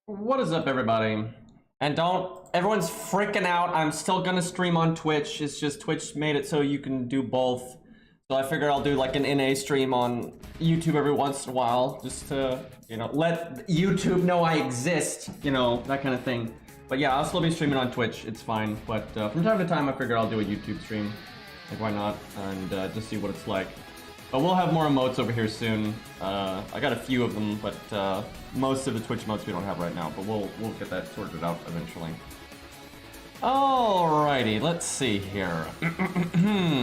What is up, everybody? And everyone's freaking out. I'm still gonna stream on Twitch. It's just Twitch made it so you can do both. So I figured I'll do like an NA stream on YouTube every once in a while, just to, let YouTube know I exist, that kind of thing. But yeah, I'll still be streaming on Twitch. It's fine. But from time to time, I figure I'll do a YouTube stream. Like, why not? And just see what it's like. But we'll have more emotes over here soon. I got a few of them, but most of the Twitch emotes we don't have right now. But we'll get that sorted out eventually. Alrighty, let's see here.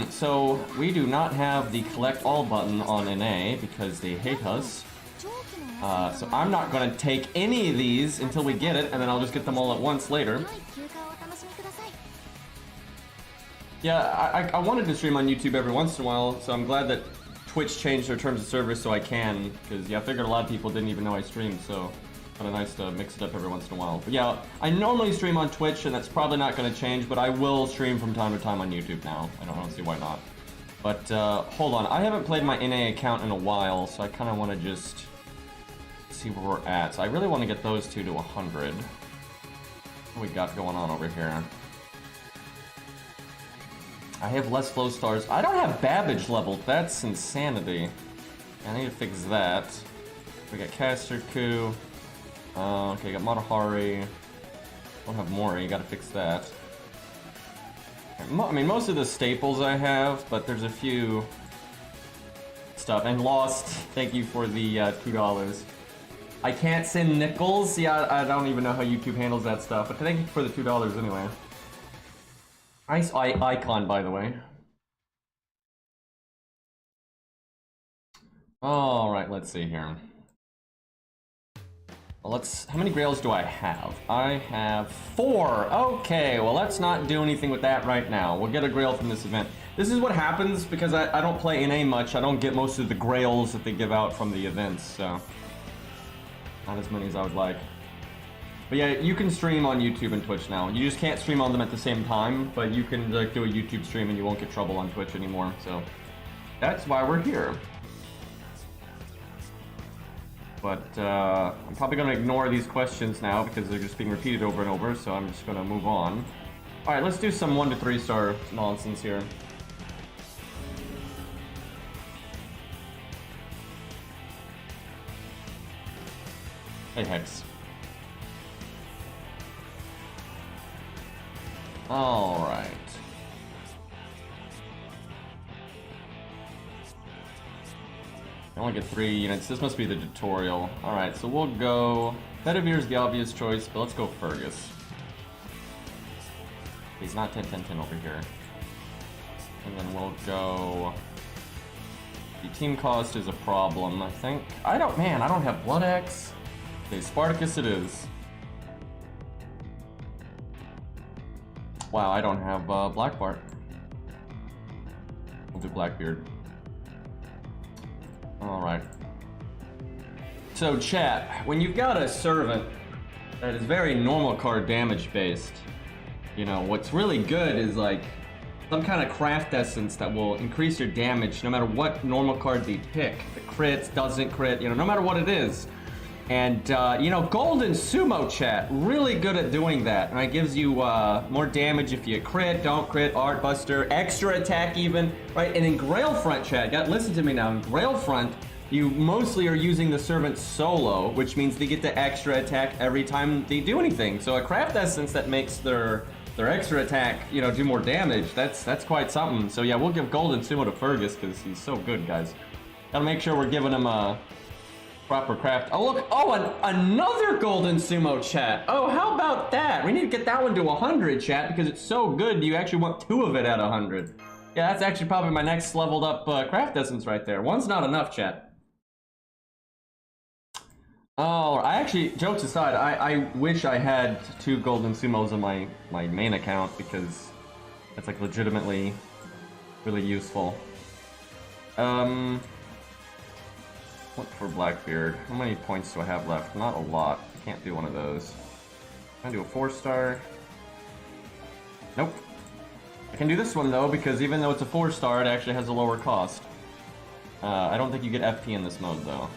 So we do not have the collect all button on NA because they hate us. So I'm not going to take any of these until we get it, and then I'll just get them all at once later. Yeah, I wanted to stream on YouTube every once in a while, so I'm glad that Twitch changed their terms of service so I can, because yeah, I figured a lot of people didn't even know I streamed, so kind of nice to mix it up every once in a while. But yeah, I normally stream on Twitch, and that's probably not going to change, but I will stream from time to time on YouTube now. I don't see why not. But hold on, I haven't played my NA account in a while, so I kind of want to just see where we're at. So I really want to get those two to 100. What we got going on over here? I have less flow stars. I don't have Babbage leveled. That's insanity. I need to fix that. We got Caster Coup. Okay, got Matahari. Don't have Mori. Gotta fix that. I mean, most of the staples I have, but there's a few stuff. And Lost. Thank you for the $2. I can't send nickels. Yeah, I don't even know how YouTube handles that stuff. But thank you for the $2 anyway. Nice icon, by the way. Alright, let's see here. Well, how many Grails do I have? I have 4. Okay, well, let's not do anything with that right now. We'll get a Grail from this event. This is what happens because I don't play NA much. I don't get most of the Grails that they give out from the events, so not as many as I would like. But yeah, you can stream on YouTube and Twitch now. You just can't stream on them at the same time, but you can like do a YouTube stream and you won't get trouble on Twitch anymore. So that's why we're here. But I'm probably going to ignore these questions now because they're just being repeated over and over, so I'm just going to move on. Alright, let's do some 1 to 3 star nonsense here. Hey, Hex. Alright. I only get 3 units. This must be the tutorial. Alright, so we'll go... Bedivere's the obvious choice, but let's go Fergus. He's not 10-10-10 over here. And then we'll go... The team cost is a problem, I think. I don't have Blood Axe. Okay, Spartacus it is. Wow, I don't have Black Bart. We'll do Blackbeard. Alright. So chat, when you've got a servant that is very normal card damage based, what's really good is like some kind of craft essence that will increase your damage no matter what normal card they pick. If it crits, doesn't crit, no matter what it is. And, Golden Sumo chat, really good at doing that. And it gives you more damage if you crit, don't crit, Art Buster, extra attack even, right? And in Grail front chat, listen to me now, in Grail front, you mostly are using the servant solo, which means they get the extra attack every time they do anything. So a craft essence that makes their extra attack, do more damage, that's quite something. So yeah, we'll give Golden Sumo to Fergus because he's so good, guys. Gotta make sure we're giving him a proper craft. Oh look, another Golden Sumo chat. Oh, how about that? We need to get that one to 100 chat because it's so good you actually want 2 of it at 100. Yeah, that's actually probably my next leveled up craft essence right there. One's not enough, chat. Oh, I actually, jokes aside, I wish I had 2 Golden Sumos on my main account because that's like legitimately really useful. Look for Blackbeard. How many points do I have left? Not a lot. I can't do one of those. Can I do a 4-star? Nope. I can do this one though, because even though it's a 4-star, it actually has a lower cost. I don't think you get FP in this mode though.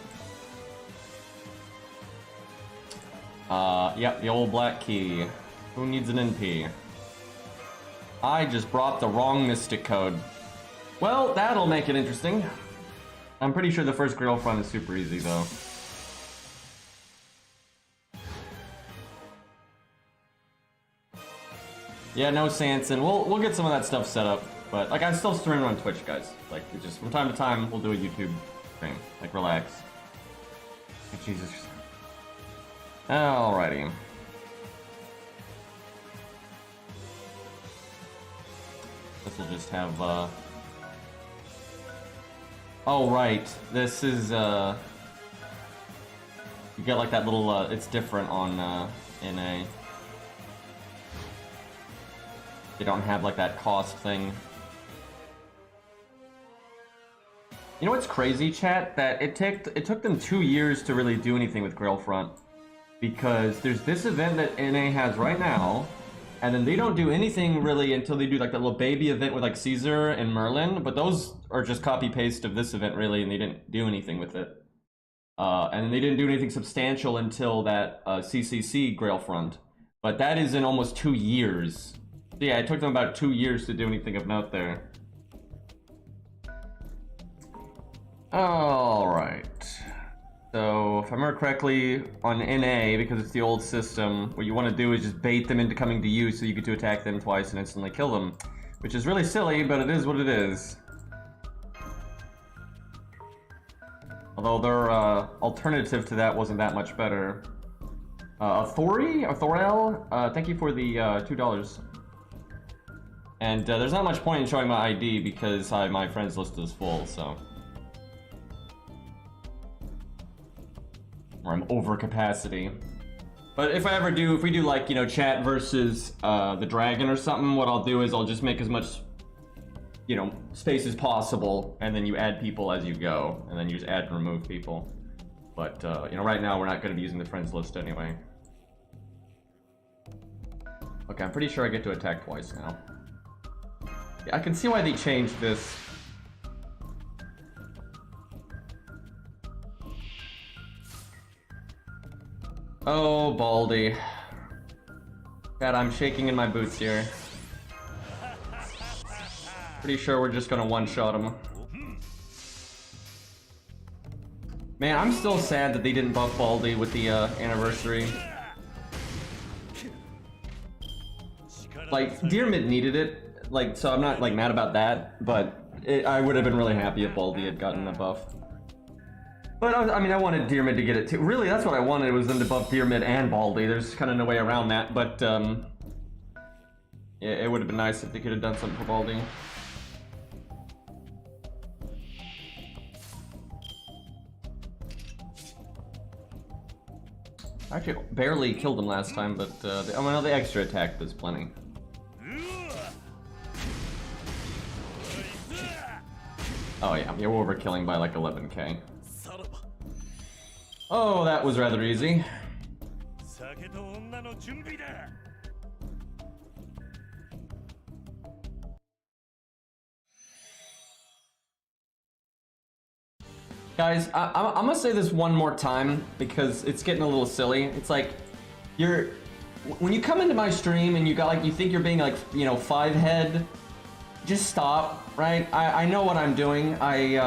Yep, the old black key. Who needs an NP? I just brought the wrong mystic code. Well, that'll make it interesting. I'm pretty sure the first Grail front is super easy, though. Yeah, no Sanson. We'll get some of that stuff set up, but like I still stream on Twitch, guys. Like it just from time to time we'll do a YouTube stream. Like relax. Oh, Jesus. Alrighty. This will just have oh right. This is you get like that little it's different on NA. They don't have like that cost thing. You know what's crazy, chat? That it took them 2 years to really do anything with Grail front, because there's this event that NA has right now, and then they don't do anything really until they do like that little baby event with like Caesar and Merlin. But those are just copy paste of this event really, and they didn't do anything with it. And then they didn't do anything substantial until that CCC Grail front. But that is in almost 2 years. So yeah, it took them about 2 years to do anything of note there. Alright. So, if I remember correctly, on NA, because it's the old system, what you want to do is just bait them into coming to you so you get to attack them twice and instantly kill them. Which is really silly, but it is what it is. Although their alternative to that wasn't that much better. Thorel, thank you for the $2. And there's not much point in showing my ID because my friends list is full, so. Or I'm over capacity. But if we do like, you know, chat versus the dragon or something, what I'll do is I'll just make as much, you know, space as possible, and then you add people as you go, and then you just add and remove people. But, you know, right now we're not going to be using the friends list anyway. Okay, I'm pretty sure I get to attack twice now. Yeah, I can see why they changed this. Oh, Baldy. God, I'm shaking in my boots here. Pretty sure we're just gonna one-shot him. Man, I'm still sad that they didn't buff Baldy with the anniversary. Like, Deer Mid needed it. Like, so I'm not like mad about that, but I would have been really happy if Baldy had gotten a buff. But I mean, I wanted Deer Mid to get it too. Really, that's what I wanted, was them to buff Deer Mid and Baldy. There's kind of no way around that, but yeah, it would have been nice if they could have done something for Baldy. I actually barely killed him last time, but the extra attack was plenty. Oh yeah, we're overkilling by like 11k. Oh, that was rather easy. Guys, I'm gonna say this one more time because it's getting a little silly. It's like, when you come into my stream and you think you're being like, you know, 5-head, just stop, right? I know what I'm doing. I'm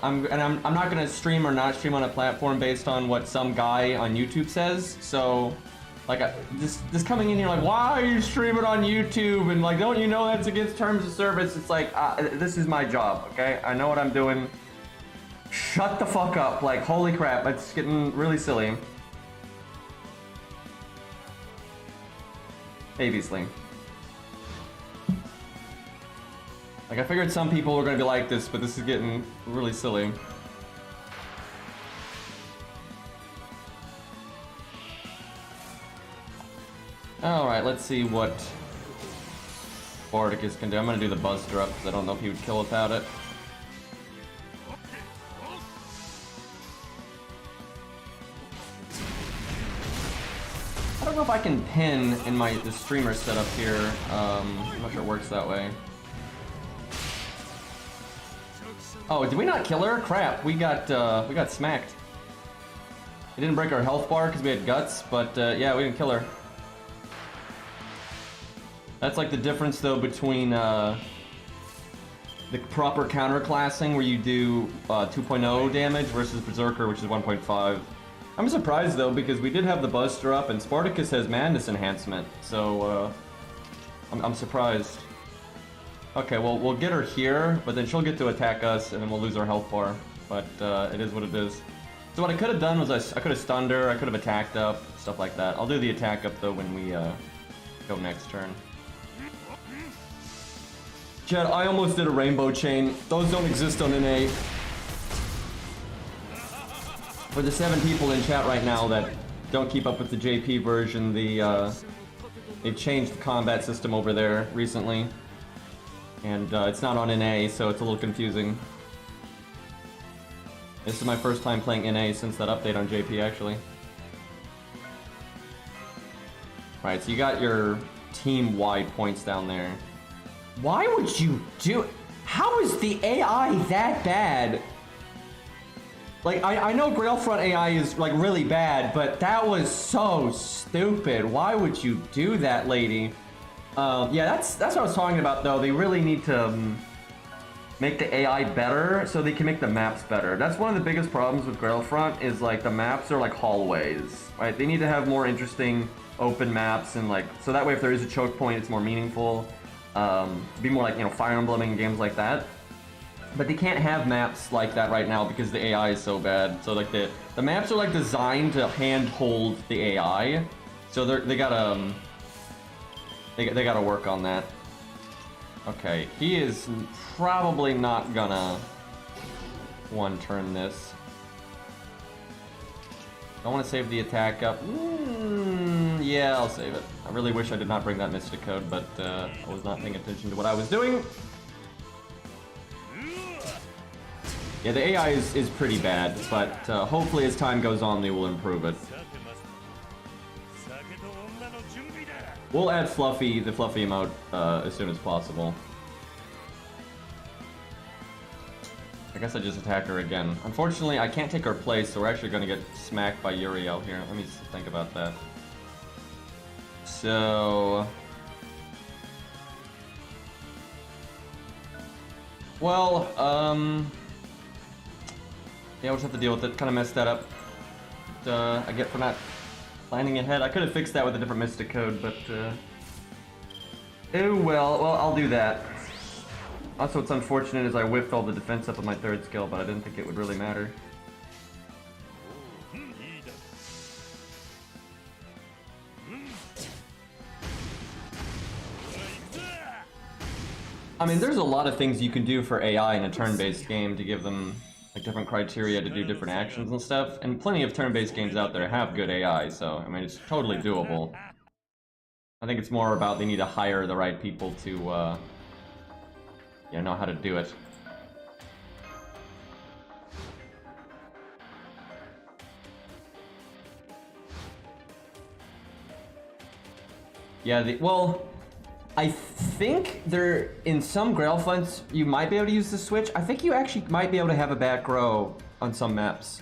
not gonna stream or not stream on a platform based on what some guy on YouTube says. So, like, just coming in here like, why are you streaming on YouTube? And like, don't you know that's against terms of service? It's like, this is my job, okay? I know what I'm doing. Shut the fuck up! Like, holy crap, it's getting really silly. Obviously. Like, I figured some people were gonna be like this, but this is getting really silly. Alright, let's see what Bardicus can do. I'm gonna do the Buster up, because I don't know if he would kill without it. I don't know if I can pin in the streamer setup here. I'm not sure it works that way. Oh, did we not kill her? Crap, we got smacked. It didn't break our health bar because we had guts, but yeah, we didn't kill her. That's like the difference though between the proper counterclassing where you do 2.0 damage versus Berserker, which is 1.5. I'm surprised though because we did have the Buster up and Spartacus has Madness Enhancement, so I'm surprised. Okay, well we'll get her here, but then she'll get to attack us and then we'll lose our health bar. But it is what it is. So what I could have done was I could have stunned her, I could have attacked up, stuff like that. I'll do the attack up though when we go next turn. Chad, I almost did a rainbow chain. Those don't exist on NA. For the 7 people in chat right now that don't keep up with the JP version, they've changed the combat system over there recently. And it's not on NA, so it's a little confusing. This is my first time playing NA since that update on JP, actually. Right, so you got your team-wide points down there. Why would you do... How is the AI that bad? Like, I know Grailfront AI is, like, really bad, but that was so stupid. Why would you do that, lady? Yeah, that's what I was talking about, though. They really need to... make the AI better so they can make the maps better. That's one of the biggest problems with Grailfront is like the maps are like hallways, right? They need to have more interesting open maps and like, so that way if there is a choke point, it's more meaningful. Be more like, you know, Fire Emblem and games like that. But they can't have maps like that right now because the AI is so bad. So like the maps are like designed to handhold the AI. So they gotta work on that. Okay, he is probably not gonna one-turn this. I want to save the attack up. Yeah, I'll save it. I really wish I did not bring that Mystic Code, but I was not paying attention to what I was doing. Yeah, the AI is pretty bad, but hopefully as time goes on, they will improve it. We'll add the Fluffy emote as soon as possible. I guess I just attack her again. Unfortunately, I can't take her place, so we're actually going to get smacked by Uriel here. Let me think about that. So... Well, yeah, we'll just have to deal with it. Kind of messed that up. I get for not planning ahead. I could have fixed that with a different Mystic Code, but oh well. Well, I'll do that. Also, what's unfortunate is I whiffed all the defense up on my 3rd skill, but I didn't think it would really matter. I mean, there's a lot of things you can do for AI in a turn-based game to give them like different criteria to do different actions and stuff, and plenty of turn-based games out there have good AI, so I mean it's totally doable. I think it's more about they need to hire the right people to yeah, know how to do it. Yeah, well, I think there, in some Grail fronts, you might be able to use the switch. I think you actually might be able to have a back row on some maps.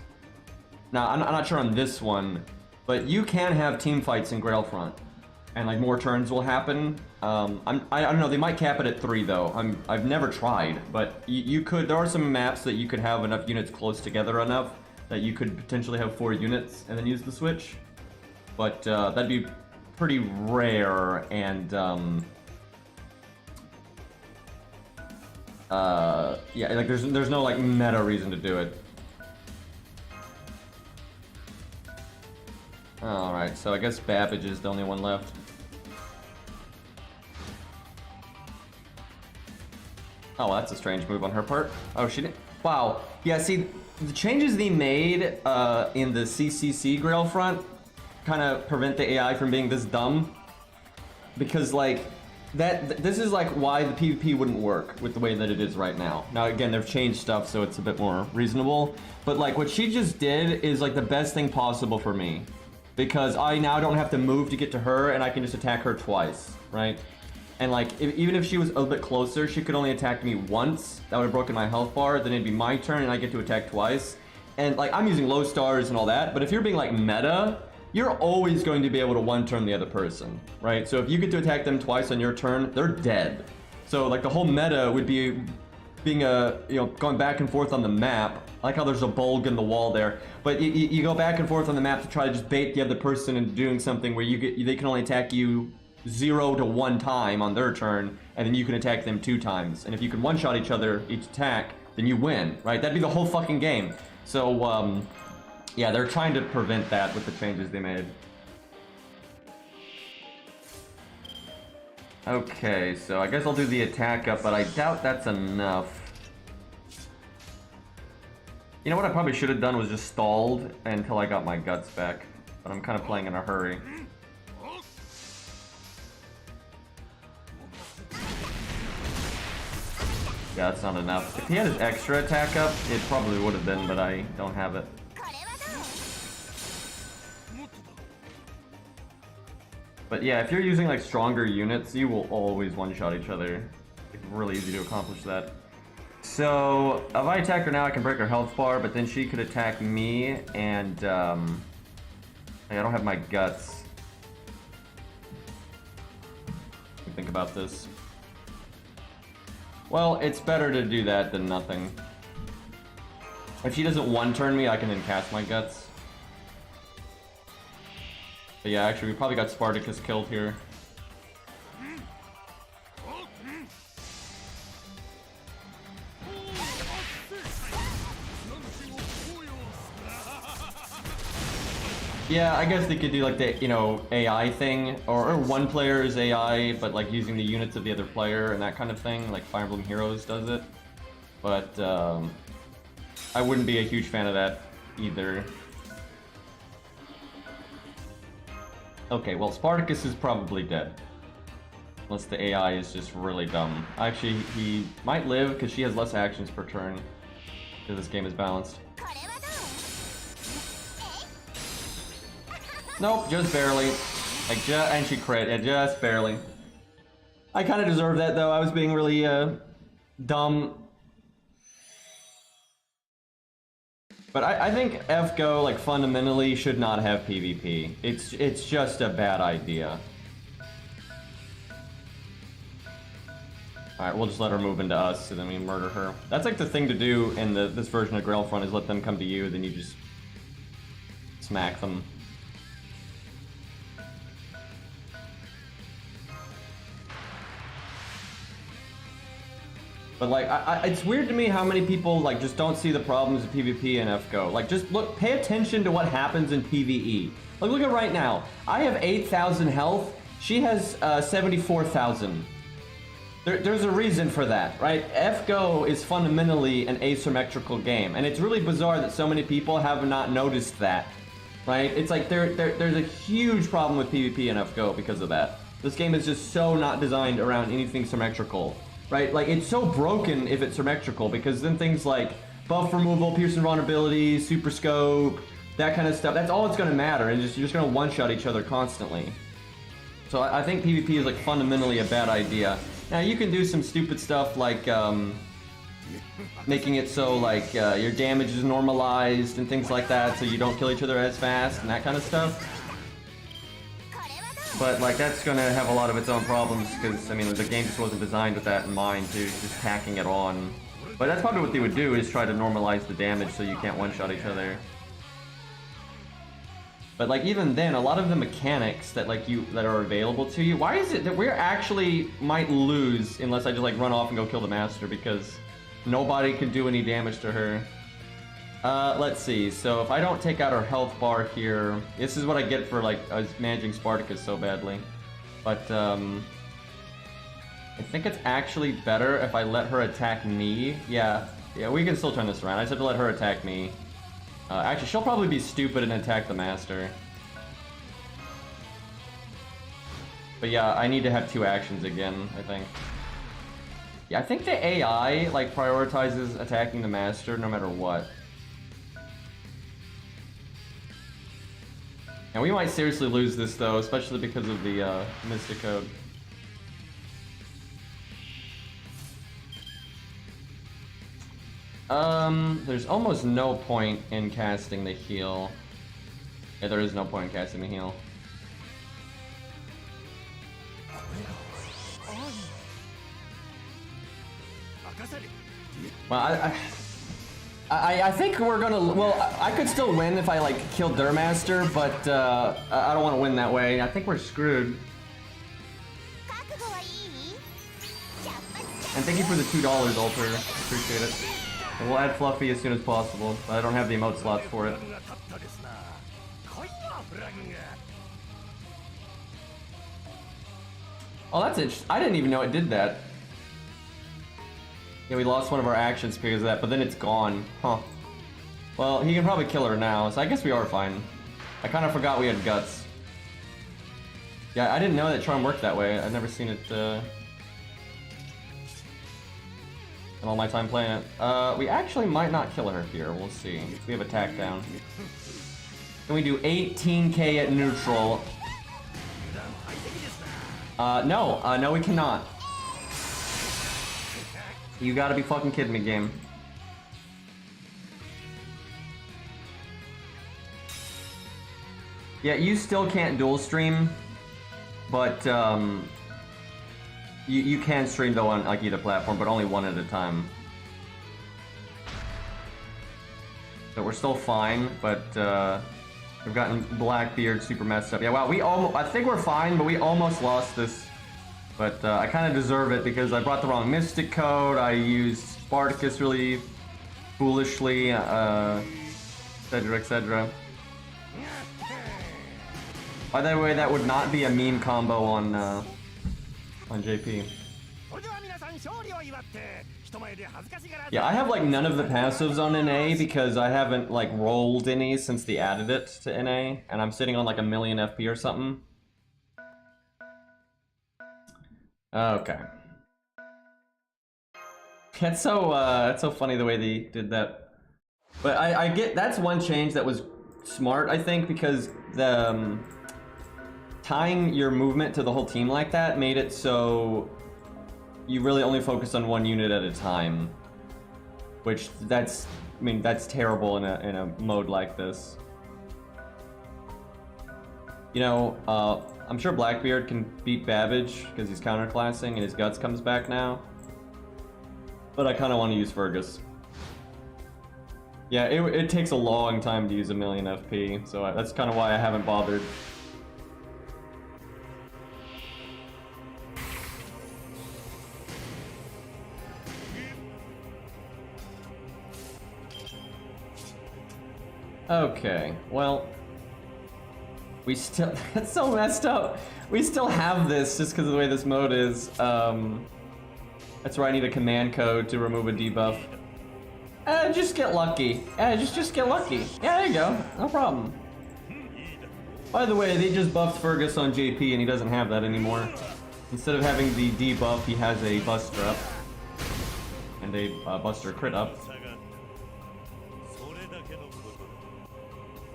Now, I'm not sure on this one, but you can have team fights in Grail front, and like more turns will happen. I don't know, they might cap it at 3 though. I've never tried, but you could, there are some maps that you could have enough units close together enough that you could potentially have 4 units and then use the switch. But that'd be pretty rare, and yeah, like there's no like meta reason to do it. Alright, so I guess Babbage is the only one left. Oh, that's a strange move on her part. Oh, she didn't. Wow. Yeah, see, the changes they made in the CCC Grail front kind of prevent the AI from being this dumb. Because, like, this is like why the PvP wouldn't work with the way that it is right now. Now, again, they've changed stuff, so it's a bit more reasonable. But, like, what she just did is, like, the best thing possible for me. Because I now don't have to move to get to her, and I can just attack her twice, right? And like, even if she was a little bit closer, she could only attack me once. That would have broken my health bar. Then it'd be my turn, and I get to attack twice. And like, I'm using low stars and all that, but if you're being like meta, you're always going to be able to one-turn the other person, right? So if you get to attack them twice on your turn, they're dead. So like the whole meta would be being going back and forth on the map. I like how there's a bulge in the wall there, but you go back and forth on the map to try to just bait the other person into doing something where they can only attack you 0 to 1 time on their turn, and then you can attack them 2 times. And if you can one-shot each other each attack, then you win, right? That'd be the whole fucking game. So yeah, they're trying to prevent that with the changes they made. Okay, so I guess I'll do the attack up, but I doubt that's enough. You know what I probably should have done was just stalled until I got my guts back. But I'm kind of playing in a hurry. Yeah, that's not enough. If he had his extra attack up, it probably would have been, but I don't have it. But yeah, if you're using like stronger units, you will always one-shot each other. It's really easy to accomplish that. So, if I attack her now, I can break her health bar, but then she could attack me, and I don't have my guts. Let me think about this. Well, it's better to do that than nothing. If she doesn't one-turn me, I can then cast my guts. But yeah, actually, we probably got Spartacus killed here. Yeah, I guess they could do like the, AI thing, or one player's AI, but like using the units of the other player and that kind of thing, like Fire Emblem Heroes does it. But I wouldn't be a huge fan of that either. Okay, well, Spartacus is probably dead. Unless the AI is just really dumb. Actually, he might live because she has less actions per turn. Because this game is balanced. Nope, just barely. Like, and she crit, yeah, just barely. I kind of deserve that, though. I was being really, dumb. But I think FGO, like, fundamentally should not have PvP. It's just a bad idea. Alright, we'll just let her move into us, and then we murder her. That's like the thing to do in this version of Grail Front, is let them come to you, then you just smack them. But like, it's weird to me how many people like just don't see the problems of PvP and FGO. Like, just pay attention to what happens in PvE. Like, look at right now. I have 8,000 health. She has 74,000. There's a reason for that, right? FGO is fundamentally an asymmetrical game, and it's really bizarre that so many people have not noticed that, right? It's like there's a huge problem with PvP and FGO because of that. This game is just so not designed around anything symmetrical. Right, like it's so broken if it's symmetrical, because then things like buff removal, piercing vulnerabilities, super scope, that kind of stuff, that's all it's going to matter, and you're just going to one-shot each other constantly. So I think PvP is like fundamentally a bad idea. Now you can do some stupid stuff like making it so like your damage is normalized and things like that, so you don't kill each other as fast and that kind of stuff. But like that's gonna have a lot of its own problems, because I mean the game just wasn't designed with that in mind, to just tacking it on. But that's probably what they would do, is try to normalize the damage so you can't one-shot each other. But like even then, a lot of the mechanics that that are available to you, why is it that we're actually might lose unless I just like run off and go kill the master, because nobody can do any damage to her? Let's see, so if I don't take out her health bar here, this is what I get for like managing Spartacus so badly. But I think it's actually better if I let her attack me. Yeah, we can still turn this around. I just have to let her attack me. Actually, she'll probably be stupid and attack the master. But yeah, I need to have 2 actions again, I think. Yeah, I think the AI like prioritizes attacking the master no matter what. And we might seriously lose this though, especially because of the Mystic Code. There's almost no point in casting the heal. Yeah, there is no point in casting the heal. Well, I think we're gonna. Well, I could still win if I like kill Durmaster, but I don't want to win that way. I think we're screwed. And thank you for the $2, Alter. Appreciate it. And we'll add Fluffy as soon as possible, but I don't have the emote slots for it. Oh, that's it. I didn't even know it did that. Yeah, we lost one of our actions because of that, but then it's gone. Huh. Well, he can probably kill her now, so I guess we are fine. I kind of forgot we had guts. Yeah, I didn't know that Charm worked that way. I've never seen it, in all my time playing it. We actually might not kill her here. We'll see. We have attack down. Can we do 18k at neutral? No, we cannot. You gotta be fucking kidding me, game. Yeah, you still can't dual stream, but you can stream though on like either platform, but only one at a time. So we're still fine, but we've gotten Blackbeard super messed up. Yeah, wow, I think we're fine, but we almost lost this. But I kind of deserve it because I brought the wrong Mystic Code, I used Spartacus really foolishly, etc, etc. By the way, that would not be a meme combo on JP. Yeah, I have like none of the passives on NA because I haven't like rolled any since they added it to NA, and I'm sitting on like 1,000,000 FP or something. Okay. That's so funny the way they did that. But I get that's one change that was smart, I think, because the tying your movement to the whole team like that made it so you really only focus on one unit at a time. Which that's terrible in a mode like this. You know, I'm sure Blackbeard can beat Babbage because he's counterclassing and his guts comes back now. But I kind of want to use Fergus. Yeah, it takes a long time to use 1,000,000 FP, so that's kind of why I haven't bothered. Okay, well, we still, that's so messed up. We still have this just because of the way this mode is. That's where I need a command code to remove a debuff. Just get lucky. Just get lucky. Yeah, there you go. No problem. By the way, they just buffed Fergus on JP and he doesn't have that anymore. Instead of having the debuff, he has a Buster up. And a Buster crit up.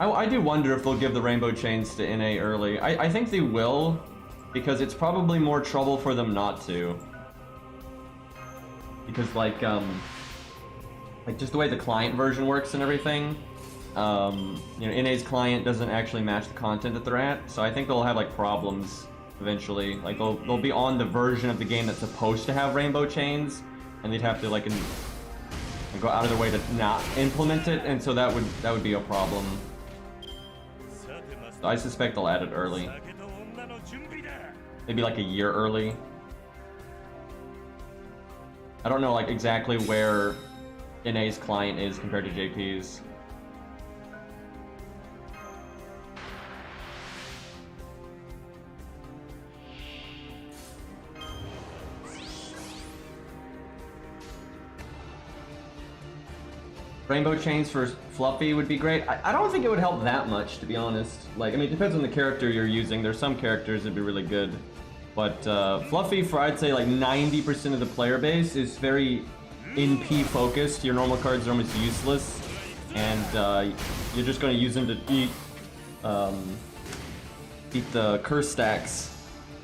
I do wonder if they'll give the Rainbow Chains to NA early. I think they will, because it's probably more trouble for them not to. Because like just the way the client version works and everything, you know, NA's client doesn't actually match the content that they're at, so I think they'll have like problems eventually. Like they'll be on the version of the game that's supposed to have Rainbow Chains, and they'd have to like go out of their way to not implement it, and so that would be a problem. So I suspect they'll add it early. Maybe like a year early. I don't know like exactly where NA's client is compared to JP's. Rainbow Chains for Fluffy would be great. I don't think it would help that much, to be honest. Like, I mean, it depends on the character you're using. There's some characters that'd be really good. But Fluffy, for I'd say like 90% of the player base, is very NP focused. Your normal cards are almost useless. And you're just going to use them to eat the curse stacks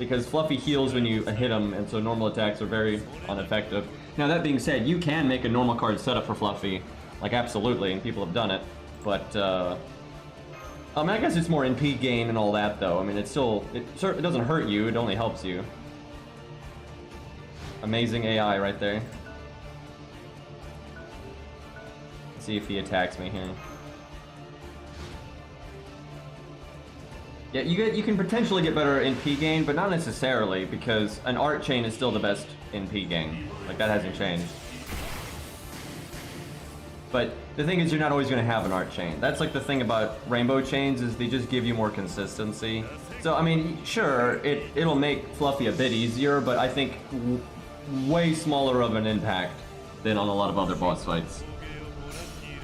because Fluffy heals when you hit him, and so normal attacks are very ineffective. Now that being said, you can make a normal card setup for Fluffy, like absolutely, and people have done it. But I mean, I guess it's more NP gain and all that, though. I mean, it doesn't hurt you; it only helps you. Amazing AI right there. Let's see if he attacks me here. Yeah, you can potentially get better NP gain, but not necessarily, because an art chain is still the best NP gain. Like, that hasn't changed. But the thing is, you're not always going to have an art chain. That's like the thing about rainbow chains, is they just give you more consistency. So, I mean, sure, it'll make Fluffy a bit easier, but I think way smaller of an impact than on a lot of other boss fights.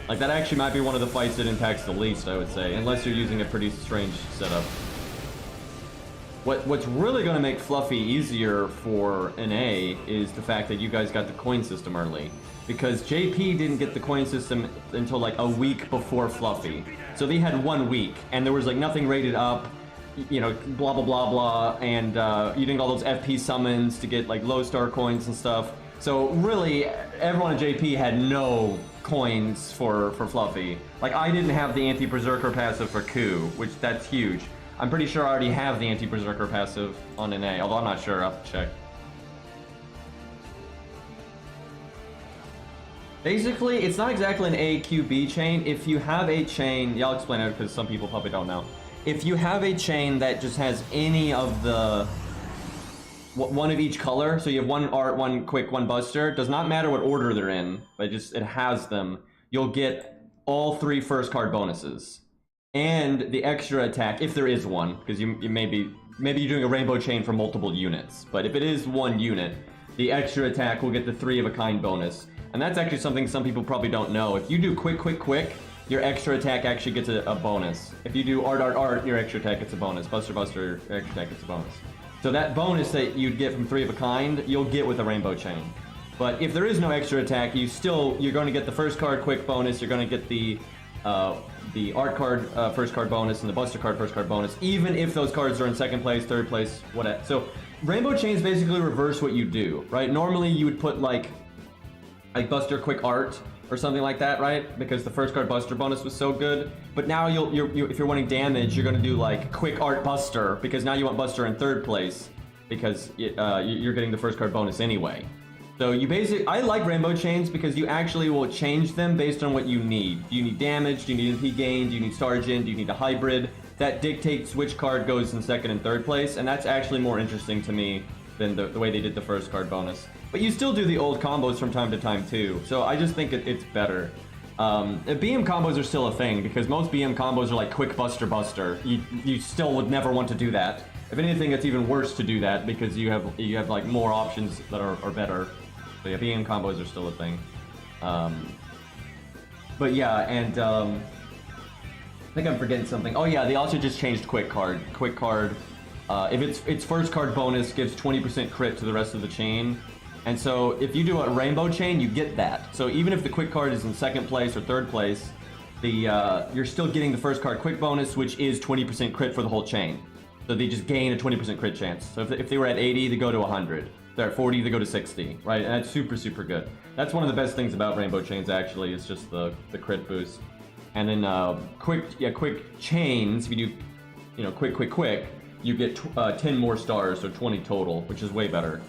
Like, that actually might be one of the fights that impacts the least, I would say, unless you're using a pretty strange setup. What's really going to make Fluffy easier for an A is the fact that you guys got the coin system early. Because JP didn't get the coin system until like a week before Fluffy. So they had 1 week, and there was like nothing rated up, you know, blah blah blah blah, and you didn't get all those FP summons to get like low star coins and stuff. So really, everyone at JP had no coins for Fluffy. Like, I didn't have the anti-berserker passive for Ku, which that's huge. I'm pretty sure I already have the anti-berserker passive on an A, although I'm not sure, I'll have to check. Basically, it's not exactly an AQB chain. If you have a chain, yeah, I'll explain it because some people probably don't know. If you have a chain that just has any of the one of each color, so you have one art, one quick, one buster, does not matter what order they're in, but it has them, you'll get all 3 first card bonuses. And the extra attack, if there is one, because you maybe you're doing a rainbow chain for multiple units, but if it is 1 unit, the extra attack will get the 3 of a kind bonus. And that's actually something some people probably don't know. If you do quick, your extra attack actually gets a bonus. If you do art, your extra attack gets a bonus. Buster, your extra attack gets a bonus. So that bonus that you'd get from 3 of a kind, you'll get with a rainbow chain. But if there is no extra attack, you're going to get the first card quick bonus, you're going to get the art card first card bonus and the buster card first card bonus, even if those cards are in 2nd place, 3rd place, whatever. So rainbow chains basically reverse what you do, right? Normally you would put like buster quick art or something like that, right? Because the first card buster bonus was so good. But now if you're wanting damage, you're going to do like quick art buster, because now you want buster in 3rd place, because you're getting the first card bonus anyway. So I like rainbow chains because you actually will change them based on what you need. Do you need damage? Do you need MP gain? Do you need Sergeant? Do you need a hybrid? That dictates which card goes in 2nd and 3rd place, and that's actually more interesting to me than the way they did the first card bonus. But you still do the old combos from time to time too, so I just think it's better. BM combos are still a thing, because most BM combos are like quick buster. You still would never want to do that. If anything, it's even worse to do that, because you have like more options that are better. So yeah, BM combos are still a thing. But yeah, and I think I'm forgetting something. Oh yeah, they also just changed quick card. Quick card, if its first card bonus gives 20% crit to the rest of the chain. And so if you do a rainbow chain, you get that. So even if the quick card is in 2nd place or 3rd place, you're still getting the first card quick bonus, which is 20% crit for the whole chain. So they just gain a 20% crit chance. So if they were at 80, they go to 100. They're at 40, they go to 60, right? And that's super, super good. That's one of the best things about rainbow chains, actually, is just the crit boost. And then quick chains, if you do, quick, you get 10 more stars, so 20 total, which is way better.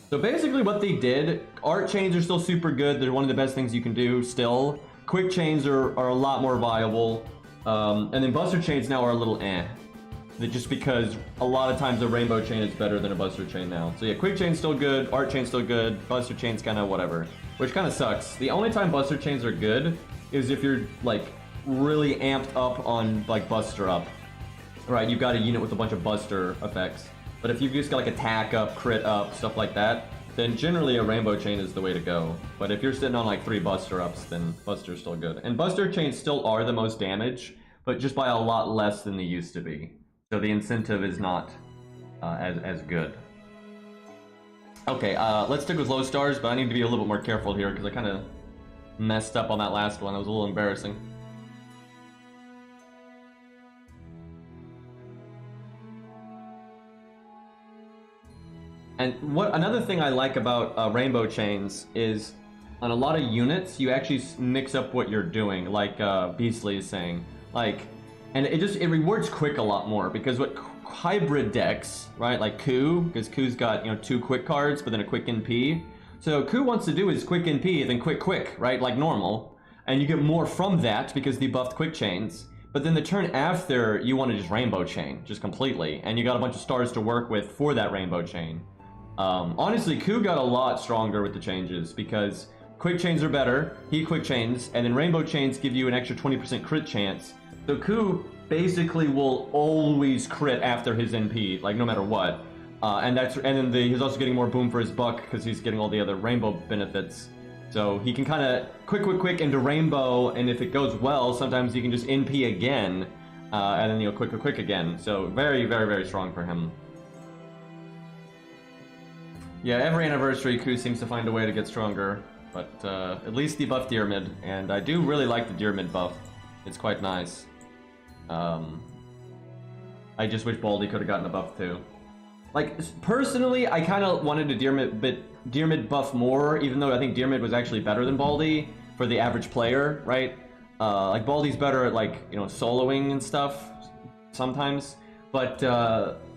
So basically what they did, art chains are still super good. They're one of the best things you can do still. Quick chains are a lot more viable. And then buster chains now are a little eh. Just because a lot of times a rainbow chain is better than a buster chain now. So yeah, quick chain's still good, art chain's still good, buster chain's kind of whatever. Which kind of sucks. The only time buster chains are good is if you're like really amped up on like buster up. Right, you've got a unit with a bunch of buster effects. But if you've just got like attack up, crit up, stuff like that, then generally a rainbow chain is the way to go. But if you're sitting on like 3 buster ups, then buster's still good. And buster chains still are the most damage, but just by a lot less than they used to be. So the incentive is not as good. Okay, let's stick with low stars, but I need to be a little bit more careful here because I kind of messed up on that last one. That was a little embarrassing. And another thing I like about rainbow chains is on a lot of units you actually mix up what you're doing, like Beastly is saying, like, and it rewards quick a lot more because what hybrid decks, right, like Ku, because Ku's got, you know, 2 quick cards but then a quick NP. So Ku wants to do is quick NP then quick, right, like normal, and you get more from that because they buffed quick chains. But then the turn after, you want to just rainbow chain, just completely, and you got a bunch of stars to work with for that rainbow chain. Honestly, Ku got a lot stronger with the changes because quick chains are better, he quick chains, and then rainbow chains give you an extra 20% crit chance. So Ku basically will always crit after his NP, like no matter what. And then he's also getting more boom for his buck because he's getting all the other rainbow benefits. So he can kind of quick into rainbow, and if it goes well, sometimes you can just NP again, and then, you know, quick again. So very strong for him. Yeah, every anniversary, Ku seems to find a way to get stronger, but at least he buffed Deer Mid, and I do really like the Deer Mid buff. It's quite nice. I just wish Baldy could have gotten a buff too. Like, personally, I kind of wanted to Deer Mid buff more, even though I think Deer Mid was actually better than Baldy for the average player, right? Like, Baldy's better at, like, you know, soloing and stuff sometimes, but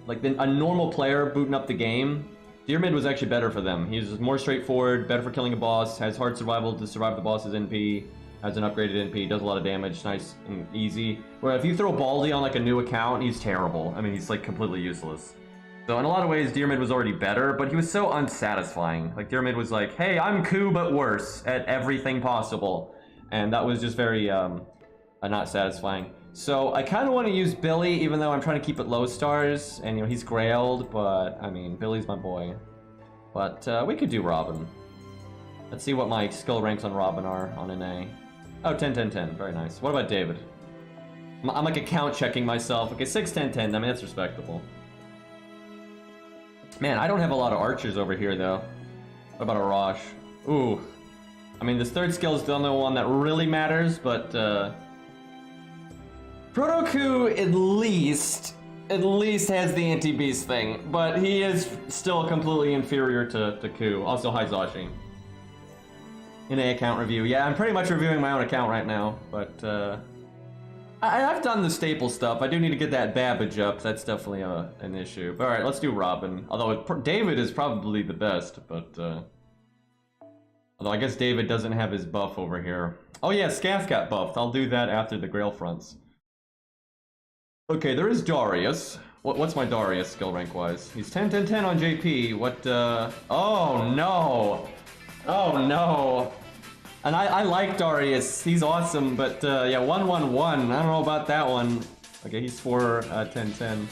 like a normal player booting up the game, Deer Mid was actually better for them. He's more straightforward, better for killing a boss, has hard survival to survive the boss's NP, has an upgraded NP, does a lot of damage, nice and easy. Where if you throw Baldy on like a new account, he's terrible. I mean, he's like completely useless. So in a lot of ways, Deer Mid was already better, but he was so unsatisfying. Like, Deer Mid was like, hey, I'm Ku, but worse at everything possible. And that was just very not satisfying. So I kind of want to use Billy, even though I'm trying to keep it low stars. And, you know, he's grailed, but, I mean, Billy's my boy. But we could do Robin. Let's see what my skill ranks on Robin are on an A. Oh, 10, 10, 10. Very nice. What about David? I'm like account checking myself. Okay, 6, 10, 10. I mean, that's respectable. Man, I don't have a lot of archers over here, though. What about a Rosh? Ooh. I mean, this third skill is the only one that really matters, but, Proto-Ku at least has the anti-beast thing, but he is still completely inferior to Ku. Also, hi Zashi. In a account review. Yeah, I'm pretty much reviewing my own account right now, but, I've done the staple stuff. I do need to get that Babbage up. That's definitely an issue. But alright, let's do Robin. Although David is probably the best, but although I guess David doesn't have his buff over here. Oh yeah, Scath got buffed. I'll do that after the Grail fronts. Okay, there is Darius. What's my Darius skill rank wise? He's 10, 10, 10 on JP. What oh no! Oh no! And I like Darius, he's awesome, but yeah, 1, 1, 1, I don't know about that one. Okay, he's 4, 10, 10.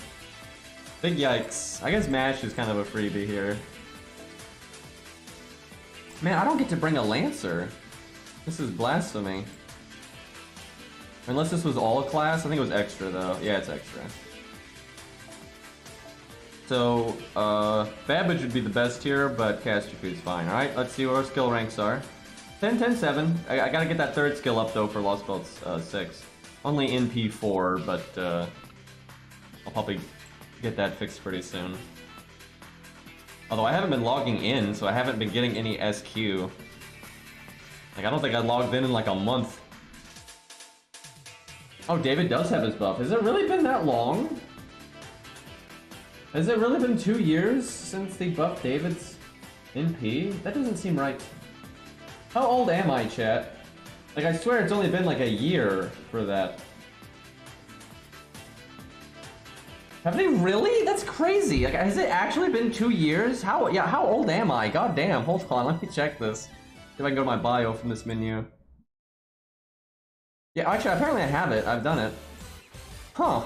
Big yikes. I guess Mash is kind of a freebie here. Man, I don't get to bring a Lancer. This is blasphemy. Unless this was all a class, I think it was extra though. Yeah, it's extra. So, Babbage would be the best here, but Castroku is fine. Alright, let's see what our skill ranks are. 10, 10, 7. I gotta get that third skill up though for Lost Belts 6. Only NP 4, but I'll probably get that fixed pretty soon. Although I haven't been logging in, so I haven't been getting any SQ. Like, I don't think I logged in like a month. Oh, David does have his buff. Has it really been that long? Has it really been 2 years since they buffed David's NP? That doesn't seem right. How old am I, chat? Like, I swear it's only been like a year for that. Have they really? That's crazy. Like, has it actually been 2 years? How old am I? God damn, hold on, let me check this. See if I can go to my bio from this menu. Yeah, actually, apparently I have it. I've done it. Huh.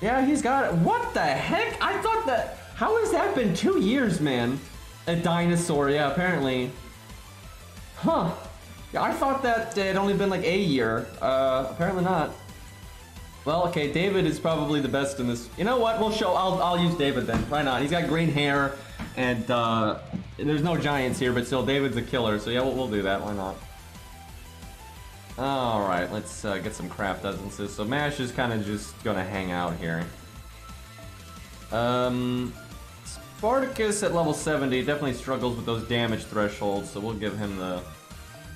Yeah, he's got it. What the heck? I thought that... How has that been 2 years, man? A dinosaur, yeah, apparently. Huh. Yeah, I thought that it had only been like a year. Apparently not. Well, okay, David is probably the best in this. You know what? We'll show. I'll use David then. Why not? He's got green hair, and there's no giants here, but still, David's a killer. So yeah, we'll do that. Why not? All right, let's get some craft essences. So Mash is kind of just gonna hang out here. Spartacus at level 70 definitely struggles with those damage thresholds, so we'll give him the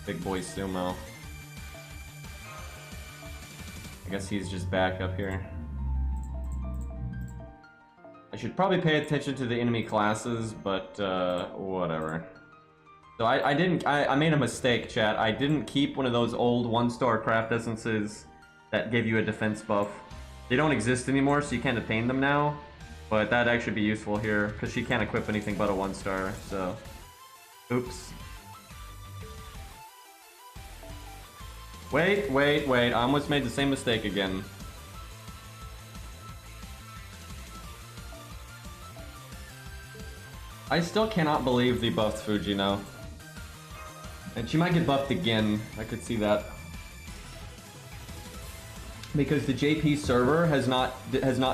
big boy sumo. I guess he's just back up here. I should probably pay attention to the enemy classes, but whatever. So I made a mistake, chat. I didn't keep one of those old 1-star craft essences that gave you a defense buff. They don't exist anymore, so you can't obtain them now. But that'd actually be useful here, because she can't equip anything but a 1-star, so... Oops. Wait, I almost made the same mistake again. I still cannot believe they buffed Fujino. And she might get buffed again, I could see that. Because the JP server has not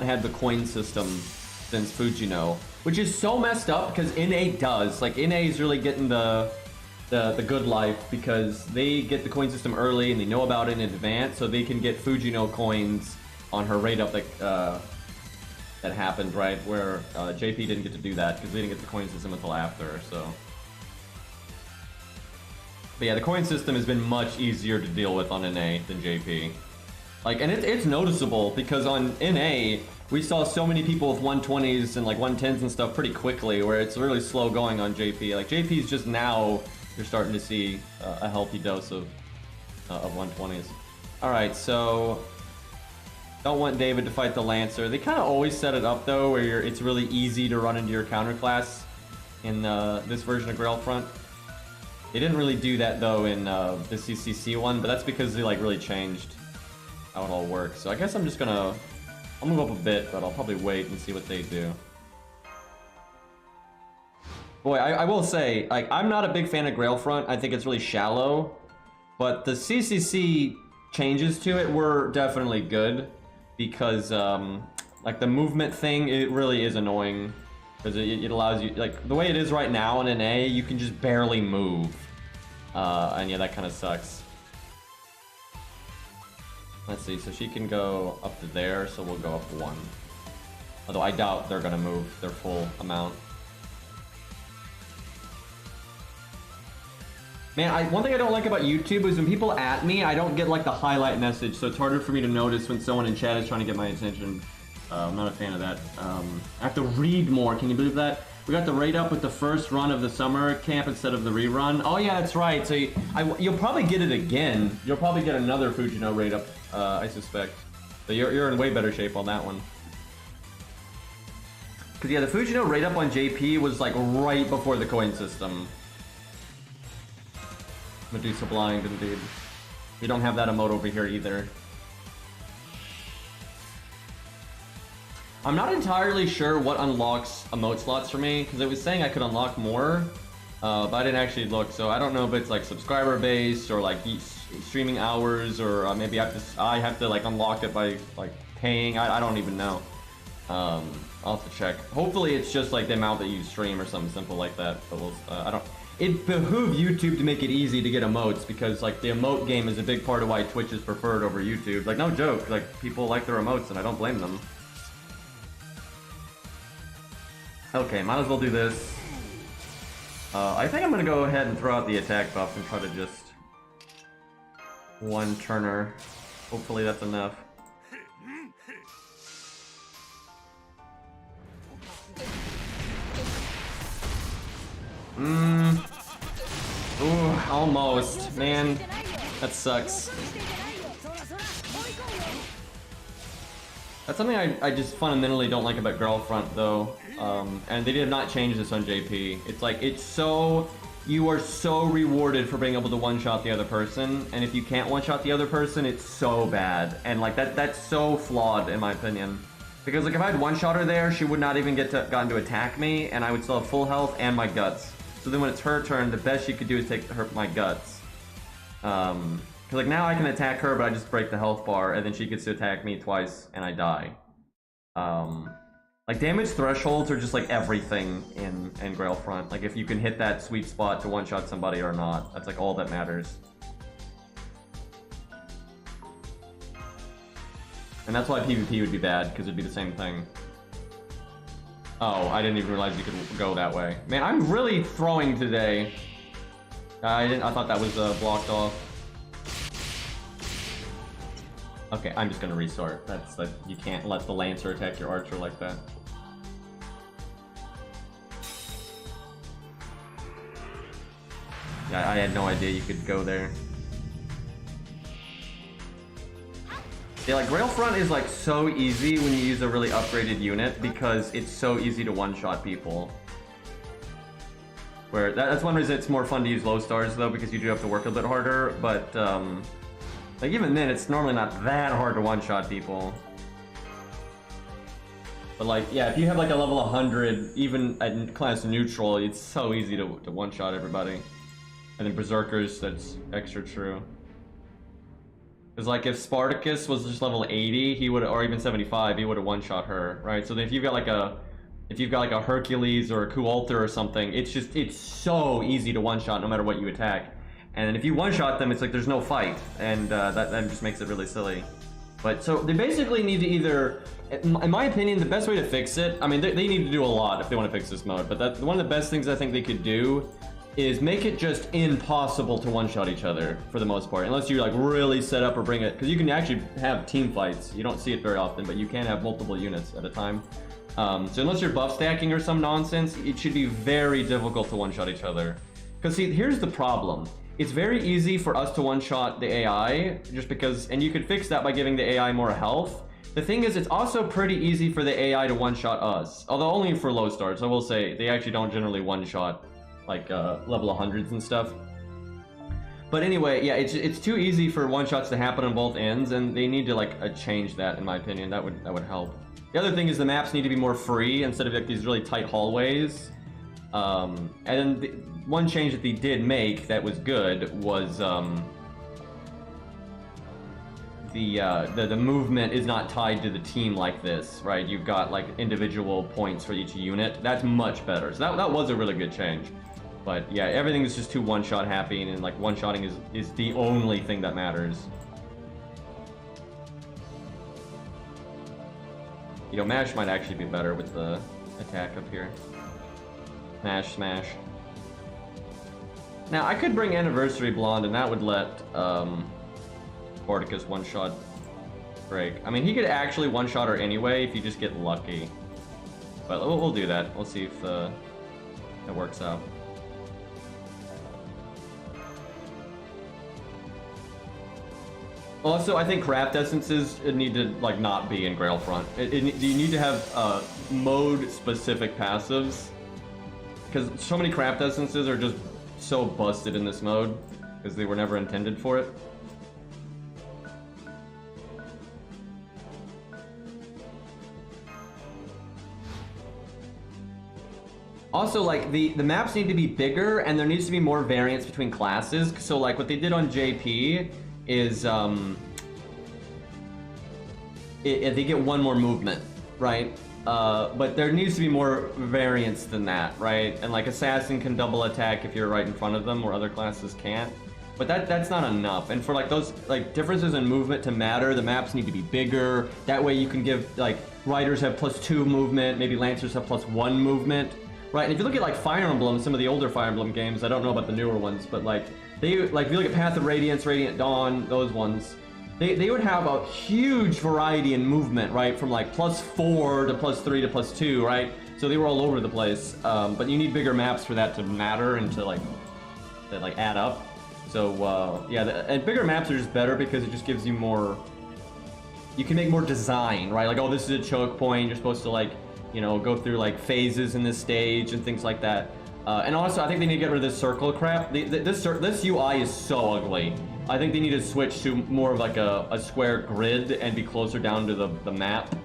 had the coin system since Fujino, which is so messed up because NA does. Like, NA is really getting the good life because they get the coin system early and they know about it in advance, so they can get Fujino coins on her raid up that happened, right? Where JP didn't get to do that because they didn't get the coin system until after, so. But yeah, the coin system has been much easier to deal with on NA than JP. Like, and it's noticeable because on NA, we saw so many people with 120s and like 110s and stuff pretty quickly, where it's really slow going on JP. Like, JP's just now, you're starting to see a healthy dose of 120s. Alright, so don't want David to fight the Lancer. They kind of always set it up though, where it's really easy to run into your counter class in this version of Grail Front. They didn't really do that though in the CCC one, but that's because they like really changed how it all works. So I guess I'm just gonna... I'll move up a bit, but I'll probably wait and see what they do. Boy, I will say, like, I'm not a big fan of Grail Front. I think it's really shallow. But the CCC changes to it were definitely good. Because, like, the movement thing, it really is annoying. Because it allows you... Like, the way it is right now in NA, you can just barely move. And yeah, that kind of sucks. Let's see, so she can go up to there, so we'll go up 1. Although I doubt they're gonna move their full amount. Man, one thing I don't like about YouTube is when people at me, I don't get like the highlight message, so it's harder for me to notice when someone in chat is trying to get my attention. I'm not a fan of that. I have to read more, can you believe that? We got the raid up with the first run of the summer camp instead of the rerun. Oh yeah, that's right. So you'll probably get it again. You'll probably get another Fujino raid up, I suspect. So you're in way better shape on that one. Cause yeah, the Fujino raid up on JP was like right before the coin system. Medusa Blind, indeed. We don't have that emote over here either. I'm not entirely sure what unlocks emote slots for me, because it was saying I could unlock more, but I didn't actually look, so I don't know if it's like subscriber base or like streaming hours, or maybe I have to like unlock it by like paying. I don't even know. I'll have to check. Hopefully it's just like the amount that you stream or something simple like that, but we'll, I don't... It behooves YouTube to make it easy to get emotes, because like the emote game is a big part of why Twitch is preferred over YouTube. Like, no joke, like people like their emotes and I don't blame them. Okay, might as well do this. I think I'm gonna go ahead and throw out the attack buff and try to just one turner. Hopefully that's enough. Ooh, almost. Man, that sucks. That's something I just fundamentally don't like about Grail Front, though. And they did not change this on JP. It's like, it's so... You are so rewarded for being able to one-shot the other person, and if you can't one-shot the other person, it's so bad. And like, that's so flawed, in my opinion. Because like, if I had one-shot her there, she would not even gotten to attack me, and I would still have full health and my guts. So then when it's her turn, the best she could do is take my guts. Because like now I can attack her, but I just break the health bar, and then she gets to attack me twice, and I die. Like damage thresholds are just like everything in Grail Front. Like if you can hit that sweet spot to one-shot somebody or not, that's like all that matters. And that's why PvP would be bad, because it'd be the same thing. Oh, I didn't even realize you could go that way. Man, I'm really throwing today. I thought that was blocked off. Okay, I'm just gonna resort. That's like, you can't let the Lancer attack your Archer like that. Yeah, I had no idea you could go there. Yeah, like Grail Front is like so easy when you use a really upgraded unit because it's so easy to one-shot people. Where that's one reason it's more fun to use low stars though, because you do have to work a bit harder, but like even then it's normally not that hard to one-shot people. But like, yeah, if you have like a level 100, even at class neutral, it's so easy to one-shot everybody. And then Berserkers, that's extra true. Because like if Spartacus was just level 80, he would, or even 75, he would have one-shot her, right? So then if you've got like a Hercules or a Kualter or something, it's so easy to one-shot no matter what you attack. And then if you one-shot them, it's like there's no fight, and that just makes it really silly. But so they basically need to either, in my opinion, the best way to fix it, I mean, they need to do a lot if they want to fix this mode, but one of the best things I think they could do is make it just impossible to one-shot each other for the most part, unless you like really set up or bring it, because you can actually have team fights. You don't see it very often, but you can have multiple units at a time. So unless you're buff stacking or some nonsense, it should be very difficult to one-shot each other. Because see, here's the problem. It's very easy for us to one-shot the AI, just because, and you could fix that by giving the AI more health. The thing is, it's also pretty easy for the AI to one-shot us, although only for low stars. I will say, they actually don't generally one-shot like level 100s and stuff. But anyway, yeah, it's too easy for one-shots to happen on both ends, and they need to like change that, in my opinion. That would help. The other thing is the maps need to be more free instead of like these really tight hallways. And then one change that they did make that was good was the movement is not tied to the team like this, right? You've got like individual points for each unit. That's much better. So that was a really good change. But yeah, everything is just too one-shot happy, and like one-shotting is the only thing that matters. You know, Mash might actually be better with the attack up here. Mash, smash. Now, I could bring Anniversary Blonde, and that would let Spartacus one-shot Drake. I mean, he could actually one-shot her anyway if you just get lucky. But we'll do that. We'll see if it works out. Also, I think craft essences need to like not be in Grail Front. You need to have mode-specific passives, because so many craft essences are just so busted in this mode because they were never intended for it. Also, like the maps need to be bigger, and there needs to be more variance between classes. So, like what they did on JP is they get one more movement, right? But there needs to be more variance than that, right? And like Assassin can double attack if you're right in front of them, where other classes can't. But that's not enough. And for like those like differences in movement to matter, the maps need to be bigger. That way you can give like Riders have +2 movement, maybe Lancers have +1 movement, right? And if you look at like Fire Emblem, some of the older Fire Emblem games, I don't know about the newer ones, but like they like if you look at Path of Radiance, Radiant Dawn, those ones. They would have a huge variety in movement, right? From like +4 to +3 to +2, right? So they were all over the place. But you need bigger maps for that to matter and to like add up. So yeah, and bigger maps are just better because it just gives you more. You can make more design, right? Like, oh, this is a choke point. You're supposed to like, you know, go through like phases in this stage and things like that. And also, I think they need to get rid of this circle crap. This UI is so ugly. I think they need to switch to more of like a square grid and be closer down to the map.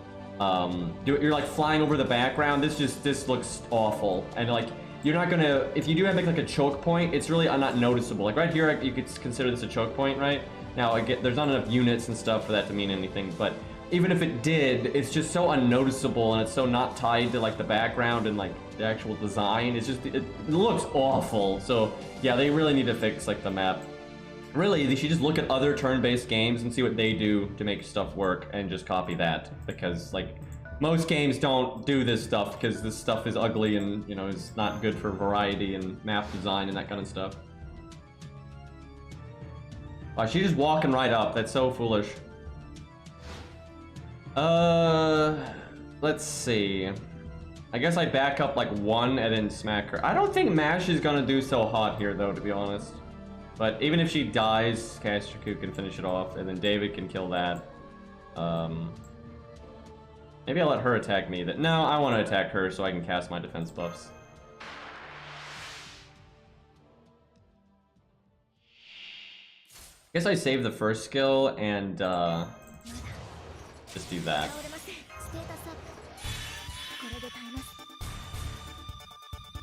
You're like flying over the background. This looks awful. And like, you're not gonna, if you do have like a choke point, it's really not noticeable. Like right here, you could consider this a choke point, right? Now, again, there's not enough units and stuff for that to mean anything, but even if it did, it's just so unnoticeable and it's so not tied to like the background and like the actual design. It's just, it looks awful. So yeah, they really need to fix like the map. Really, they should just look at other turn-based games and see what they do to make stuff work and just copy that, because like most games don't do this stuff because this stuff is ugly and, you know, is not good for variety and map design and that kind of stuff. Wow, she's just walking right up. That's so foolish. Let's see. I guess I back up like one and then smack her. I don't think Mash is gonna do so hot here though, to be honest. But even if she dies, Castraku can finish it off, and then David can kill that. Maybe I'll let her attack me. No, I want to attack her so I can cast my defense buffs. Guess I save the first skill and just do that.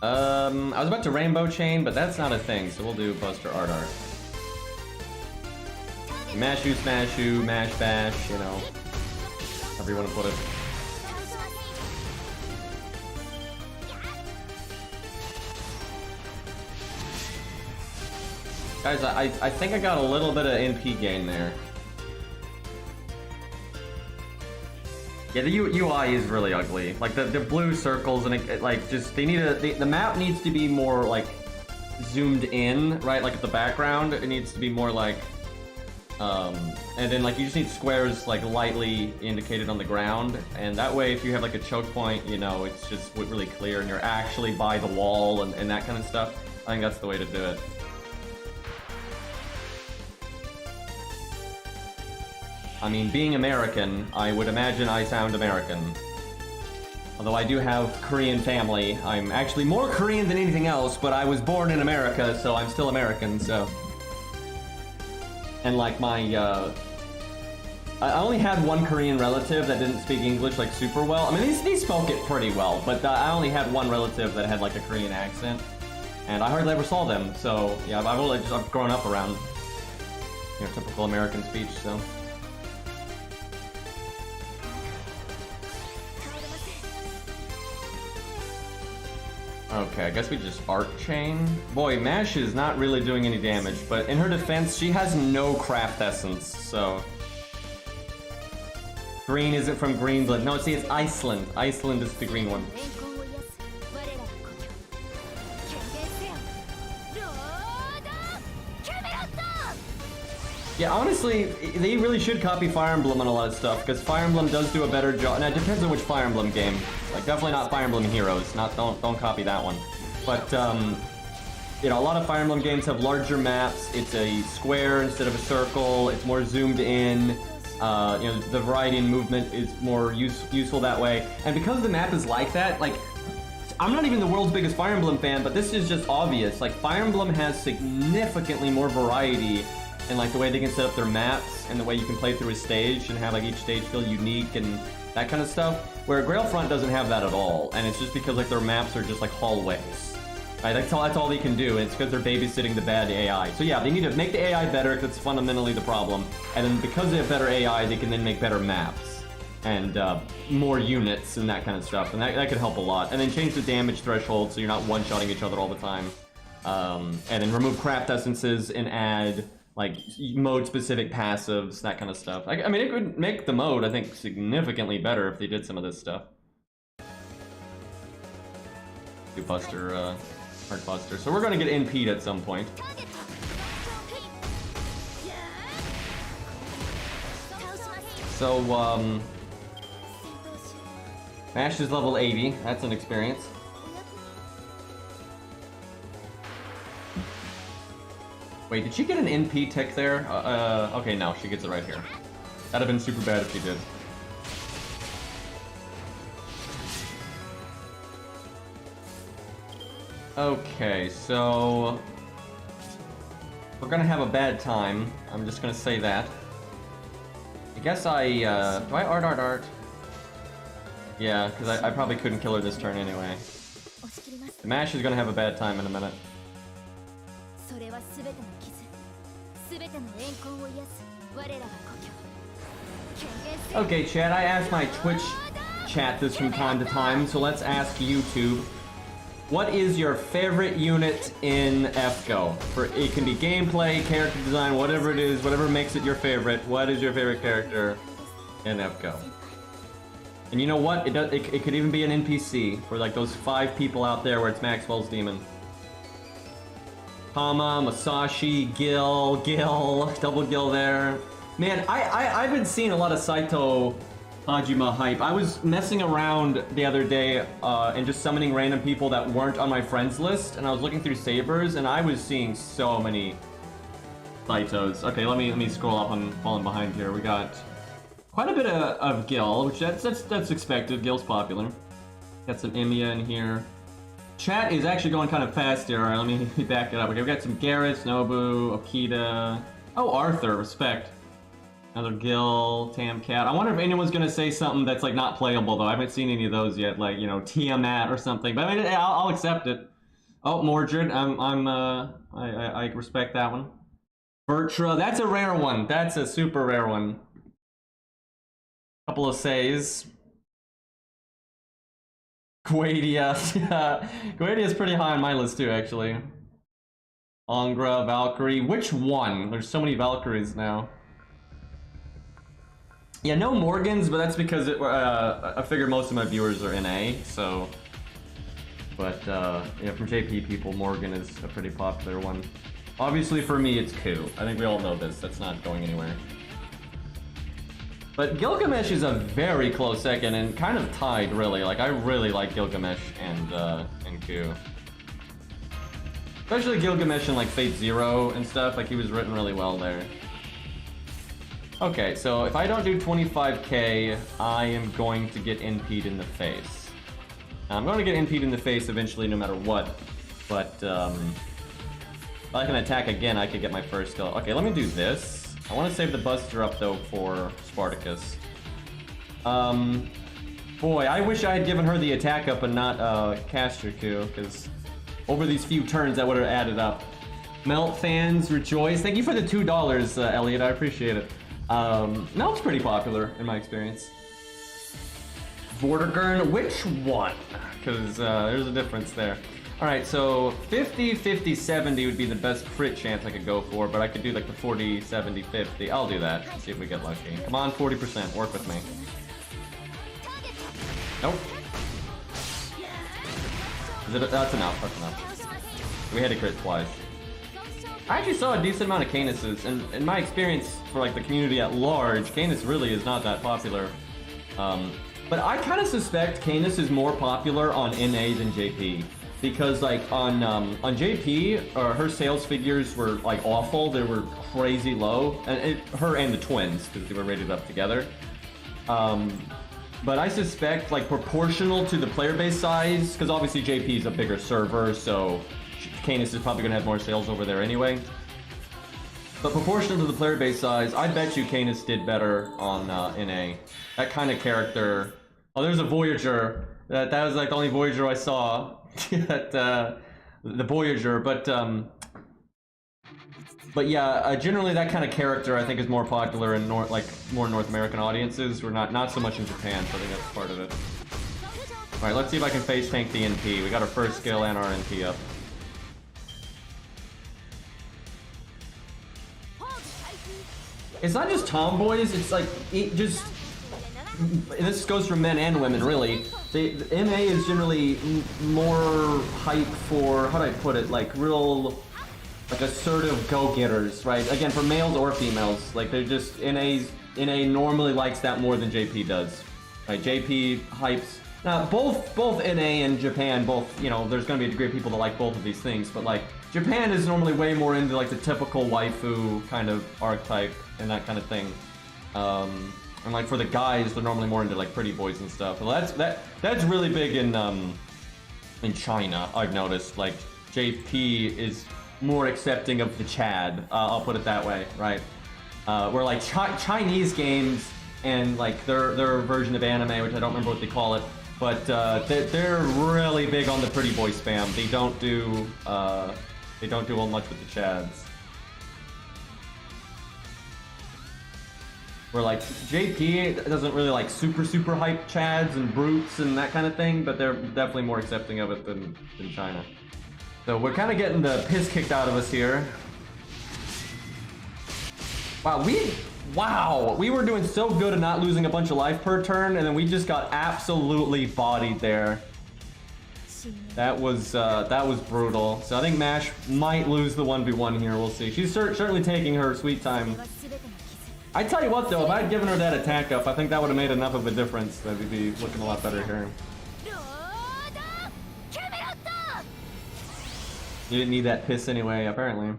I was about to Rainbow Chain, but that's not a thing, so we'll do Buster Art Art. Mashu, Smashu, Mash Bash, you know, however you want to put it. Guys, I think I got a little bit of NP gain there. Yeah, the UI is really ugly. Like the blue circles and it like just they need the map needs to be more like zoomed in, right? Like at the background, it needs to be more like and then like you just need squares like lightly indicated on the ground, and that way if you have like a choke point, you know, it's just really clear and you're actually by the wall and that kind of stuff. I think that's the way to do it. I mean, being American, I would imagine I sound American. Although I do have Korean family. I'm actually more Korean than anything else, but I was born in America, so I'm still American, so... And like my, I only had one Korean relative that didn't speak English like super well. I mean, they spoke it pretty well, but I only had one relative that had like a Korean accent. And I hardly ever saw them, so yeah, I've grown up around, you know, typical American speech, so... Okay, I guess we just Art Chain. Boy, Mash is not really doing any damage, but in her defense, she has no craft essence, so... Green isn't from Greenland. No, see, it's Iceland. Iceland is the green one. Yeah, honestly, they really should copy Fire Emblem on a lot of stuff, because Fire Emblem does do a better job. Now, it depends on which Fire Emblem game. Like, definitely not Fire Emblem Heroes. Don't copy that one. But, you know, a lot of Fire Emblem games have larger maps. It's a square instead of a circle. It's more zoomed in. You know, the variety in movement is more useful that way. And because the map is like that, like, I'm not even the world's biggest Fire Emblem fan, but this is just obvious. Like, Fire Emblem has significantly more variety and like the way they can set up their maps and the way you can play through a stage and have like each stage feel unique and that kind of stuff, where Grail Front doesn't have that at all, and it's just because like their maps are just like hallways. Right? That's all they can do, and it's because they're babysitting the bad AI. So yeah, they need to make the AI better because it's fundamentally the problem, and then because they have better AI, they can then make better maps and more units and that kind of stuff, and that could help a lot. And then change the damage threshold so you're not one-shotting each other all the time, and then remove craft essences and add like mode-specific passives, that kind of stuff. I mean, it would make the mode, I think, significantly better if they did some of this stuff. Do Buster, Hard Buster. So we're gonna get NP'd at some point. So, Mash is level 80. That's an experience. Wait, did she get an NP tick there? Okay, no, she gets it right here. That'd have been super bad if she did. Okay, so... we're gonna have a bad time. I'm just gonna say that. I guess do I art? Yeah, because I probably couldn't kill her this turn anyway. The Mash is gonna have a bad time in a minute. Okay, chat, I ask my Twitch chat this from time to time, so let's ask YouTube. What is your favorite unit in FGO? It can be gameplay, character design, whatever it is, whatever makes it your favorite. What is your favorite character in FGO? And you know what? It could even be an NPC for like those 5 people out there where it's Maxwell's demon. Kama, Masashi, Gil, double Gil there. Man, I've been seeing a lot of Saito Hajime hype. I was messing around the other day and just summoning random people that weren't on my friends list, and I was looking through Sabers, and I was seeing so many Saitos. Okay, let me scroll up. I'm falling behind here. We got quite a bit of Gil, which that's expected. Gil's popular. Got some Emiya in here. Chat is actually going kind of fast here. Alright, let me back it up. Okay, we got some Garrett, Nobu, Okita. Oh, Arthur, respect. Another Gil, Tamcat. I wonder if anyone's gonna say something that's like not playable though. I haven't seen any of those yet, like, you know, Tiamat or something. But I mean, I'll accept it. Oh, Mordred, I respect that one. Bertra, that's a rare one. That's a super rare one. Couple of says. Guadia. Guadia's pretty high on my list too, actually. Angra, Valkyrie. Which one? There's so many Valkyries now. Yeah, no Morgans, but that's because I figure most of my viewers are NA, so. But yeah, from JP people, Morgan is a pretty popular one. Obviously, for me, it's Ku. I think we all know this. That's not going anywhere. But Gilgamesh is a very close second and kind of tied, really. Like, I really like Gilgamesh and Ku. Especially Gilgamesh in like Fate Zero and stuff. Like, he was written really well there. Okay, so if I don't do 25k, I am going to get NP'd in the face. Now, I'm going to get NP'd in the face eventually, no matter what. But if I can attack again, I could get my first kill. Okay, let me do this. I want to save the Buster up, though, for Spartacus. Boy, I wish I had given her the attack up and not Castriku, because over these few turns, that would have added up. Melt fans, rejoice. Thank you for the $2, Elliot. I appreciate it. Melt's pretty popular, in my experience. Vortigern, which one? Because there's a difference there. Alright, so 50, 50, 70 would be the best crit chance I could go for, but I could do like the 40, 70, 50. I'll do that. See if we get lucky. Come on, 40%. Work with me. Nope. That's enough. That's enough. We had to crit twice. I actually saw a decent amount of Canuses, and in my experience for like the community at large, Canis really is not that popular. But I kind of suspect Canis is more popular on NA than JP. Because like on JP, her sales figures were like awful. They were crazy low, and her and the twins because they were rated up together. But I suspect like proportional to the player base size, because obviously JP is a bigger server, so Canis is probably gonna have more sales over there anyway. But proportional to the player base size, I bet you Canis did better on NA. That kind of character. Oh, there's a Voyager. That was like the only Voyager I saw. The Voyager, but yeah, generally that kind of character I think is more popular in more North American audiences. We're not so much in Japan, so I think that's part of it. All right, let's see if I can face tank the NP. We got our first skill and our NP up. It's not just tomboys. It's like this goes for men and women, really. The MA is generally more hype for, how do I put it, like real, like assertive go-getters, right? Again, for males or females, like they're just, NA normally likes that more than JP does, right? JP hypes, now both NA and Japan, both, you know, there's gonna be a degree of people that like both of these things, but like, Japan is normally way more into like the typical waifu kind of archetype and that kind of thing. And like for the guys, they're normally more into like pretty boys and stuff. Well, that's really big in China. I've noticed like JP is more accepting of the Chad. I'll put it that way, right? Where like Chinese games and like their version of anime, which I don't remember what they call it, but they're really big on the pretty boy spam. They don't do all much with the Chads. Where like JP doesn't really like super hype Chads and brutes and that kind of thing, but they're definitely more accepting of it than China. So we're kind of getting the piss kicked out of us here. Wow, Wow, we were doing so good at not losing a bunch of life per turn, and then we just got absolutely bodied there. That was brutal. So I think Mash might lose the 1v1 here. We'll see. She's certainly taking her sweet time. I tell you what, though, if I had given her that attack up, I think that would have made enough of a difference that we'd be looking a lot better here. You didn't need that piss anyway, apparently.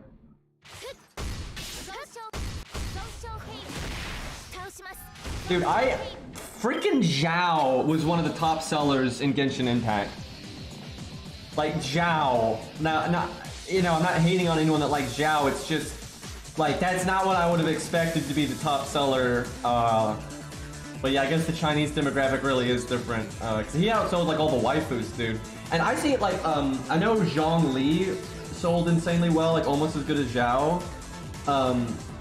Dude, freaking Zhao was one of the top sellers in Genshin Impact. Like Zhao. Now, I'm not hating on anyone that likes Zhao. It's just like that's not what I would have expected to be the top seller. But yeah, I guess the Chinese demographic really is different. Cause he outsold like all the waifus, dude. And I see it like I know Zhongli sold insanely well, like almost as good as Zhao.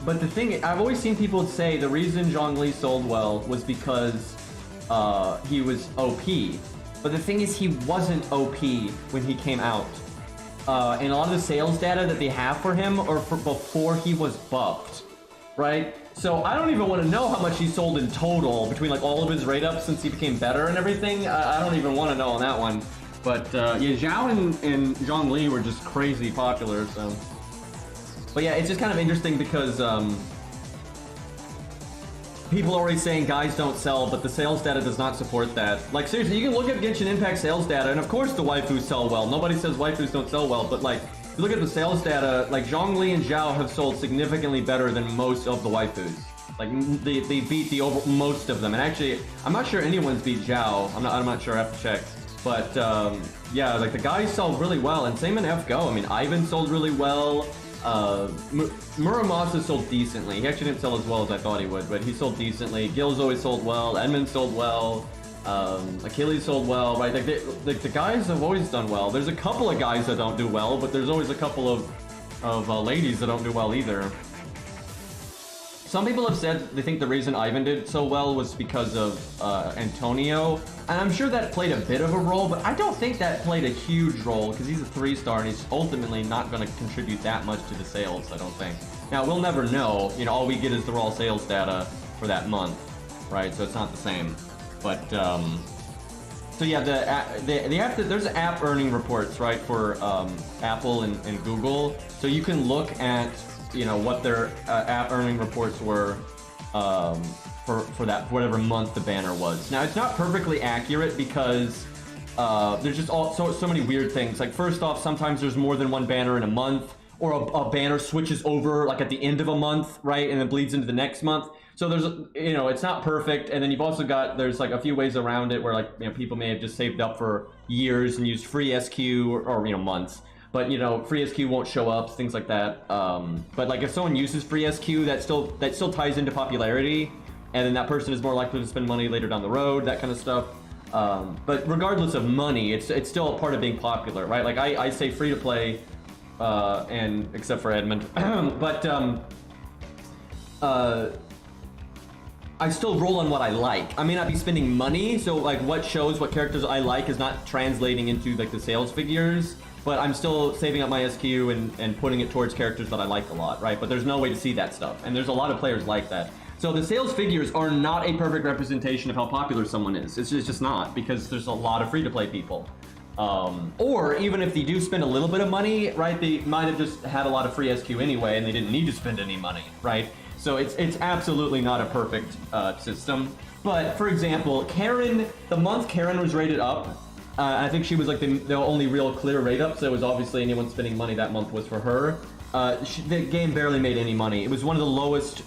But the thing, I've always seen people say the reason Zhongli sold well was because he was OP. But the thing is, he wasn't OP when he came out. And a lot of the sales data that they have for him are for before he was buffed, right? So I don't even want to know how much he sold in total between like all of his rate ups since he became better and everything. I don't even want to know on that one. But yeah, Zhao and Zhongli were just crazy popular, so. But yeah, it's just kind of interesting because people are already saying guys don't sell, but the sales data does not support that. Like seriously, you can look at Genshin Impact sales data, and of course the waifus sell well. Nobody says waifus don't sell well, but like, if you look at the sales data, like Zhongli and Zhao have sold significantly better than most of the waifus. Like they beat most of them, and actually, I'm not sure anyone's beat Zhao. I'm not sure. I have to check. But yeah, like the guys sell really well, and same in FGO. I mean, Ivan sold really well. Muramasa sold decently. He actually didn't sell as well as I thought he would, but he sold decently. Gil's always sold well. Edmund sold well. Achilles sold well. Right? Like the guys have always done well. There's a couple of guys that don't do well, but there's always a couple of ladies that don't do well either. Some people have said they think the reason Ivan did so well was because of Antonio, and I'm sure that played a bit of a role, but I don't think that played a huge role because he's a 3-star and he's ultimately not going to contribute that much to the sales, I don't think. Now, we'll never know. You know, all we get is the raw sales data for that month, right? So it's not the same. But, so yeah, there's app earning reports, right, for Apple and Google. So you can look at, you know, what their app earning reports were for that whatever month the banner was. Now it's not perfectly accurate because there's just so many weird things. Like first off, sometimes there's more than one banner in a month, or a banner switches over like at the end of a month, right, and then bleeds into the next month. So there's, you know, it's not perfect. And then you've also got, there's like a few ways around it where like, you know, people may have just saved up for years and used free SQ or you know, months. But you know, free SQ won't show up, things like that. But like if someone uses free SQ, that still ties into popularity, and then that person is more likely to spend money later down the road, that kind of stuff. But regardless of money, it's still a part of being popular, right? Like I say free to play, and except for Edmund, but I still roll on what I like. I may not be spending money, so like what characters I like is not translating into like the sales figures. But I'm still saving up my SQ and putting it towards characters that I like a lot, right? But there's no way to see that stuff. And there's a lot of players like that. So the sales figures are not a perfect representation of how popular someone is. It's just not, because there's a lot of free-to-play people. Or even if they do spend a little bit of money, right, they might have just had a lot of free SQ anyway and they didn't need to spend any money, right? So it's absolutely not a perfect system. But for example, Karen, the month Karen was rated up, I think she was like the only real clear rate up, so it was obviously anyone spending money that month was for her. The game barely made any money. It was one of the lowest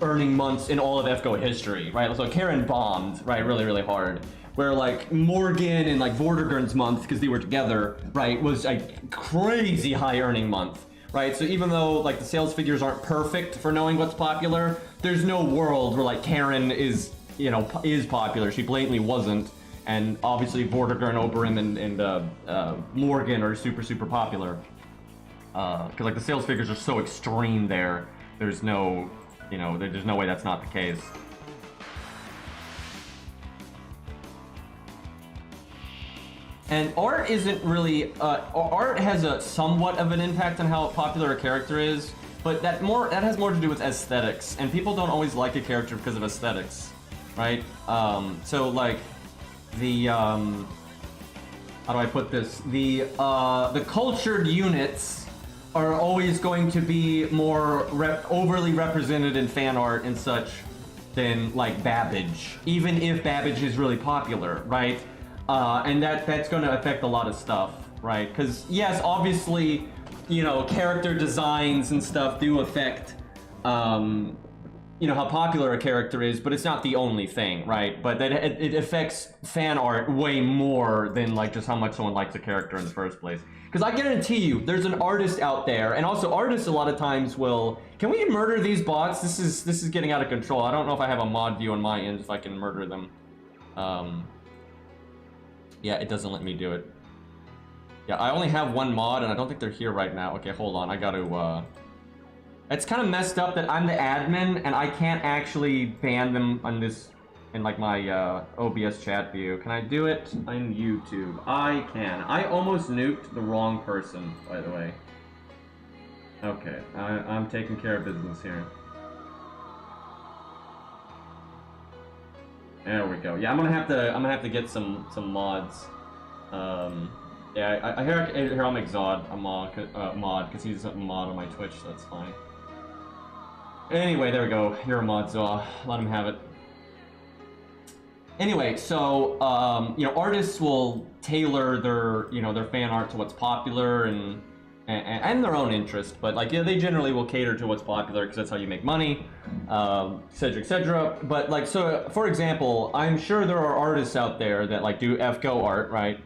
earning months in all of FGO history, right? So Karen bombed, right, really, really hard. Where like Morgan and like Vortigern's month, because they were together, right, was a crazy high earning month, right? So even though like the sales figures aren't perfect for knowing what's popular, there's no world where like Karen is, you know, is popular. She blatantly wasn't. And obviously Vortigern, Oberyn, and Morgan are super, super popular. Because like the sales figures are so extreme there. There's no, you know, there's no way that's not the case. And art isn't really, art has a somewhat of an impact on how popular a character is. but that has more to do with aesthetics, and people don't always like a character because of aesthetics, right? So like the how do I put this? The cultured units are always going to be more overly represented in fan art and such than like Babbage, even if Babbage is really popular, right? And that's going to affect a lot of stuff, right? Because yes, obviously, you know, character designs and stuff do affect, you know, how popular a character is, but it's not the only thing, right? But that it affects fan art way more than like just how much someone likes a character in the first place. Because I guarantee you, there's an artist out there, and also artists a lot of times will. Can we murder these bots? This is getting out of control. I don't know if I have a mod view on my end if I can murder them. Yeah, it doesn't let me do it. Yeah, I only have one mod, and I don't think they're here right now. Okay, hold on. I got to. It's kind of messed up that I'm the admin, and I can't actually ban them on this. In like my OBS chat view. Can I do it on YouTube? I can. I almost nuked the wrong person, by the way. Okay, I'm taking care of business here. There we go. Yeah, I'm gonna have to get some mods. Yeah, here I'll make Zod a mod because he's a mod on my Twitch, so that's fine. Anyway, there we go. You're a mod, so let him have it. Anyway, so you know, artists will tailor their fan art to what's popular and their own interest, but like, yeah, they generally will cater to what's popular because that's how you make money, etc., etc. But like, so for example, I'm sure there are artists out there that like do FGO art, right?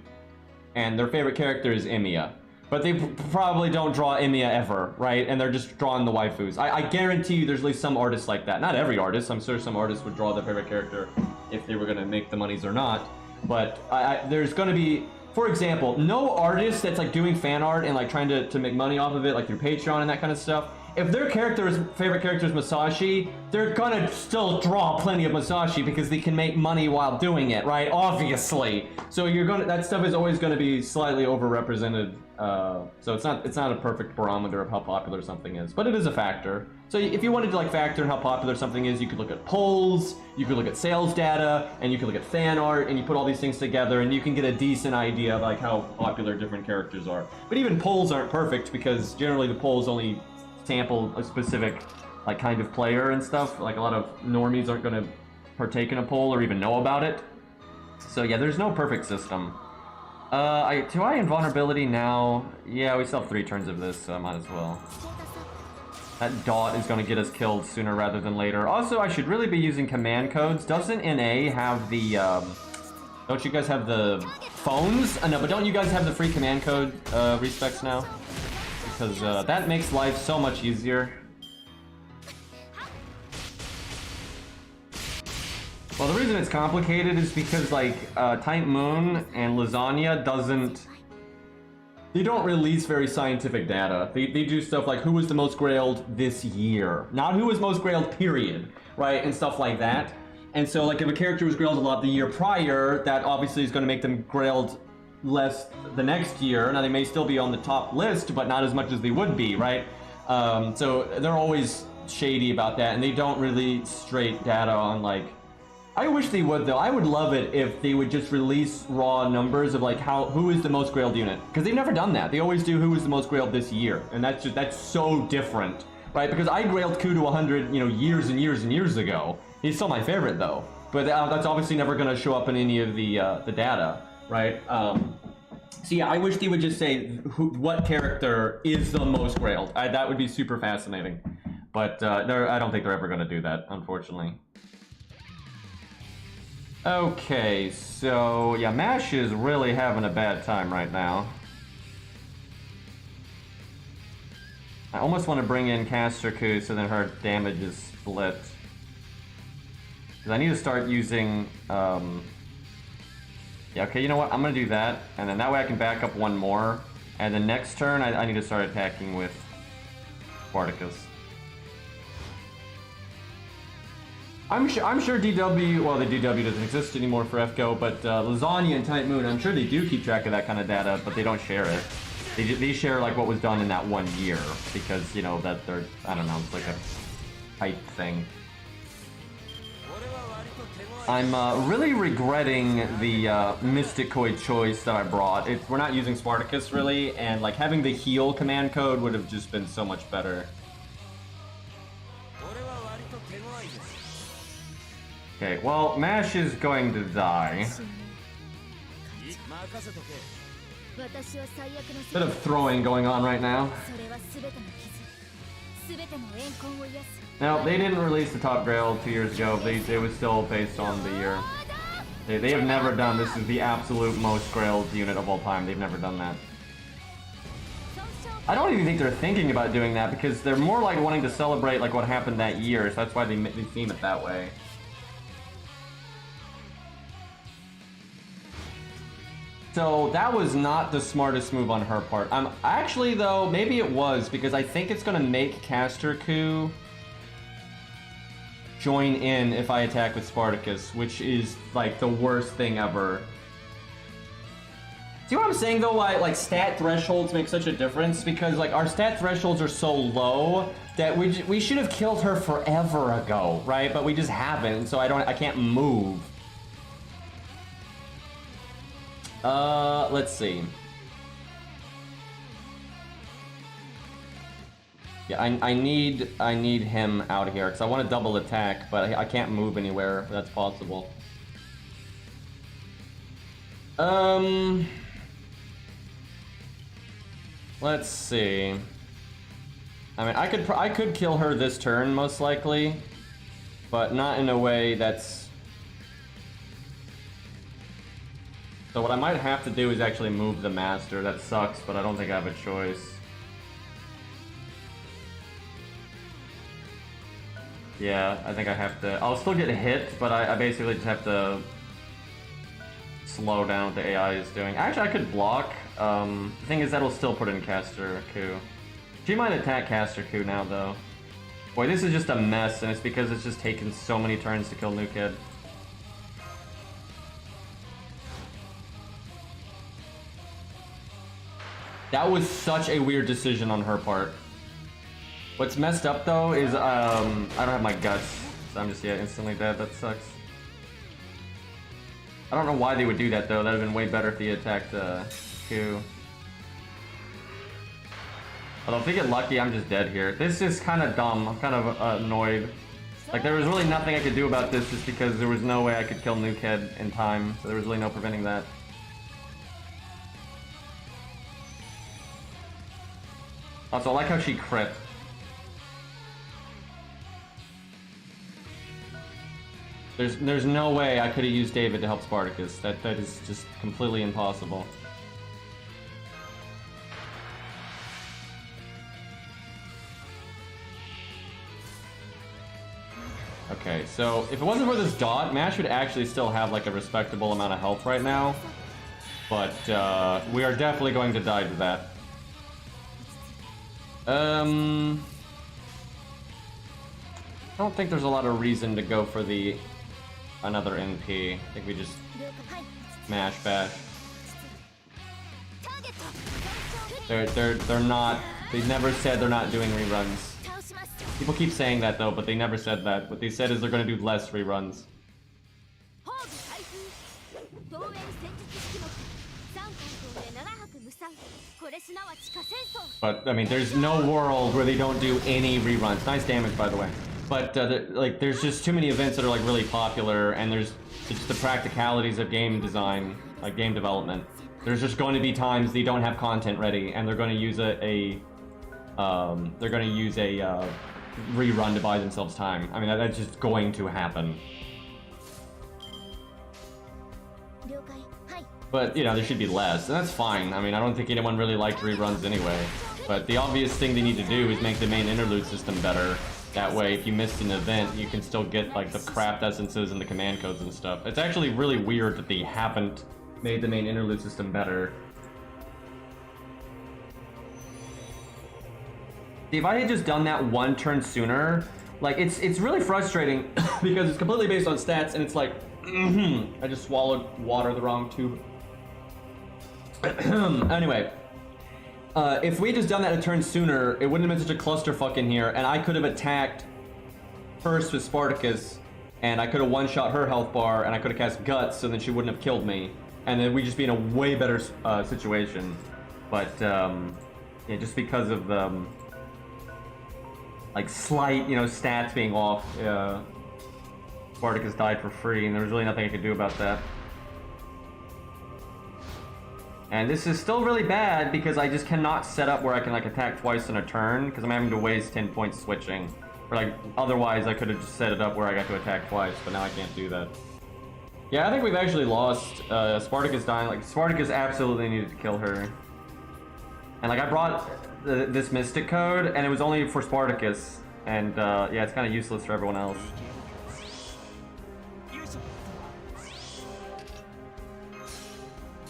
And their favorite character is Emiya. But they probably don't draw Emiya ever, right? And they're just drawing the waifus. I guarantee you there's at least some artists like that. Not every artist. I'm sure some artists would draw their favorite character if they were going to make the monies or not. But there's going to be, for example, no artist that's like doing fan art and like trying to make money off of it, like through Patreon and that kind of stuff. If their favorite character is Masashi, they're gonna still draw plenty of Masashi because they can make money while doing it, right? Obviously. So that stuff is always gonna be slightly overrepresented. So it's not a perfect barometer of how popular something is, but it is a factor. So if you wanted to like factor in how popular something is, you could look at polls, you could look at sales data, and you could look at fan art, and you put all these things together, and you can get a decent idea of like how popular different characters are. But even polls aren't perfect because generally the polls only sample a specific like kind of player and stuff. Like a lot of normies aren't going to partake in a poll or even know about it. So yeah, there's no perfect system. Do I invulnerability now? Yeah, we still have 3 turns of this, so I might as well. That dot is going to get us killed sooner rather than later. Also, I should really be using command codes. Doesn't NA have the, don't you guys have the phones? No, but don't you guys have the free command code respecs now? Because that makes life so much easier. Well, the reason it's complicated is because like Type Moon and Lasagna they don't release very scientific data. They do stuff like who was the most grailed this year, not who was most grailed period, right, and stuff like that. And so like if a character was grailed a lot the year prior, that obviously is going to make them grailed less the next year. Now they may still be on the top list, but not as much as they would be, right? So they're always shady about that, and they don't release straight data on like. I wish they would though. I would love it if they would just release raw numbers of like who is the most grailed unit, because they've never done that. They always do who is the most grailed this year, and that's so different, right? Because I grailed Ku to 100, you know, years and years and years ago. He's still my favorite though, but that's obviously never going to show up in any of the data. Right. So yeah, I wish they would just say what character is the most grailed. That would be super fascinating. But I don't think they're ever going to do that, unfortunately. Okay, so yeah, Mash is really having a bad time right now. I almost want to bring in Casterku so then her damage is split. Because I need to start using... Yeah, okay, you know what? I'm going to do that, and then that way I can back up one more. And the next turn, I need to start attacking with Spartacus. I'm sure DW, well, the DW doesn't exist anymore for FGO, but Lasagna and Type Moon, I'm sure they do keep track of that kind of data, but they don't share it. These share like what was done in that 1 year because, you know, that they're, I don't know, it's like a type thing. I'm really regretting the Mysticoid choice that I brought. We're not using Spartacus really, and like having the heal command code would have just been so much better. Okay, well, Mash is going to die. Bit of throwing going on right now. Now, they didn't release the top Grail 2 years ago. It was still based on the year. They have never done, this is the absolute most Grailed unit of all time. They've never done that. I don't even think they're thinking about doing that because they're more like wanting to celebrate like what happened that year, so that's why they theme it that way. So that was not the smartest move on her part. Actually though, maybe it was because I think it's gonna make Caster Coup join in if I attack with Spartacus, which is like the worst thing ever. See what I'm saying though, why like stat thresholds make such a difference? Because like our stat thresholds are so low that we should have killed her forever ago, right? But we just haven't, so I can't move. Let's see. Yeah, I need him out here because I want to double attack, but I can't move anywhere that's possible. Let's see. I mean, I could kill her this turn most likely, but not in a way that's. So what I might have to do is actually move the master. That sucks, but I don't think I have a choice. Yeah, I think I have to. I'll still get hit, but I basically just have to slow down what the AI is doing. Actually, I could block. The thing is, that'll still put in Caster Coup. She might attack Caster Coup now, though. Boy, this is just a mess, and it's because it's just taken so many turns to kill New Kid. That was such a weird decision on her part. What's messed up though is I don't have my guts, so I'm just instantly dead. That sucks. I don't know why they would do that though. That would have been way better if they attacked Q. Although if they get lucky, I'm just dead here. This is kind of dumb. I'm kind of annoyed. Like there was really nothing I could do about this just because there was no way I could kill New Kid in time, so there was really no preventing that. Also, I like how she crit. There's no way I could have used David to help Spartacus. That is just completely impossible. Okay, so if it wasn't for this dot, Mash would actually still have like a respectable amount of health right now. But we are definitely going to die to that. I don't think there's a lot of reason to go for another NP. I think we just mash bash. They're not. They never said they're not doing reruns. People keep saying that though, but they never said that. What they said is they're going to do less reruns. But I mean, there's no world where they don't do any reruns. Nice damage, by the way. But like, there's just too many events that are like really popular, and there's just the practicalities of game design, like game development. There's just going to be times they don't have content ready, and they're going to use a rerun to buy themselves time. I mean, that's just going to happen. But, you know, there should be less, and that's fine. I mean, I don't think anyone really liked reruns anyway. But the obvious thing they need to do is make the main interlude system better. That way, if you missed an event, you can still get, like, the craft essences and the command codes and stuff. It's actually really weird that they haven't made the main interlude system better. See, if I had just done that one turn sooner, like, it's really frustrating because it's completely based on stats, and it's like, I just swallowed water the wrong tube. Anyway, If we just done that a turn sooner, it wouldn't have been such a clusterfuck in here, and I could have attacked first with Spartacus, and I could have one-shot her health bar, and I could have cast Guts, so then she wouldn't have killed me, and then we'd just be in a way better situation. But yeah, just because of the like slight, you know, stats being off, Spartacus died for free, and there was really nothing I could do about that. And this is still really bad because I just cannot set up where I can like attack twice in a turn because I'm having to waste 10 points switching. Or like otherwise I could have just set it up where I got to attack twice, but now I can't do that. Yeah, I think we've actually lost. Spartacus dying. Like Spartacus absolutely needed to kill her. And like I brought this Mystic Code, and it was only for Spartacus. And yeah, it's kind of useless for everyone else.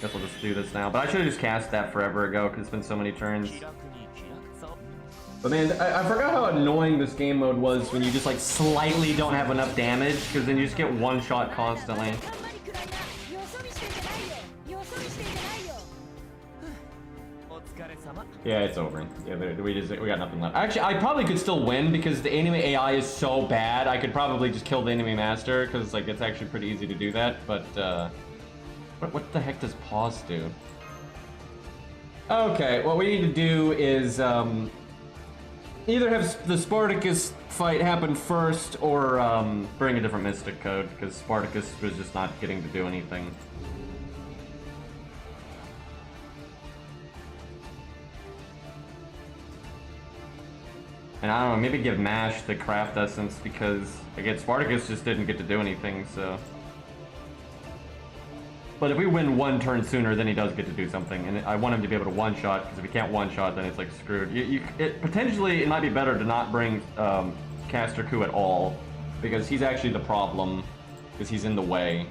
Guess we'll just do this now. But I should have just cast that forever ago because it's been so many turns. But man, I forgot how annoying this game mode was when you just like slightly don't have enough damage because then you just get one shot constantly. Yeah, it's over. Yeah, we got nothing left. Actually, I probably could still win because the enemy AI is so bad. I could probably just kill the enemy master because like it's actually pretty easy to do that. But what the heck does pause do? Okay, what we need to do is either have the Spartacus fight happen first or bring a different Mystic Code because Spartacus was just not getting to do anything. And I don't know, maybe give Mash the craft essence because again Spartacus just didn't get to do anything, so. But if we win one turn sooner, then he does get to do something, and I want him to be able to one-shot, because if he can't one-shot, then it's like screwed. Potentially, it might be better to not bring Caster Coup at all, because he's actually the problem, because he's in the way.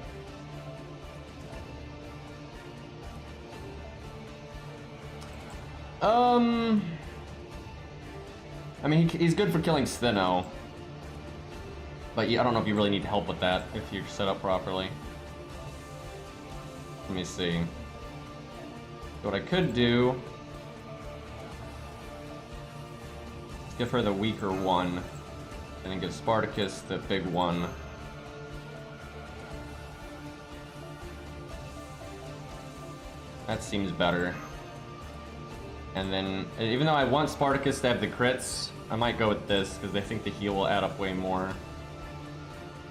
I mean, he's good for killing Stheno, but I don't know if you really need help with that if you're set up properly. Let me see. What I could do is give her the weaker one, and then give Spartacus the big one. That seems better. And then, even though I want Spartacus to have the crits, I might go with this, because I think the heal will add up way more.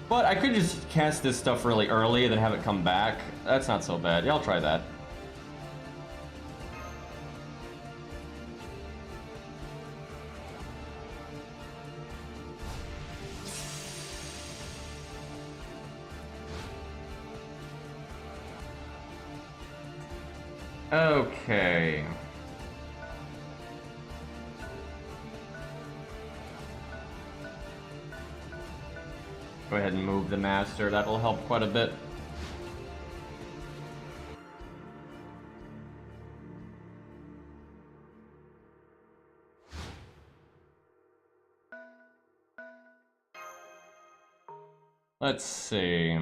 But I could just cast this stuff really early and then have it come back. That's not so bad. Yeah, I'll try that. Okay. Go ahead and move the master. That'll help quite a bit. Let's see.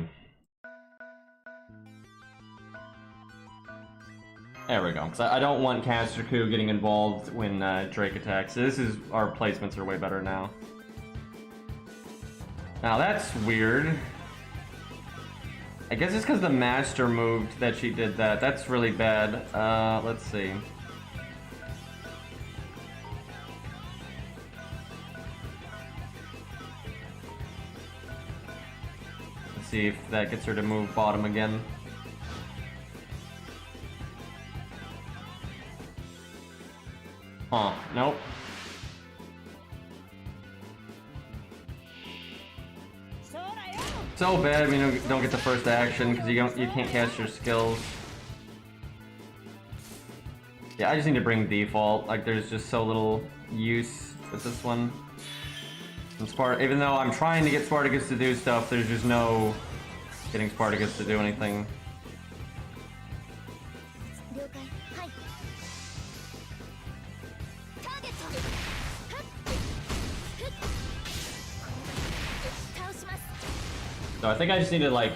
There we go. Because I don't want Caster Coup getting involved when Drake attacks. Our placements are way better now. Now that's weird. I guess it's because the master moved that she did that. That's really bad. Let's see. Let's see if that gets her to move bottom again. Huh, nope. So bad when you don't get the first action because you can't cast your skills. Yeah, I just need to bring default. Like there's just so little use with this one. And even though I'm trying to get Spartacus to do stuff, there's just no getting Spartacus to do anything. So I think I just need to like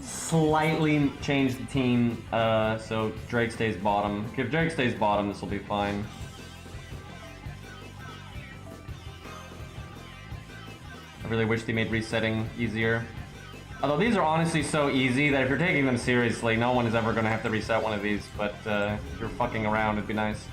slightly change the team so Drake stays bottom. If Drake stays bottom, this will be fine. I really wish they made resetting easier. Although these are honestly so easy that if you're taking them seriously, no one is ever going to have to reset one of these, but if you're fucking around, it'd be nice.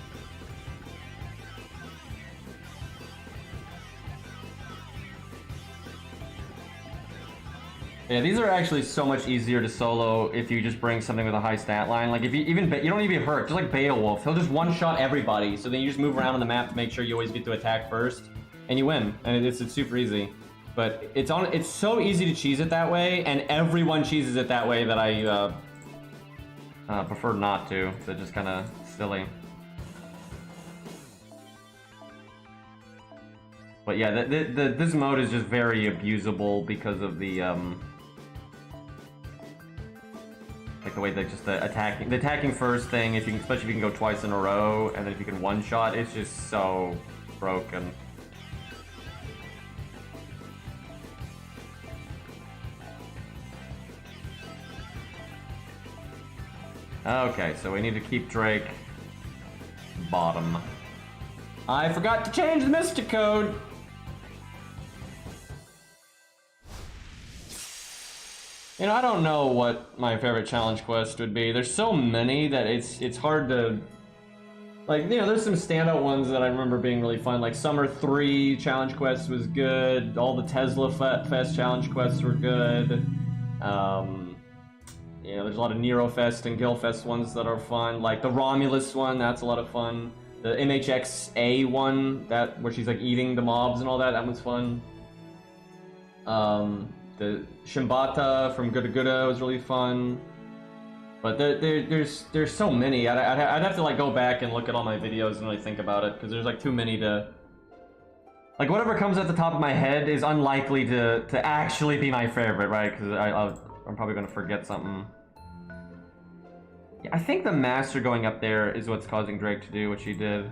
Yeah, these are actually so much easier to solo if you just bring something with a high stat line. Like, if you even, you don't even get hurt, just like Beowulf. He'll just one-shot everybody, so then you just move around on the map to make sure you always get to attack first, and you win. And it's super easy. But it's so easy to cheese it that way, and everyone cheeses it that way that I prefer not to. So it's just kind of silly. But yeah, this mode is just very abusable because of the like the way that just the attacking first thing. If you can, especially if you can go twice in a row, and then if you can one shot, it's just so broken. Okay, so we need to keep Drake bottom. I forgot to change the Mystic Code! You know, I don't know what my favorite challenge quest would be. There's so many that it's hard to... Like, you know, there's some standout ones that I remember being really fun. Like, Summer 3 challenge quest was good. All the Tesla Fest challenge quests were good. You know, there's a lot of Nero Fest and Gil Fest ones that are fun. Like the Romulus one, that's a lot of fun. The MHXA one, that where she's like eating the mobs and all that, that one's fun. The Shimbata from Guda Guda was really fun. But there's so many. I'd have to like go back and look at all my videos and really think about it, because there's like too many to... Like whatever comes at the top of my head is unlikely to actually be my favorite, right? Because I'm probably gonna forget something. Yeah, I think the master going up there is what's causing Drake to do what she did.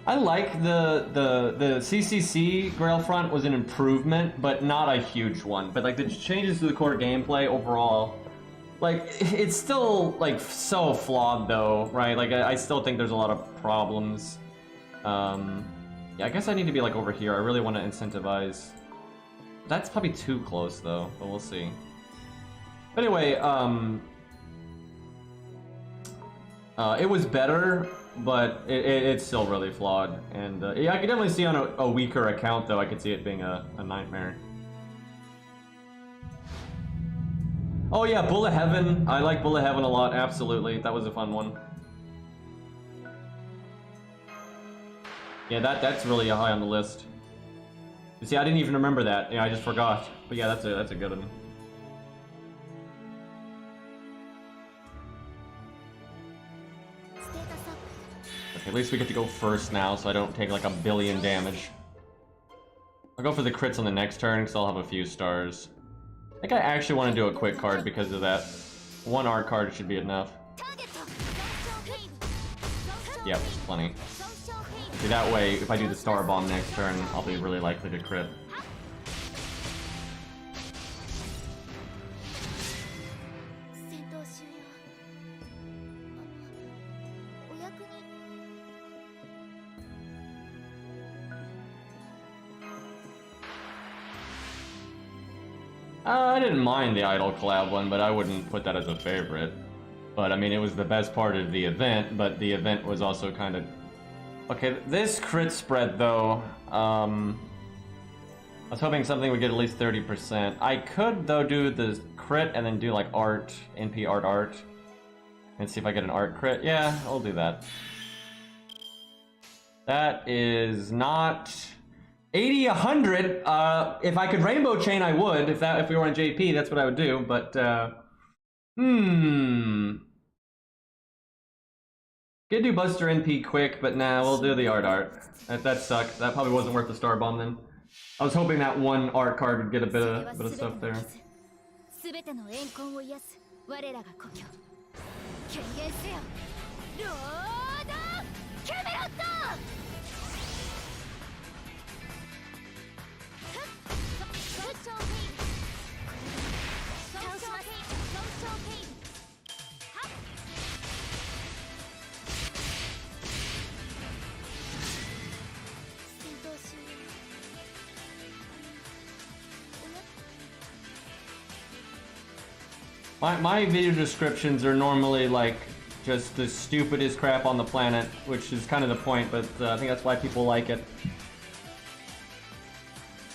I like the CCC Grail front was an improvement, but not a huge one. But like the changes to the core gameplay overall, like, it's still, like, so flawed, though, right? Like, I still think there's a lot of problems. Yeah, I guess I need to be, like, over here. I really want to incentivize. That's probably too close, though, but we'll see. But anyway, it was better, but it's still really flawed. And, yeah, I can definitely see on a weaker account, though, I could see it being a nightmare. Oh yeah, Bullet Heaven. I like Bullet Heaven a lot, absolutely. That was a fun one. Yeah, that's really high on the list. You see, I didn't even remember that. Yeah, I just forgot. But yeah, that's a good one. Okay, at least we get to go first now, so I don't take like a billion damage. I'll go for the crits on the next turn, because I'll have a few stars. I think I actually want to do a quick card because of that. One art card should be enough. Yep, plenty. See, that way, if I do the Star Bomb next turn, I'll be really likely to crit. I didn't mind the Idol collab one, but I wouldn't put that as a favorite. But I mean, it was the best part of the event, but the event was also kind of... Okay, this crit spread though, I was hoping something would get at least 30%. I could though do the crit and then do like art, NP art, and see if I get an art crit. Yeah, I'll do that. That is not 80, 100. If I could rainbow chain, I would. If we were on JP, that's what I would do. But could do Buster NP quick, but nah, we'll do the art. That sucked. That probably wasn't worth the Star Bomb then. I was hoping that one art card would get a bit of stuff there. My video descriptions are normally like just the stupidest crap on the planet, which is kind of the point, but I think that's why people like it.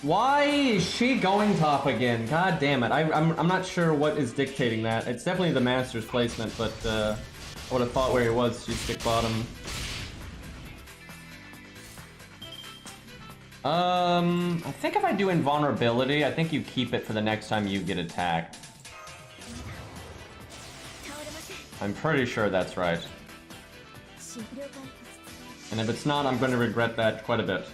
Why is she going top again? God damn it. I'm not sure what is dictating that. It's definitely the Master's placement, but I would have thought where he was, she'd stick bottom. I think if I do invulnerability, I think you keep it for the next time you get attacked. I'm pretty sure that's right. And if it's not, I'm going to regret that quite a bit.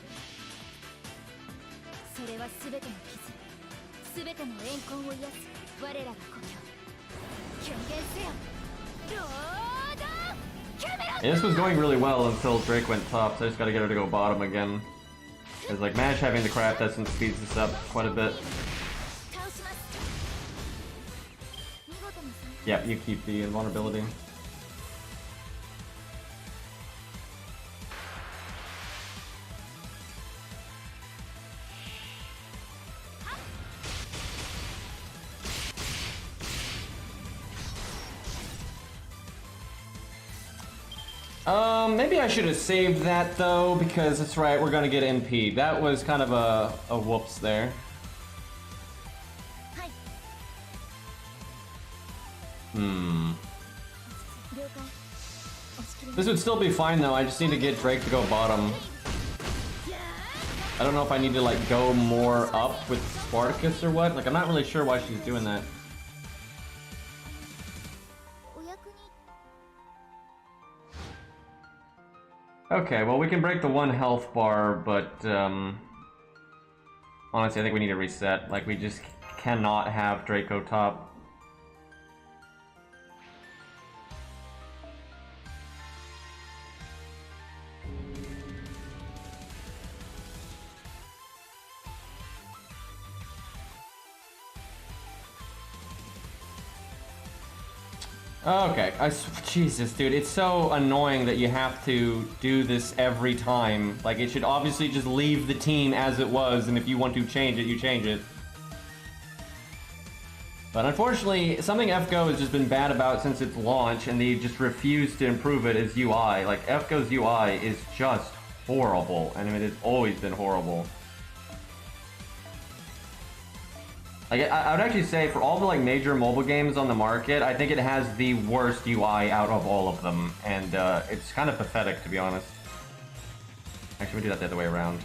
Yeah, this was going really well until Drake went top, so I just gotta get her to go bottom again. Because like Mash having the crap essence speeds this up quite a bit. Yeah, you keep the invulnerability. Maybe I should have saved that though, because that's right, we're gonna get NP. That was kind of a whoops there. This would still be fine though, I just need to get Drake to go bottom. I don't know if I need to like go more up with Spartacus or what, like I'm not really sure why she's doing that. Okay, well we can break the 1 health bar, but honestly I think we need to reset. Like we just cannot have Draco top. Okay, Jesus, dude, it's so annoying that you have to do this every time. Like, it should obviously just leave the team as it was, and if you want to change it, you change it. But unfortunately, something FGO has just been bad about since its launch, and they just refuse to improve it, is UI. Like, FGO's UI is just horrible, and I mean, it's always been horrible. Like, I would actually say for all the like major mobile games on the market, I think it has the worst UI out of all of them, and it's kind of pathetic to be honest. Actually, we do that the other way around.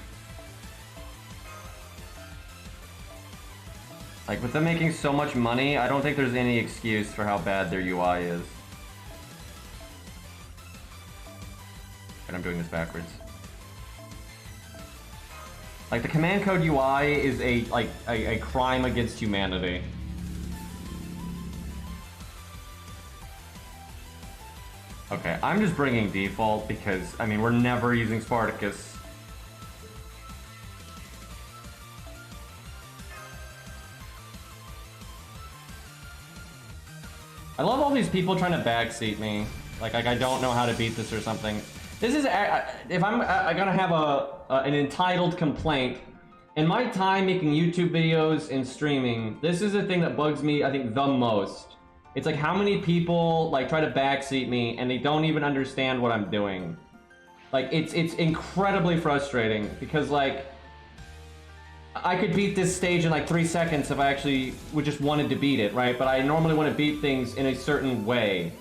Like with them making so much money, I don't think there's any excuse for how bad their UI is. And I'm doing this backwards. Like, the command code UI is a crime against humanity. Okay, I'm just bringing default because, I mean, we're never using Spartacus. I love all these people trying to backseat me. Like I don't know how to beat this or something. This is, if I'm gonna have an entitled complaint, in my time making YouTube videos and streaming, this is the thing that bugs me, I think, the most. It's like how many people like try to backseat me and they don't even understand what I'm doing. Like, it's incredibly frustrating because like, I could beat this stage in like 3 seconds if I actually would just wanted to beat it, right? But I normally want to beat things in a certain way.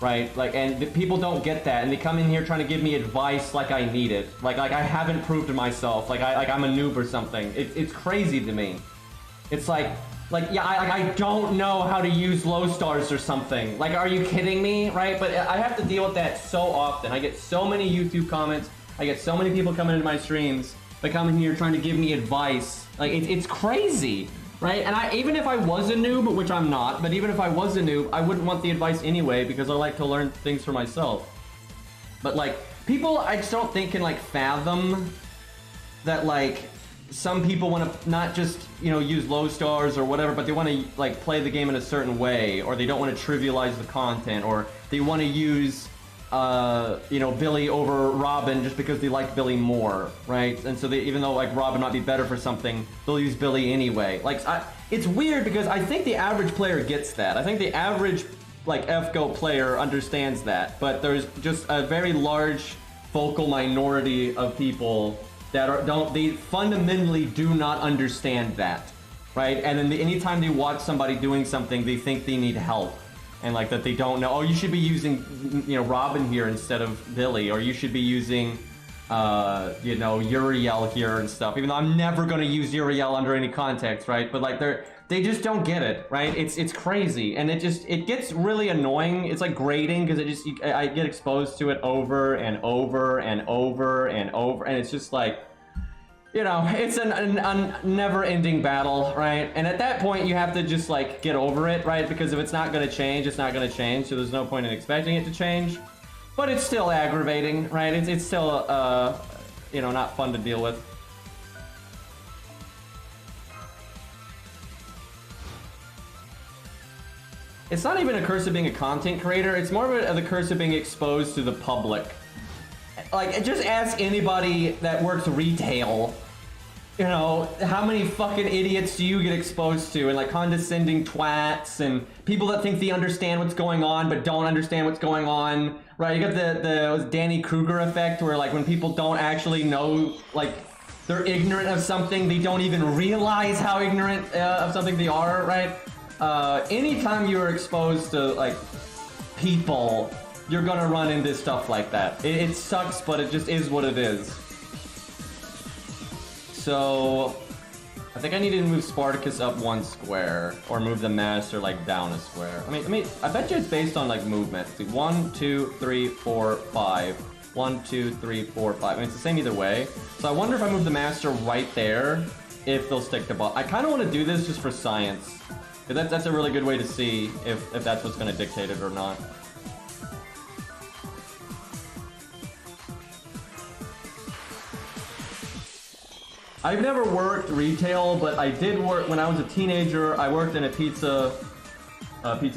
Right, like, and the people don't get that, and they come in here trying to give me advice like I need it, like I haven't proved to myself, like I'm a noob or something. It's crazy to me. It's like yeah, I don't know how to use low stars or something. Like, are you kidding me, right? But I have to deal with that so often. I get so many YouTube comments. I get so many people coming into my streams that come in here trying to give me advice. Like, it's crazy. Right, and even if I was a noob, which I'm not, but even if I was a noob, I wouldn't want the advice anyway because I like to learn things for myself. But like, people I just don't think can like fathom that like some people want to not just, you know, use low stars or whatever, but they want to like play the game in a certain way, or they don't want to trivialize the content, or they want to use you know, Billy over Robin just because they like Billy more, right? And so they, even though like Robin might be better for something, they'll use Billy anyway. Like, it's weird because I think the average player gets that. I think the average like FGO player understands that, but there's just a very large vocal minority of people that they fundamentally do not understand that, right? And then anytime they watch somebody doing something, they think they need help. And like that they don't know, oh, you should be using, you know, Robin here instead of Billy, or you should be using, you know, Uriel here and stuff. Even though I'm never gonna use Uriel under any context, right? But like they just don't get it, right? It's crazy, and it gets really annoying. It's like grating because I get exposed to it over and over and over and over, and it's just like, you know, it's a never-ending battle, right? And at that point, you have to just, like, get over it, right? Because if it's not gonna change, it's not gonna change, so there's no point in expecting it to change. But it's still aggravating, right? It's still, you know, not fun to deal with. It's not even a curse of being a content creator, it's more of the curse of being exposed to the public. Like, just ask anybody that works retail, you know, how many fucking idiots do you get exposed to, and like condescending twats and people that think they understand what's going on but don't understand what's going on, right? You got the Danny Kruger effect where like when people don't actually know, like they're ignorant of something, they don't even realize how ignorant of something they are, right? Anytime you're exposed to like people, you're gonna run into stuff like that. It sucks, but it just is what it is. So, I think I need to move Spartacus up 1 square, or move the Master like down a square. I mean, I bet you it's based on like movement. See, 1, 2, 3, 4, 5. 1, 2, 3, 4, 5. I mean, it's the same either way. So I wonder if I move the Master right there, if they'll stick to ball. I kind of want to do this just for science. That's a really good way to see if that's what's going to dictate it or not. I've never worked retail, but I did work when I was a teenager. I worked in a pizza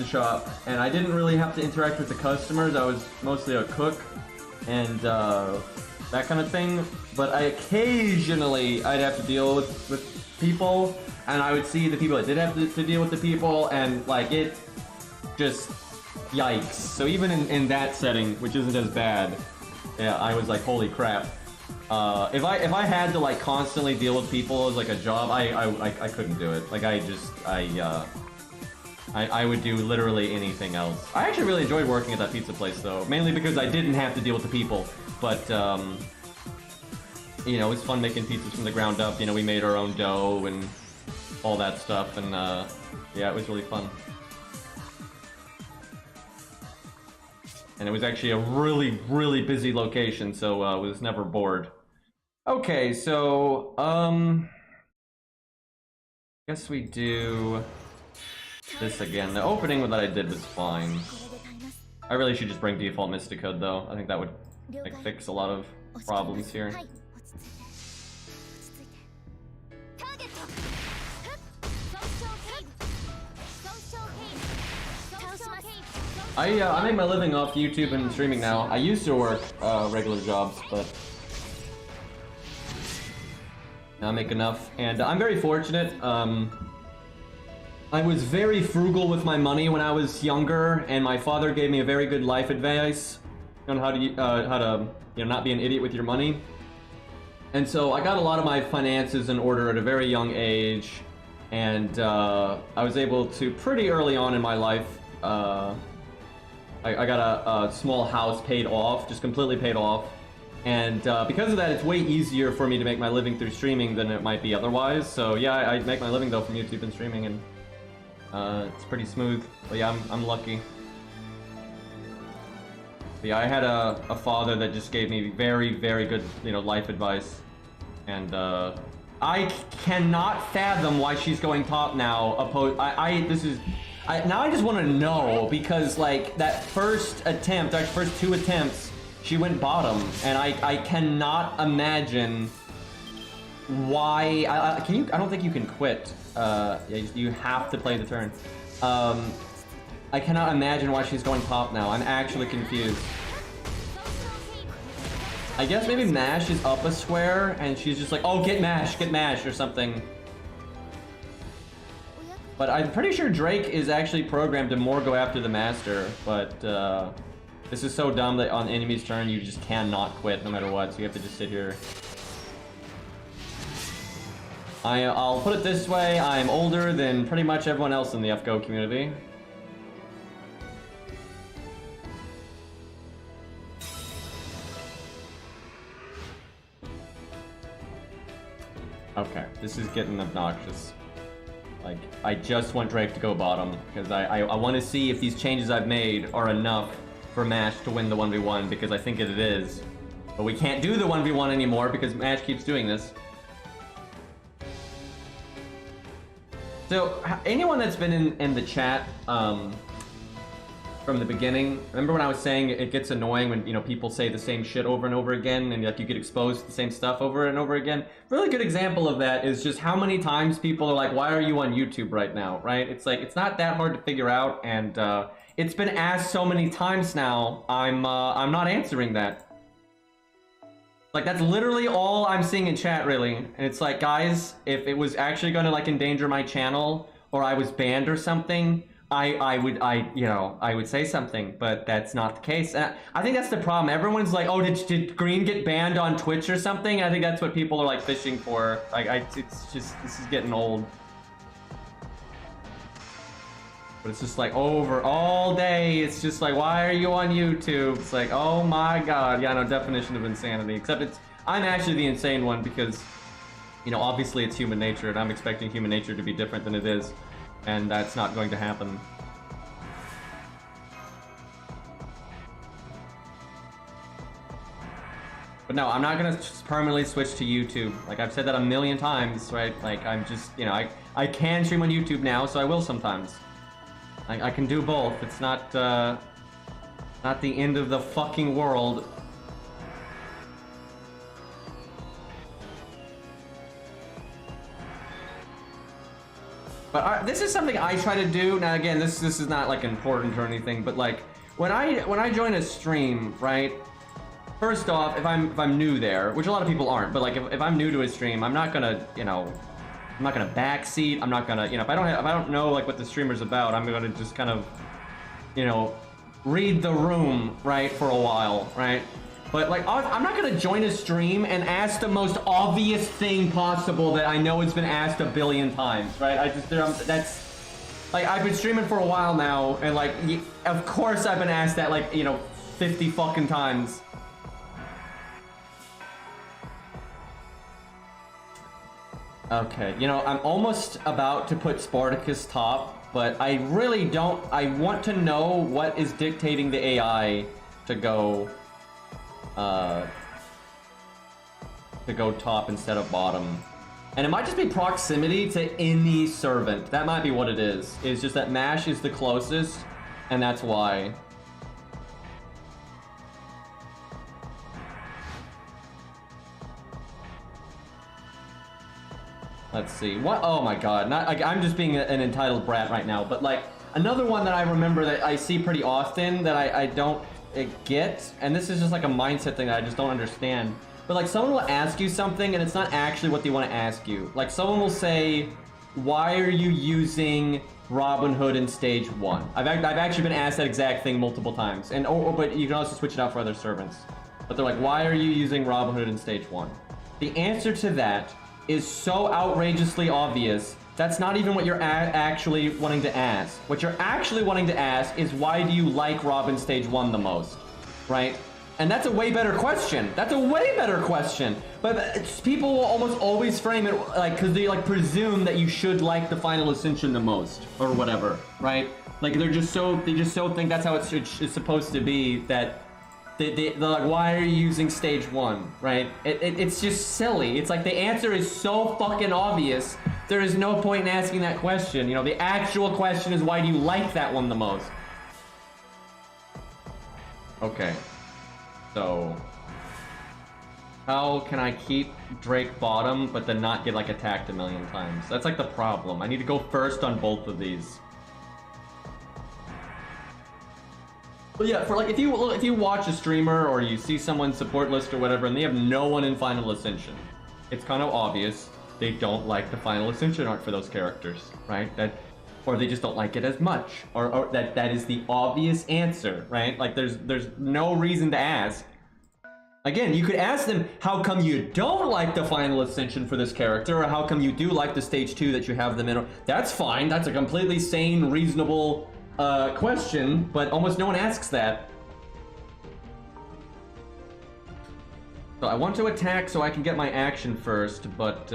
shop, and I didn't really have to interact with the customers. I was mostly a cook and that kind of thing. But I'd have to deal with people, and I would see the people that did have to deal with the people, and like it just yikes. So even in that setting, which isn't as bad, yeah, I was like, holy crap. If I had to like constantly deal with people as like a job, I couldn't do it. Like I would do literally anything else. I actually really enjoyed working at that pizza place though, mainly because I didn't have to deal with the people. But you know, it was fun making pizzas from the ground up. You know, we made our own dough and all that stuff, and yeah, it was really fun. And it was actually a really, really busy location, so I was never bored. Okay, so, guess we do this again. The opening that I did was fine. I really should just bring default Mysticode, though. I think that would, like, fix a lot of problems here. I make my living off YouTube and streaming now. I used to work regular jobs, but now I make enough, and I'm very fortunate. I was very frugal with my money when I was younger, and my father gave me a very good life advice on how to you know, not be an idiot with your money. And so I got a lot of my finances in order at a very young age, and I was able to pretty early on in my life. I got a small house paid off, just completely paid off. And because of that, it's way easier for me to make my living through streaming than it might be otherwise. So yeah, I make my living though from YouTube and streaming, and it's pretty smooth. But yeah, I'm lucky. But yeah, I had a father that just gave me very, very good, you know, life advice. And I cannot fathom why she's going top now. Now I just want to know, because like that first attempt, our first 2 attempts, she went bottom, and I cannot imagine why. Can you? I don't think you can quit. You have to play the turn. I cannot imagine why she's going top now. I'm actually confused. I guess maybe Mash is up a square, and she's just like, oh, get Mash, or something. But I'm pretty sure Drake is actually programmed to more go after the Master, but this is so dumb that on enemy's turn, you just cannot quit no matter what, so you have to just sit here. I'll put it this way, I'm older than pretty much everyone else in the FGO community. Okay, this is getting obnoxious. Like, I just want Drake to go bottom, because I want to see if these changes I've made are enough for Mash to win the 1v1, because I think it is. But we can't do the 1v1 anymore, because Mash keeps doing this. So, anyone that's been in the chat from the beginning, remember when I was saying it gets annoying when, you know, people say the same shit over and over again, and like you get exposed to the same stuff over and over again? Really good example of that is just how many times people are like, why are you on YouTube right now, right? It's like, it's not that hard to figure out, and it's been asked so many times now, I'm not answering that. Like, that's literally all I'm seeing in chat, really. And it's like, guys, if it was actually gonna, like, endanger my channel, or I was banned or something, I would say something, but that's not the case. And I think that's the problem. Everyone's like, oh, did Green get banned on Twitch or something? I think that's what people are, like, fishing for. Like, it's just, this is getting old. But it's just like over all day, it's just like, why are you on YouTube? It's like, oh my god. Yeah, no, definition of insanity. Except I'm actually the insane one because, you know, obviously it's human nature, and I'm expecting human nature to be different than it is. And that's not going to happen. But no, I'm not gonna just permanently switch to YouTube. Like, I've said that a million times, right? Like, I'm just, you know, I can stream on YouTube now, so I will sometimes. I can do both. It's not the end of the fucking world. But this is something I try to do. Now, again, this is not, like, important or anything, but, like, when I join a stream, right? First off, if I'm new there, which a lot of people aren't, but, like, if I'm new to a stream, I'm not gonna, you know, I'm not gonna backseat. I'm not gonna, you know, if I don't know, like, what the streamer's about, I'm gonna just kind of, you know, read the room, right, for a while, right? But, like, I'm not gonna join a stream and ask the most obvious thing possible that I know has been asked a billion times, right? That's, like, I've been streaming for a while now, and, like, of course I've been asked that, like, you know, 50 fucking times. Okay, you know, I'm almost about to put Spartacus top, but I really don't. I want to know what is dictating the AI to go top instead of bottom. And it might just be proximity to any servant. That might be what it is. It's just that Mash is the closest, and that's why. Let's see. What? Oh my god. Not, I'm just being an entitled brat right now. But, like, another one that I remember that I see pretty often that I don't get, and this is just like a mindset thing that I just don't understand. But, like, someone will ask you something and it's not actually what they want to ask you. Like, someone will say, why are you using Robin Hood in stage 1? I've actually been asked that exact thing multiple times. And but you can also switch it out for other servants. But they're like, why are you using Robin Hood in stage 1? The answer to that is so outrageously obvious. That's not even what you're actually wanting to ask. What you're actually wanting to ask is, why do you like Robin stage 1 the most, right? And that's a way better question. That's a way better question. But people will almost always frame it like, because they, like, presume that you should like the Final Ascension the most, or whatever, right? Like, they just so think that's how it's supposed to be, that they're like, why are you using stage 1, right? It's just silly. It's like the answer is so fucking obvious, there is no point in asking that question. You know, the actual question is, why do you like that one the most? Okay. So, how can I keep Drake bottom, but then not get, like, attacked a million times? That's, like, the problem. I need to go first on both of these. But yeah, for like if you watch a streamer or you see someone's support list or whatever, and they have no one in Final Ascension, it's kind of obvious they don't like the Final Ascension art for those characters, right? Or they just don't like it as much, or that is the obvious answer, right? Like there's no reason to ask. Again, you could ask them, how come you don't like the Final Ascension for this character, or how come you do like the stage 2 that you have them in? That's fine. That's a completely sane, reasonable question, but almost no one asks that. So I want to attack so I can get my action first, but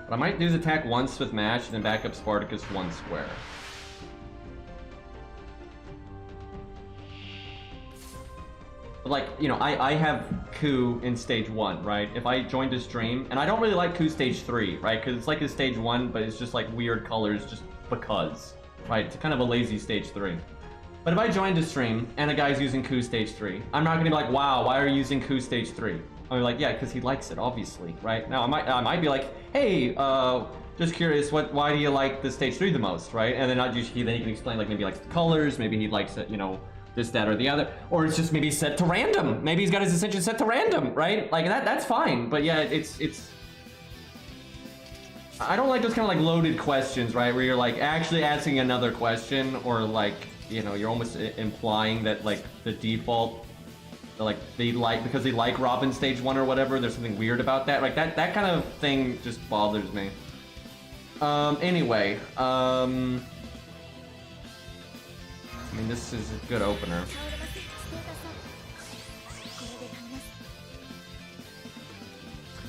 But I might do the attack once with Match and then back up Spartacus one square. But like, you know, I have Ku in stage 1, right? If I joined a stream, and I don't really like Ku stage 3, right? Because it's like his stage 1, but it's just like weird colors just because, right? It's kind of a lazy stage 3. But if I joined a stream and a guy's using Ku stage 3, I'm not gonna be like, wow, why are you using Ku stage 3? I'm like, yeah, because he likes it, obviously, right? Now, I might be like, hey, just curious, why do you like the stage 3 the most, right? And then then he can explain, like, maybe he likes the colors, maybe he likes it, you know, this, that, or the other, or it's just maybe set to random. Maybe he's got his ascension set to random, right? Like that's fine. But yeah, it's. I don't like those kind of like loaded questions, right? Where you're like actually asking another question, or like, you know, you're almost implying that like the default, like because they like Robin stage 1 or whatever, there's something weird about that. Like that kind of thing just bothers me. Anyway, I mean, this is a good opener.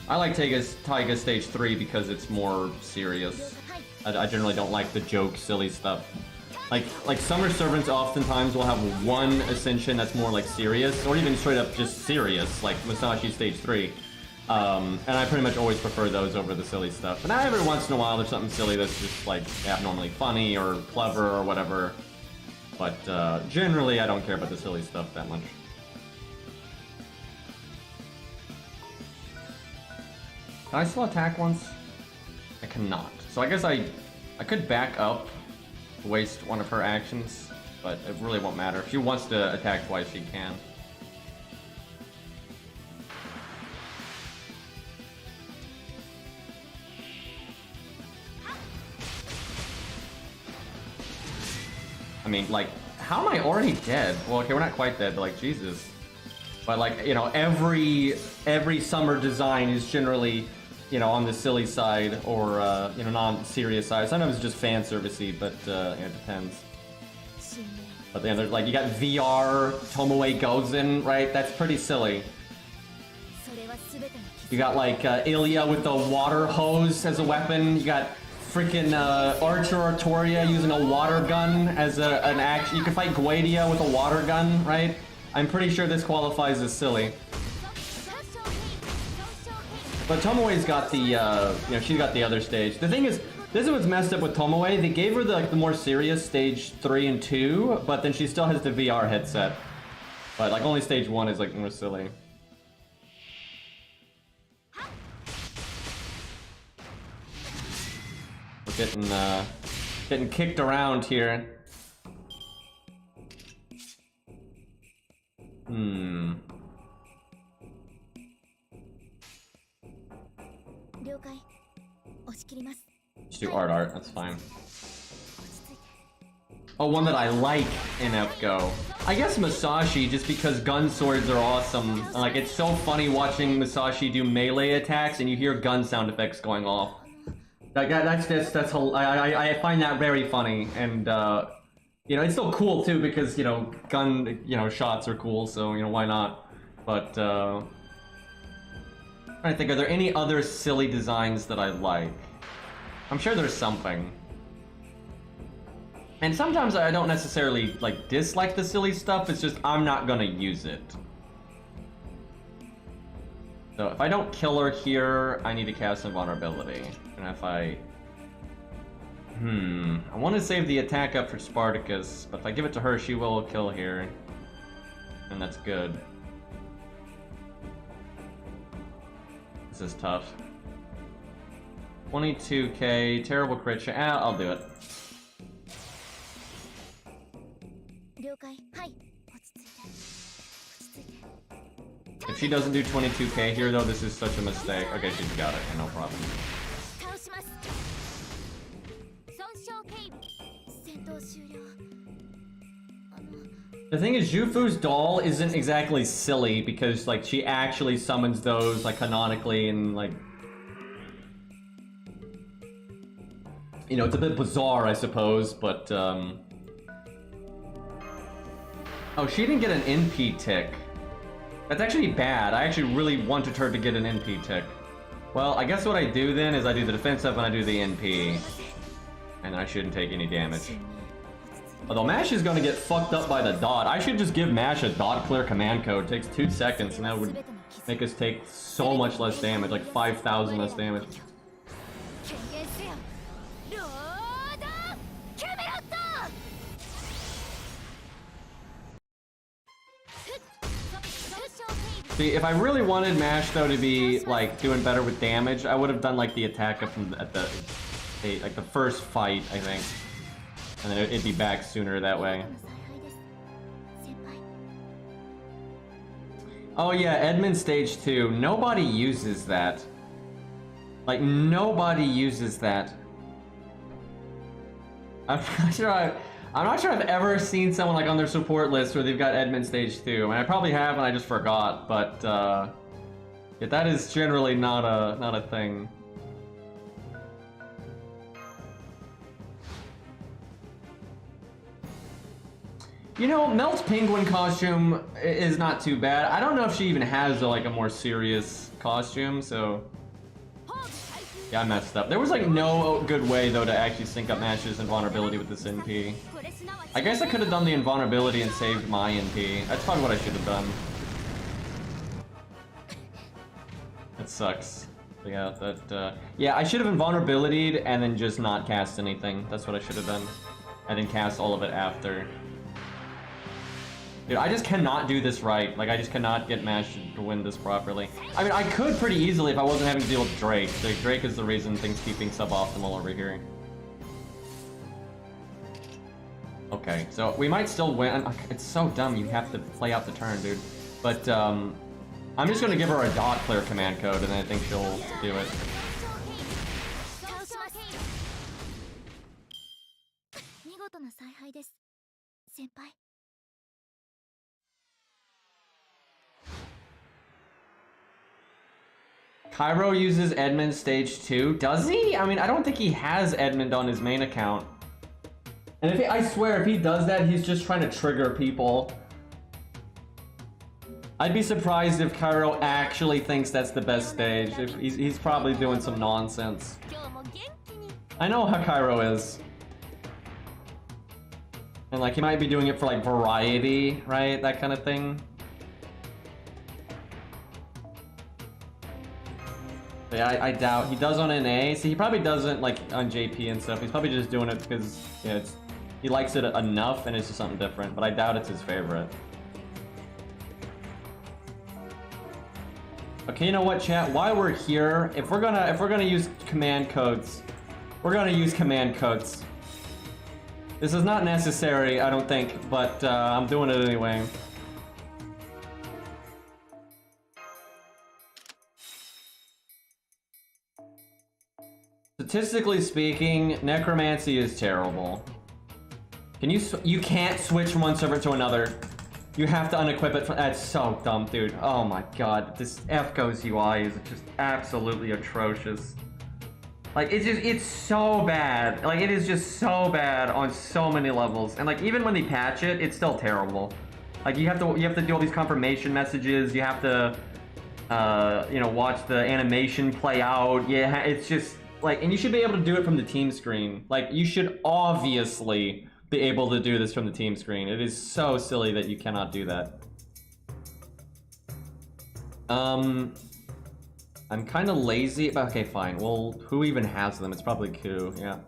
I like Taiga stage 3 because it's more serious. I generally don't like the joke, silly stuff. Like Summer Servants oftentimes will have one ascension that's more like serious, or even straight up just serious, like Musashi stage 3. And I pretty much always prefer those over the silly stuff. But now every once in a while there's something silly that's just like abnormally funny or clever or whatever. But generally I don't care about the silly stuff that much. Can I still attack once? I cannot. So I guess I could back up, waste one of her actions, but it really won't matter. If she wants to attack twice, she can. I mean, like, how am I already dead? Well, okay, we're not quite dead, but like, Jesus. But like, you know, every summer design is generally, you know, on the silly side or, you know, non-serious side. Sometimes it's just fan servicey, but it depends. But then there's like, you got VR Tomoe Gozen, right? That's pretty silly. You got like Ilya with the water hose as a weapon. You got freaking Archer Artoria using a water gun as an action. You can fight Guadia with a water gun, right? I'm pretty sure this qualifies as silly. But Tomoe's got the, you know, she's got the other stage. The thing is, this is what's messed up with Tomoe. They gave her the more serious stage 3 and 2, but then she still has the VR headset. But like only stage 1 is like more silly. We're getting kicked around here. Just do art, that's fine. Oh, one that I like in FGO. I guess Musashi, just because gun swords are awesome. Like, it's so funny watching Musashi do melee attacks and you hear gun sound effects going off. Like, I find that very funny, and you know, it's still cool too because, you know, gun, you know, shots are cool, so, you know, why not? But I'm trying to think, are there any other silly designs that I like? I'm sure there's something. And sometimes I don't necessarily like dislike the silly stuff, it's just I'm not gonna use it. So if I don't kill her here, I need to cast Invulnerability. And if I want to save the attack up for Spartacus, but if I give it to her, she will kill here. And that's good. This is tough. 22k, terrible crit shot. I'll do it. If she doesn't do 22k here, though, this is such a mistake. Okay, she's got it. No problem. The thing is, Jufu's doll isn't exactly silly because, like, she actually summons those, like, canonically and, like... You know, it's a bit bizarre, I suppose, but, Oh, she didn't get an NP tick. That's actually bad. I actually really wanted her to get an NP tick. Well, I guess what I do then is I do the defensive and I do the NP. And I shouldn't take any damage. Although Mash is gonna get fucked up by the dot. I should just give Mash a dot clear command code. It takes 2 seconds and that would make us take so much less damage, like 5,000 less damage. See, if I really wanted Mash though to be like doing better with damage, I would have done like the attack up at the like the first fight, I think. And then it'd be back sooner that way. Oh yeah, Edmund stage 2. Nobody uses that. Like, nobody uses that. I'm not sure I've ever seen someone like on their support list where they've got Edmund stage 2. I mean, I probably have and I just forgot, but yeah, that is generally not a thing. You know, Melt's penguin costume is not too bad. I don't know if she even has like a more serious costume, so yeah, I messed up. There was like no good way though to actually sync up Mash's invulnerability with this NP. I guess I could have done the invulnerability and saved my NP. That's probably what I should have done. That sucks. Yeah, yeah, I should have invulnerability'd and then just not cast anything. That's what I should have done. And then cast all of it after. Dude, I just cannot do this right. Like, I just cannot get Mash to win this properly. I mean, I could pretty easily if I wasn't having to deal with Drake. Drake is the reason things keep being suboptimal over here. Okay, so we might still win. It's so dumb, you have to play out the turn, dude. But, I'm just gonna give her a dot clear command code, and then I think she'll do it. Cairo uses Edmund stage 2. Does he? I mean, I don't think he has Edmund on his main account. And if I swear, if he does that, he's just trying to trigger people. I'd be surprised if Cairo actually thinks that's the best stage. If he's probably doing some nonsense. I know how Cairo is. And like, he might be doing it for like variety, right? That kind of thing. Yeah, I doubt. He does on NA. See, he probably doesn't like on JP and stuff. He's probably just doing it because yeah, he likes it enough and it's just something different. But I doubt it's his favorite. Okay, you know what, chat? While we're here, if we're gonna use command codes, we're gonna use command codes. This is not necessary, I don't think, but I'm doing it anyway. Statistically speaking, necromancy is terrible. You can't switch from one server to another. You have to unequip it. That's so dumb, dude. Oh my god, this FGO's UI is just absolutely atrocious. Like, it's so bad. Like, it is just so bad on so many levels. And like, even when they patch it, it's still terrible. Like, you have to do all these confirmation messages. You have to, you know, watch the animation play out. Yeah, it's just like, and you should be able to do it from the team screen. Like, you should obviously be able to do this from the team screen. It is so silly that you cannot do that. I'm kind of lazy, but okay, fine. Well, who even has them? It's probably Ku, yeah.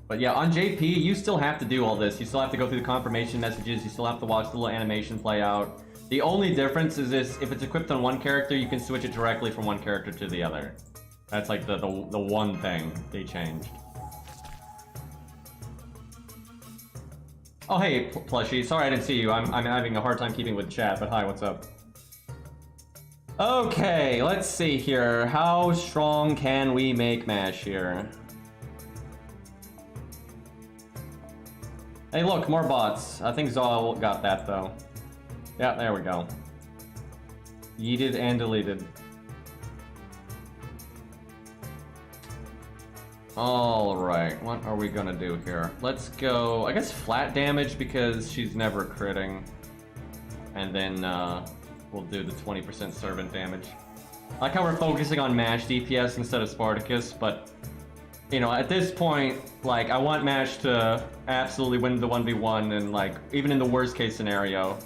But yeah, on JP, you still have to do all this. You still have to go through the confirmation messages. You still have to watch the little animation play out. The only difference is this: if it's equipped on one character, you can switch it directly from one character to the other. That's like the one thing they changed. Oh, hey, Plushie. Sorry I didn't see you. I'm having a hard time keeping with chat, but hi, what's up? Okay, let's see here. How strong can we make Mash here? Hey, look, more bots. I think Zal got that, though. Yeah, there we go. Yeeted and deleted. Alright, what are we gonna do here? Let's go, I guess flat damage because she's never critting. And then we'll do the 20% servant damage. I like how we're focusing on Mash DPS instead of Spartacus, but you know, at this point, like, I want Mash to absolutely win the 1v1 and like, even in the worst case scenario.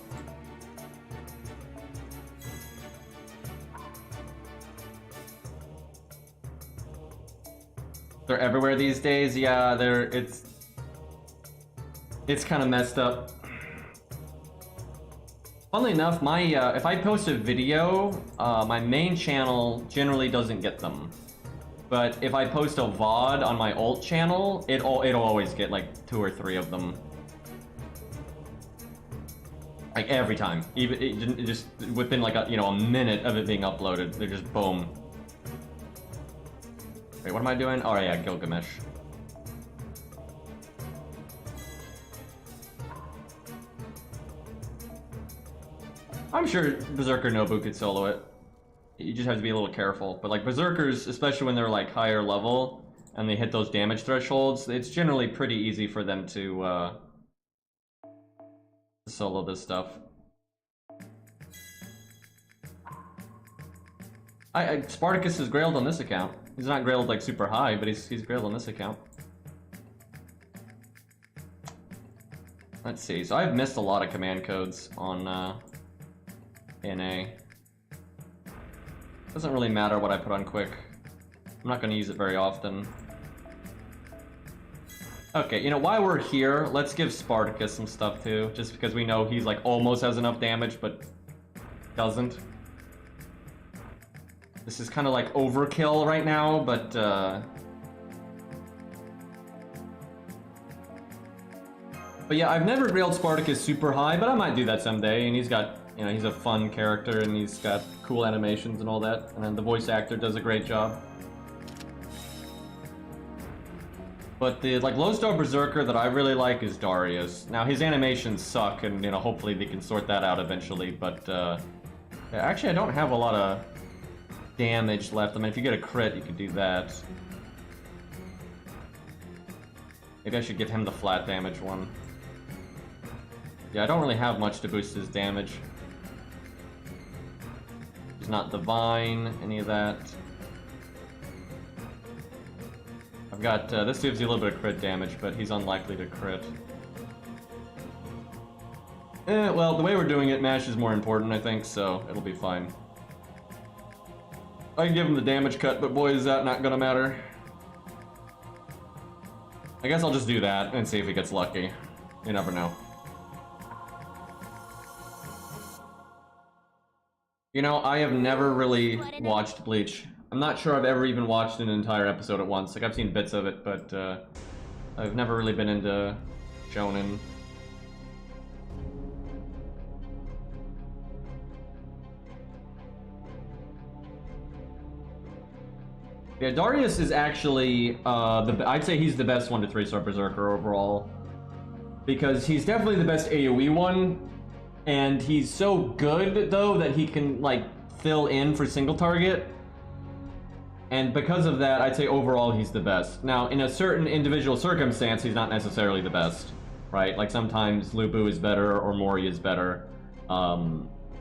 They're everywhere these days. Yeah, it's kind of messed up. Funnily enough, my if I post a video, my main channel generally doesn't get them. But if I post a VOD on my alt channel, it'll always get like 2 or 3 of them. Like every time, even it just within like a minute of it being uploaded, they're just boom. Wait, what am I doing? Oh yeah, Gilgamesh. I'm sure Berserker Nobu could solo it. You just have to be a little careful. But like Berserkers, especially when they're like higher level and they hit those damage thresholds, it's generally pretty easy for them to solo this stuff. Spartacus is grailed on this account. He's not grailed like super high, but he's grailed on this account. Let's see. So I've missed a lot of command codes on NA. Doesn't really matter what I put on quick. I'm not going to use it very often. Okay, you know, while we're here, let's give Spartacus some stuff too, just because we know he's like almost has enough damage, but doesn't. This is kind of like overkill right now, but yeah, I've never grailed Spartacus super high, but I might do that someday. And he's got, you know, he's a fun character and he's got cool animations and all that. And then the voice actor does a great job. But the like low-star Berserker that I really like is Darius. Now his animations suck, and you know, hopefully they can sort that out eventually. But actually, I don't have a lot of damage left. I mean, if you get a crit, you could do that. Maybe I should give him the flat damage one. Yeah, I don't really have much to boost his damage. He's not divine, any of that. I've got, this gives you a little bit of crit damage, but he's unlikely to crit. Well, the way we're doing it, Mash is more important, I think, so it'll be fine. I can give him the damage cut, but boy, is that not gonna matter. I guess I'll just do that and see if he gets lucky. You never know. You know, I have never really watched Bleach. I'm not sure I've ever even watched an entire episode at once. Like, I've seen bits of it, but I've never really been into shonen. Yeah, Darius is actually, I'd say he's the best 1 to 3-star Berserker overall. Because he's definitely the best AoE one, and he's so good, though, that he can, like, fill in for single target. And because of that, I'd say overall he's the best. Now, in a certain individual circumstance, he's not necessarily the best, right? Like, sometimes Lubu is better, or Mori is better.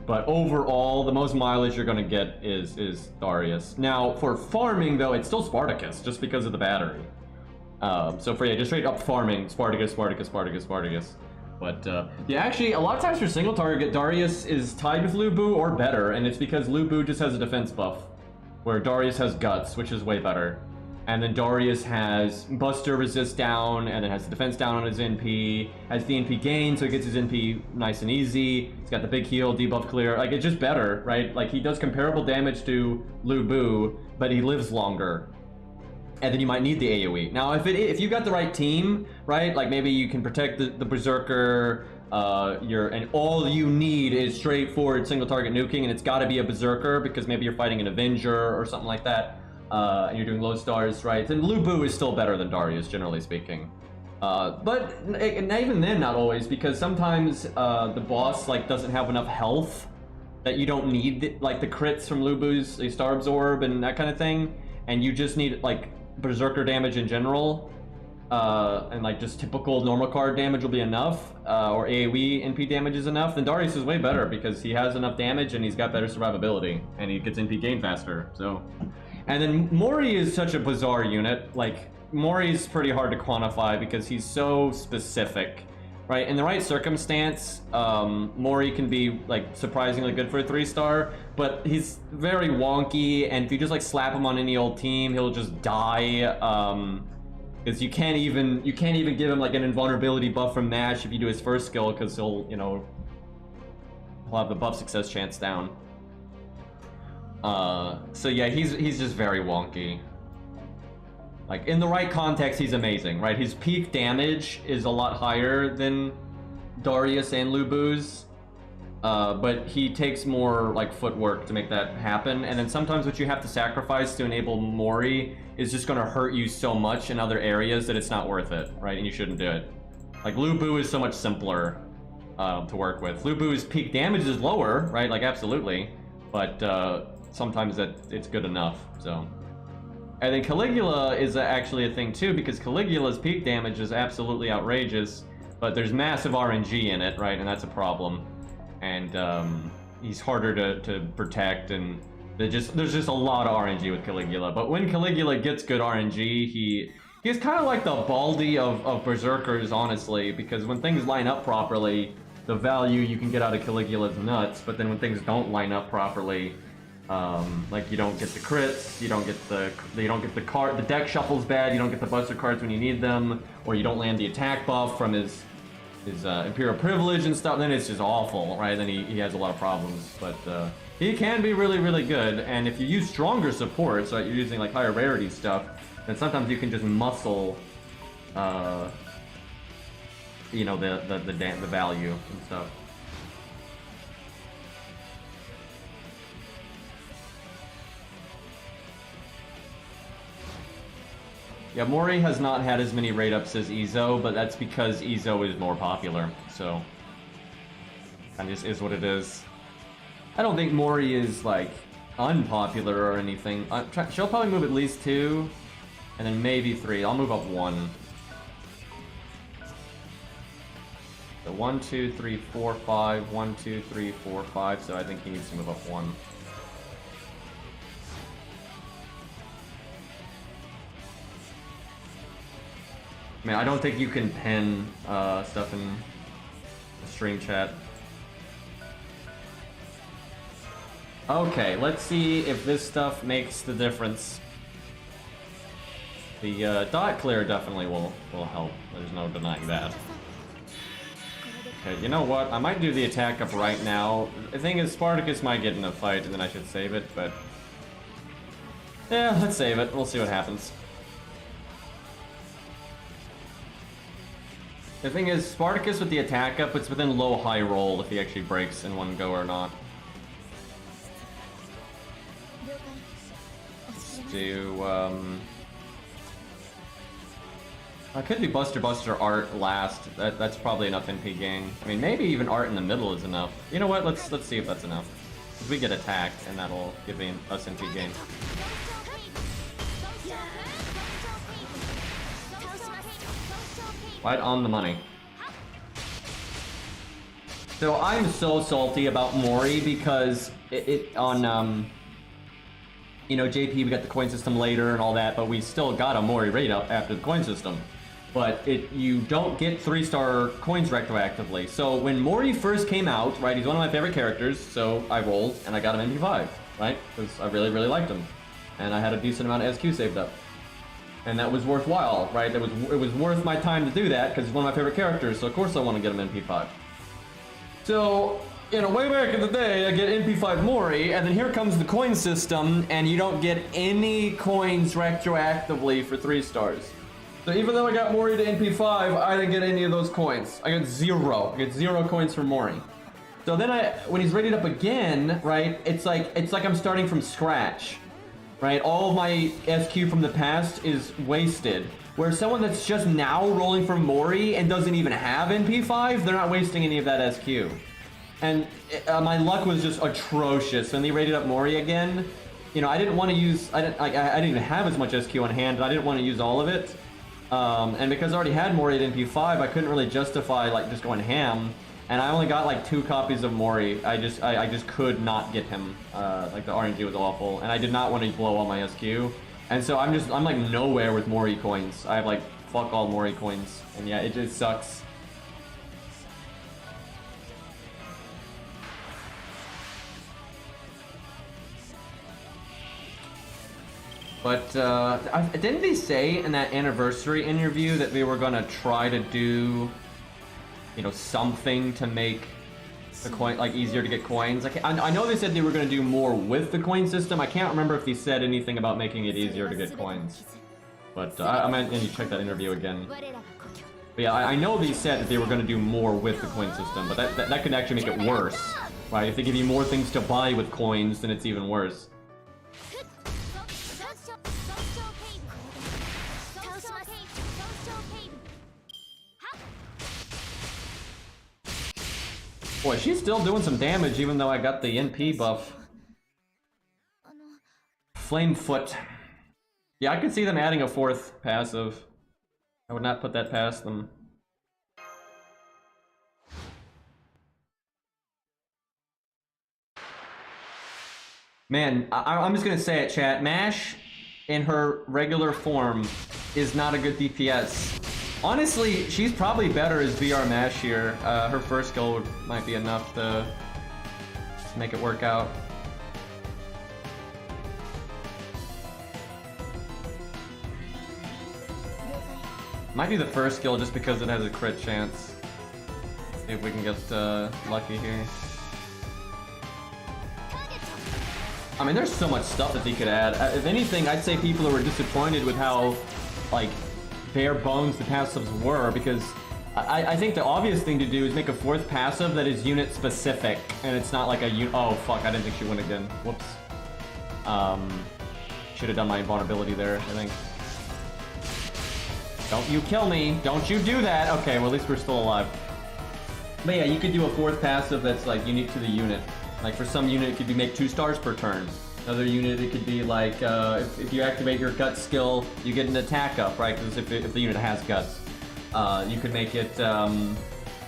But overall, the most mileage you're gonna get is Darius. Now, for farming, though, it's still Spartacus, just because of the battery. So for, yeah, just straight up farming, Spartacus, Spartacus, Spartacus, Spartacus. But, yeah, actually, a lot of times for single target, Darius is tied with Lubu or better, and it's because Lubu just has a defense buff, where Darius has Guts, which is way better. And then Darius has Buster resist down, and then has the defense down on his NP, has the NP gain, so he gets his NP nice and easy. He's got the big heal, debuff clear, like, it's just better, right? Like, he does comparable damage to Lubu, but he lives longer. and then you might need the AoE. Now, if you've got the right team, right, like maybe you can protect the Berserker, and all you need is straightforward single target nuking, and it's got to be a Berserker because maybe you're fighting an Avenger or something like that, and you're doing low stars, right? Then Lu Bu is still better than Darius, generally speaking. But even then, not always, because sometimes the boss like doesn't have enough health that you don't need like the crits from Lu Bu's Star Absorb and that kind of thing, and you just need like Berserker damage in general, and like just typical normal card damage will be enough, or AoE NP damage is enough. Then Darius is way better because he has enough damage and he's got better survivability and he gets NP gain faster. So, and then Mori is such a bizarre unit. Like Mori's pretty hard to quantify because he's so specific. Right, in the right circumstance, Mori can be like surprisingly good for a 3-star, but he's very wonky, and if you just like slap him on any old team, he'll just die. Because you can't even give him like an invulnerability buff from Mash if you do his first skill, because he'll have the buff success chance down. So yeah, he's just very wonky. Like, in the right context, he's amazing, right? His peak damage is a lot higher than Darius and Lu Bu's, but he takes more, like, footwork to make that happen. And then sometimes what you have to sacrifice to enable Mori is just going to hurt you so much in other areas that it's not worth it, right? And you shouldn't do it. Like, Lu Bu is so much simpler to work with. Lu Bu's peak damage is lower, right? Like, absolutely. But sometimes it's good enough, so... And then Caligula is actually a thing too, because Caligula's peak damage is absolutely outrageous, but there's massive RNG in it, right? And that's a problem. And he's harder to protect, and there's just a lot of RNG with Caligula. But when Caligula gets good RNG, he's kind of like the Baldi of Berserkers, honestly, because when things line up properly, the value you can get out of Caligula is nuts. But then when things don't line up properly, like you don't get the crits, you don't get the card, the deck shuffle's bad, you don't get the buster cards when you need them, or you don't land the attack buff from his Imperial Privilege and stuff, then it's just awful, right? Then he has a lot of problems, but he can be really, really good, and if you use stronger support, so you're using like higher rarity stuff, then sometimes you can just muscle, the value and stuff. Yeah, Mori has not had as many rate ups as Izo, but that's because Izo is more popular, so that just is what it is. I don't think Mori is like unpopular or anything. She'll probably move at least 2, and then maybe 3. I'll move up 1. So 1, 2, 3, 4, 5. 1, 2, 3, 4, 5. So I think he needs to move up 1. I mean, I don't think you can pin stuff in the stream chat. Okay, let's see if this stuff makes the difference. The dot clear definitely will help. There's no denying that. Okay, you know what? I might do the attack up right now. The thing is, Spartacus might get in a fight, and then I should save it, but... yeah, let's save it. We'll see what happens. The thing is, Spartacus with the attack up, it's within low-high roll if he actually breaks in one go or not. Let's do, I could do Buster Art last. That's probably enough NP gain. I mean, maybe even Art in the middle is enough. You know what? Let's see if that's enough. Because we get attacked, and that'll give us NP gain. Right on the money. So I'm so salty about Mori because on JP we got the coin system later and all that, but we still got a Mori rate up after the coin system. But you don't get 3-star coins retroactively. So when Mori first came out, right, he's one of my favorite characters, so I rolled and I got him MP5, right? Because I really, really liked him. And I had a decent amount of SQ saved up. And that was worthwhile, right? It was worth my time to do that because he's one of my favorite characters, so of course I want to get him MP5. So way back in the day, I get NP5 Mori, and then here comes the coin system, and you don't get any coins retroactively for 3 stars. So even though I got Mori to NP5, I didn't get any of those coins. I got 0. I get 0 coins for Mori. So then when he's rated up again, right, it's like I'm starting from scratch, right? All of my SQ from the past is wasted. Where someone that's just now rolling for Mori and doesn't even have NP5, they're not wasting any of that SQ. And my luck was just atrocious. When they rated up Mori again, I didn't want to use, I didn't even have as much SQ on hand, and I didn't want to use all of it. And because I already had Mori at NP5, I couldn't really justify just going ham. And I only got 2 copies of Mori. I just could not get him. The RNG was awful, and I did not want to blow all my SQ. And so I'm nowhere with Mori coins. I have fuck all Mori coins, and yeah, it just sucks. But didn't they say in that anniversary interview that they were gonna try to do, something to make the coin easier to get coins? I know they said they were gonna do more with the coin system. I can't remember if they said anything about making it easier to get coins. But I might need to check that interview again. But yeah, I know they said that they were gonna do more with the coin system, but that could actually make it worse, right? If they give you more things to buy with coins, then it's even worse. Boy, she's still doing some damage even though I got the NP buff. Flamefoot. Yeah, I could see them adding a 4th passive. I would not put that past them. Man, I'm just gonna say it, chat. Mash, in her regular form, is not a good DPS. Honestly, she's probably better as VR Mash here. Her first skill might be enough to make it work out. Might be the first skill just because it has a crit chance. See if we can get lucky here. I mean, there's so much stuff that they could add. If anything, I'd say people were disappointed with how, bare bones the passives were, because I think the obvious thing to do is make a 4th passive that is unit specific, and it's not like a oh fuck, I didn't think she went again. Whoops. Should have done my invulnerability there, I think. Don't you kill me. Don't you do that. Okay, well at least we're still alive. But yeah, you could do a 4th passive that's unique to the unit. For some unit it could be make 2 stars per turn. Another unit, it could be if you activate your gut skill, you get an attack up, right? Because if the unit has guts, you could make it,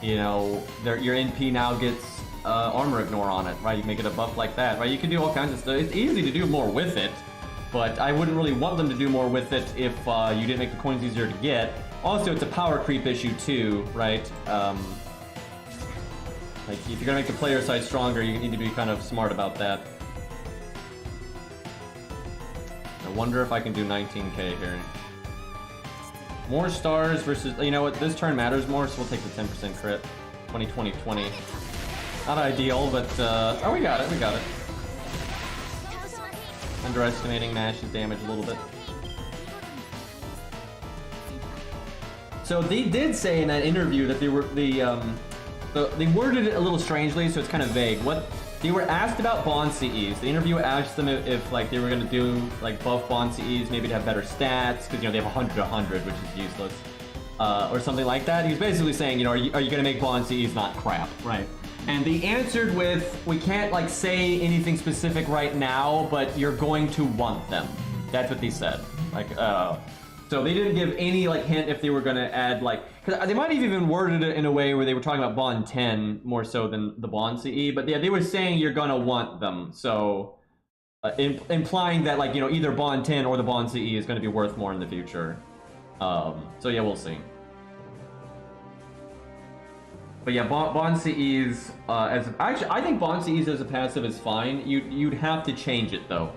your NP now gets armor ignore on it, right? You make it a buff like that, right? You can do all kinds of stuff. It's easy to do more with it, but I wouldn't really want them to do more with it if you didn't make the coins easier to get. Also, it's a power creep issue too, right? If you're gonna make the player side stronger, you need to be kind of smart about that. I wonder if I can do 19k here. More stars versus, you know what, this turn matters more, so we'll take the 10% crit. 20-20-20. Not ideal, but, oh, we got it. Underestimating Mash's damage a little bit. So they did say in that interview that they worded it a little strangely, so it's kind of vague. They were asked about Bond CEs. The interviewer asked them if they were gonna do buff Bond CEs, maybe to have better stats, because they have 100-100, which is useless, or something like that. He was basically saying, are you gonna make Bond CEs not crap, right? And they answered with, we can't say anything specific right now, but you're going to want them. That's what they said. So they didn't give any hint if they were gonna add because they might have even worded it in a way where they were talking about Bond 10 more so than the Bond CE, but yeah, they were saying you're gonna want them. So implying that either Bond 10 or the Bond CE is gonna be worth more in the future. So yeah, we'll see. But yeah, Bond CEs I think Bond CEs as a passive is fine. You'd have to change it though.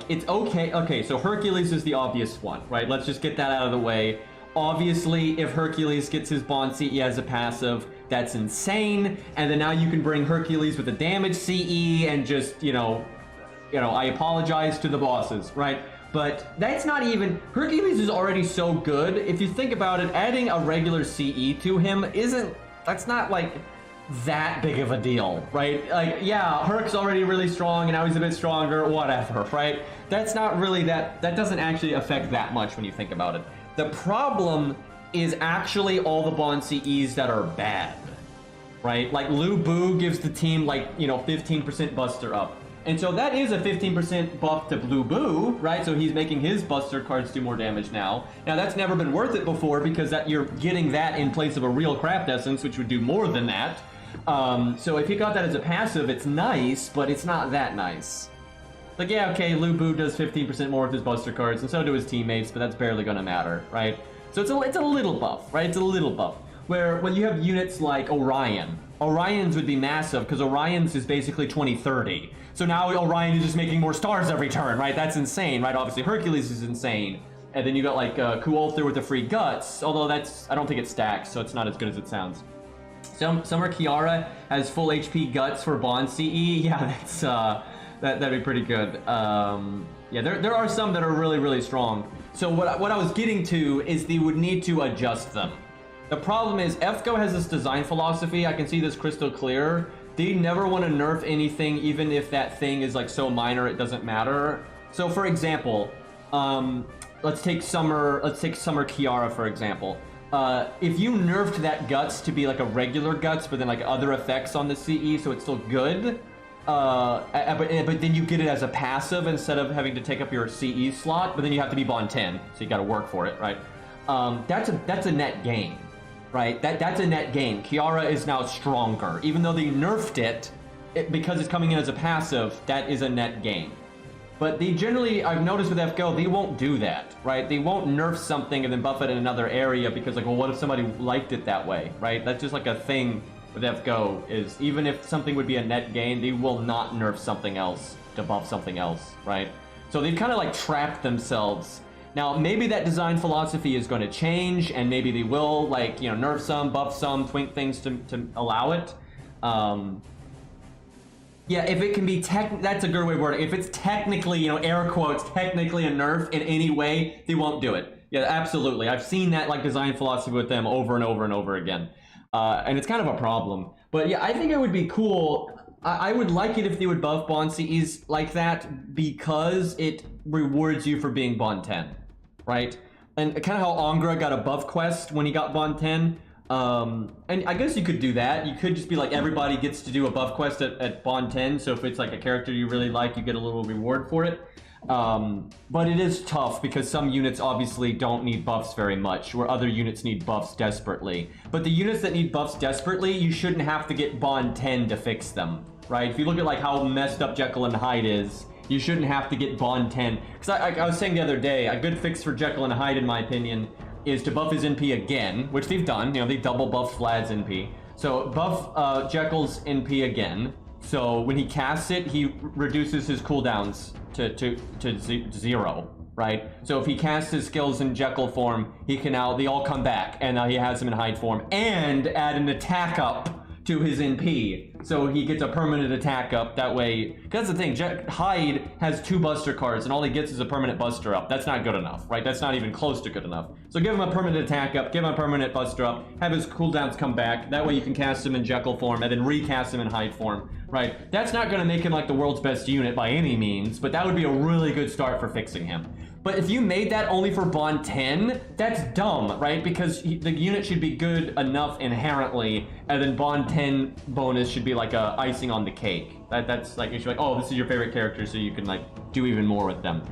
It's okay. Okay, so Hercules is the obvious one, right? Let's just get that out of the way. Obviously, if Hercules gets his Bond CE as a passive, that's insane. And then now you can bring Hercules with a damage CE and just, I apologize to the bosses, right? But that's not even... Hercules is already so good. If you think about it, adding a regular CE to him isn't... That's not, like, that big of a deal, right? Like, yeah, Herc's already really strong, and now he's a bit stronger, whatever, right? That's not really that... That doesn't actually affect that much when you think about it. The problem is actually all the Bond CEs that are bad, right? Like, Lu Bu gives the team, 15% Buster up. And so that is a 15% buff to Lu Bu, right? So he's making his Buster cards do more damage now. Now that's never been worth it before because you're getting that in place of a real Craft Essence, which would do more than that. So if you got that as a passive, it's nice, but it's not that nice. Like, yeah, okay, Lu Bu does 15% more with his Buster cards, and so do his teammates, but that's barely gonna matter, right? So it's a little buff, right? It's a little buff. Where when you have units like Orion's would be massive, because Orion's is basically 20-30. So now Orion is just making more stars every turn, right? That's insane, right? Obviously Hercules is insane. And then you got like Kuolther with the free guts, although I don't think it stacks, so it's not as good as it sounds. Summer Kiara has full HP guts for Bond CE. Yeah, that'd be pretty good. Yeah, there are some that are really, really strong. So what I was getting to is they would need to adjust them. The problem is FGO has this design philosophy. I can see this crystal clear. They never want to nerf anything, even if that thing is like so minor it doesn't matter. So for example, let's take Summer Kiara for example. If you nerfed that guts to be like a regular guts, but then like other effects on the CE, so it's still good. But then you get it as a passive instead of having to take up your CE slot. But then you have to be Bond 10, so you got to work for it, right? That's a net gain. Right, that's a net gain. Kiara is now stronger. Even though they nerfed it, because it's coming in as a passive, that is a net gain. But they generally, I've noticed with FGO, they won't do that, right? They won't nerf something and then buff it in another area because like, well, what if somebody liked it that way, right? That's just like a thing with FGO, is even if something would be a net gain, they will not nerf something else to buff something else, right? So they've kind of like trapped themselves. Now, maybe that design philosophy is going to change, and maybe they will, like, nerf some, buff some, twink things to allow it. Yeah, if it can be that's a good way of wording it. If it's technically, air quotes, technically a nerf in any way, they won't do it. Yeah, absolutely. I've seen that, like, design philosophy with them over and over and over again. And it's kind of a problem. But yeah, I think it would be cool. I would like it if they would buff Bond CEs like that, because it rewards you for being Bond 10. Right? And kind of how Angra got a buff quest when he got Bond 10. And I guess you could do that. You could just be like, everybody gets to do a buff quest at Bond 10, so if it's like a character you really like, you get a little reward for it. But it is tough because some units obviously don't need buffs very much, where other units need buffs desperately. But the units that need buffs desperately, you shouldn't have to get Bond 10 to fix them. Right? If you look at like how messed up Jekyll and Hyde is, you shouldn't have to get Bond 10. Because I was saying the other day, a good fix for Jekyll and Hyde, in my opinion, is to buff his NP again, which they've done. They double buffed Vlad's NP. So buff Jekyll's NP again. So when he casts it, he reduces his cooldowns to 0, right? So if he casts his skills in Jekyll form, they all come back, and now he has them in Hyde form, and add an attack up to his NP, so he gets a permanent attack up that way. Because that's the thing, Hyde has 2 Buster cards, and all he gets is a permanent Buster up. That's not good enough, right? That's not even close to good enough. So give him a permanent attack up, give him a permanent Buster up, have his cooldowns come back. That way you can cast him in Jekyll form, and then recast him in Hyde form, right? That's not going to make him like the world's best unit by any means, but that would be a really good start for fixing him. But if you made that only for Bond 10, that's dumb, right? Because the unit should be good enough inherently, and then Bond 10 bonus should be like a icing on the cake. That's like, you should be like, oh, this is your favorite character, so you can like do even more with them.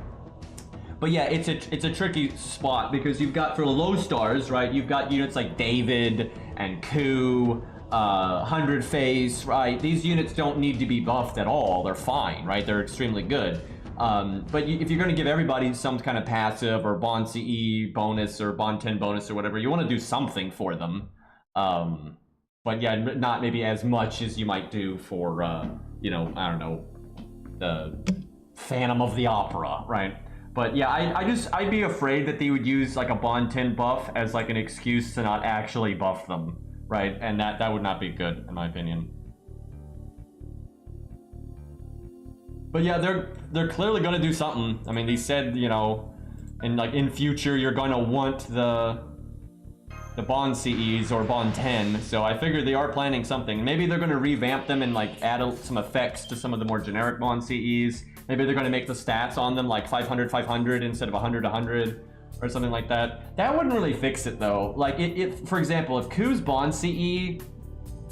But yeah, it's a tricky spot because you've got, for the low stars, right? You've got units like David and Ku, 100 Face, right? These units don't need to be buffed at all. They're fine, right? They're extremely good. But if you're going to give everybody some kind of passive or Bond CE bonus or Bond 10 bonus or whatever, you want to do something for them. But yeah, not maybe as much as you might do for, I don't know, the Phantom of the Opera, right? But yeah, I'd be afraid that they would use like a Bond 10 buff as like an excuse to not actually buff them, right? And that would not be good, in my opinion. But yeah, they're clearly gonna do something. I mean, they said, you know, in future you're gonna want the Bond CEs or Bond 10, so I figure they are planning something. Maybe they're gonna revamp them and like add some effects to some of the more generic Bond CEs. Maybe they're gonna make the stats on them like 500, 500 instead of 100, 100 or something like that. That wouldn't really fix it though. Like, for example, if Q's Bond CE,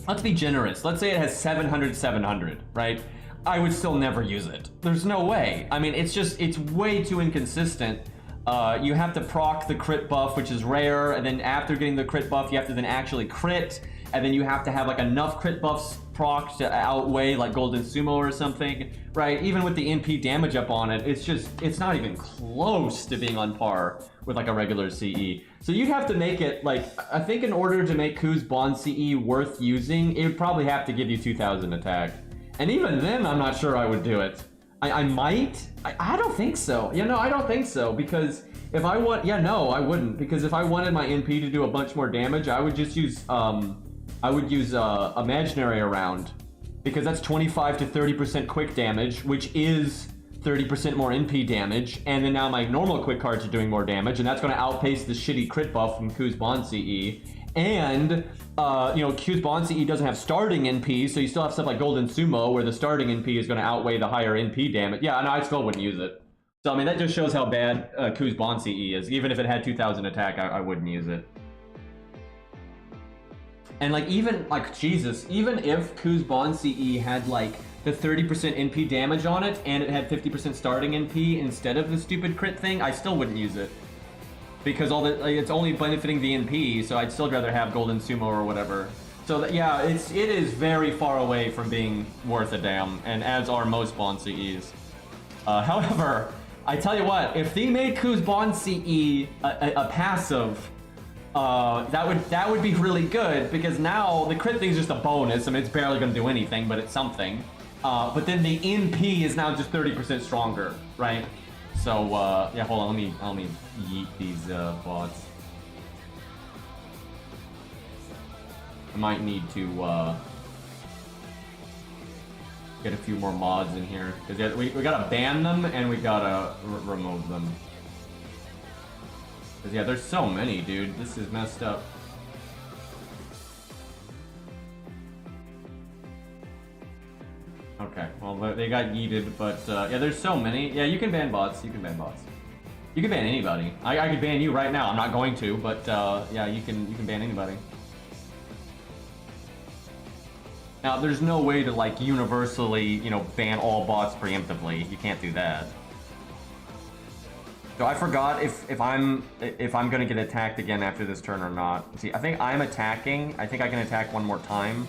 let's be generous. Let's say it has 700, 700, right? I would still never use it. There's no way. I mean, it's way too inconsistent. You have to proc the crit buff, which is rare, and then after getting the crit buff, you have to then actually crit, and then you have to have like enough crit buffs proc to outweigh like Golden Sumo or something, right? Even with the NP damage up on it, it's not even close to being on par with like a regular CE. So you'd have to make it like, I think in order to make Q's Bond CE worth using, it would probably have to give you 2000 attack. And even then, I'm not sure I would do it. I might. I don't think so. Yeah, no, I don't think so. Because if I want, yeah, no, I wouldn't. Because if I wanted my NP to do a bunch more damage, I would just use, Imaginary around. Because that's 25 to 30% quick damage, which is 30% more NP damage. And then now my normal quick cards are doing more damage, and that's going to outpace the shitty crit buff from Q's Bond CE. And, you know, Q's Bond CE doesn't have starting NP, so you still have stuff like Golden Sumo, where the starting NP is going to outweigh the higher NP damage. Yeah, no, I still wouldn't use it. So, I mean, that just shows how bad Q's Bond CE is. Even if it had 2000 attack, I wouldn't use it. And, like, even, like, Jesus, even if Q's Bond CE had, like, the 30% NP damage on it, and it had 50% starting NP instead of the stupid crit thing, I still wouldn't use it. Because it's only benefiting the NP, so I'd still rather have Golden Sumo or whatever. So that, yeah, it is very far away from being worth a damn, and as are most Bond CEs. However, I tell you what, if they made Q's Bond CE a passive, that would be really good, because now the crit thing is just a bonus. I mean, it's barely going to do anything, but it's something. But then the NP is now just 30% stronger, right? So, yeah, hold on, let me yeet these bots. I might need to get a few more mods in here, because we gotta ban them and we gotta remove them. Because, yeah, there's so many, dude. This is messed up. Okay, well, they got yeeted, but yeah, there's so many. Yeah, you can ban bots. You can ban bots. You can ban anybody. I could ban you right now. I'm not going to, but yeah, you can ban anybody. Now, there's no way to like universally, you know, ban all bots preemptively. You can't do that. So I forgot if I'm gonna get attacked again after this turn or not. See, I think I'm attacking. I think I can attack one more time.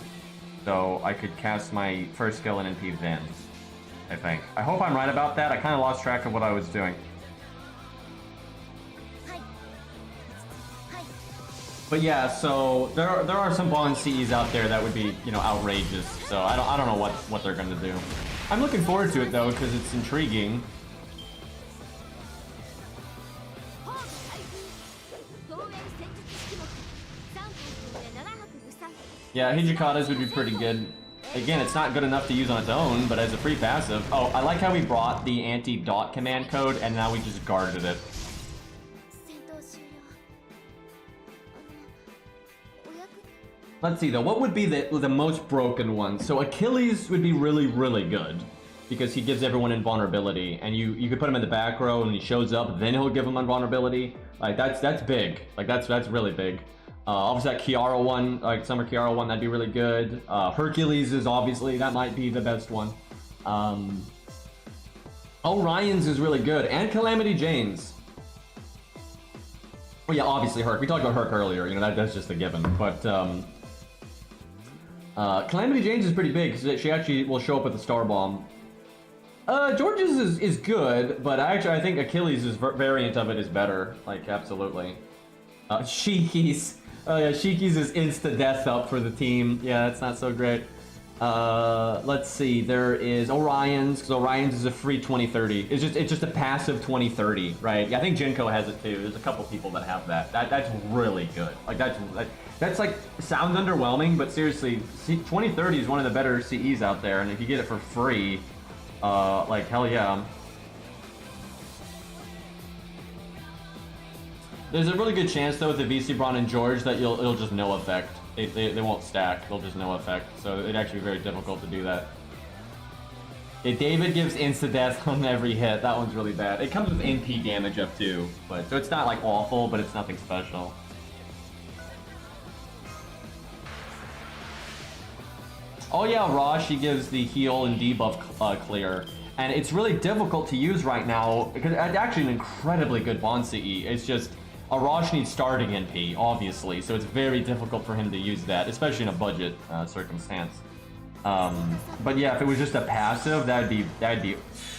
So I could cast my first skill and NP then, I think. I hope I'm right about that. I kind of lost track of what I was doing. But yeah, so there are some Bond CEs out there that would be, you know, outrageous. So I don't know what they're gonna do. I'm looking forward to it though, because it's intriguing. Yeah, Hijikatas would be pretty good. Again, it's not good enough to use on its own, but as a free passive. Oh, I like how we brought the anti-dot command code, and now we just guarded it. Let's see, though. What would be the most broken one? So Achilles would be really, really good, because he gives everyone invulnerability, and you could put him in the back row, and he shows up, then he'll give him invulnerability. Like, that's big. Like, that's really big. Obviously that Kiara one, like Summer Kiara one, that'd be really good. Hercules is obviously, that might be the best one. Orion's is really good, and Calamity Jane's. Well, yeah, obviously Herc. We talked about Herc earlier, you know, that's just a given. But Calamity Jane's is pretty big, because she actually will show up with a Star Bomb. George's is good, but I think Achilles' variant of it is better. Like, absolutely. Shiki's. Oh yeah, Shiki's is insta-death up for the team. Yeah, that's not so great. Let's see. There is Orion's, because Orion's is a free 2030. It's just a passive 2030, right? Yeah, I think Genko has it too. There's a couple people that have that. That's really good. Like that's like sounds underwhelming, but seriously, 2030 is one of the better CEs out there, and if you get it for free, like hell yeah. There's a really good chance though with the VC Braun and George that it'll just no effect. They won't stack, they'll just no effect. So it'd actually be very difficult to do that. Yeah, David gives insta-death on every hit. That one's really bad. It comes with NP damage up too, but so it's not like awful, but it's nothing special. Oh yeah, Rosh, he gives the heal and debuff clear. And it's really difficult to use right now, because it's actually an incredibly good Bond CE. It's just, Arash needs starting NP, obviously, so it's very difficult for him to use that, especially in a budget circumstance. But yeah, if it was just a passive, that'd be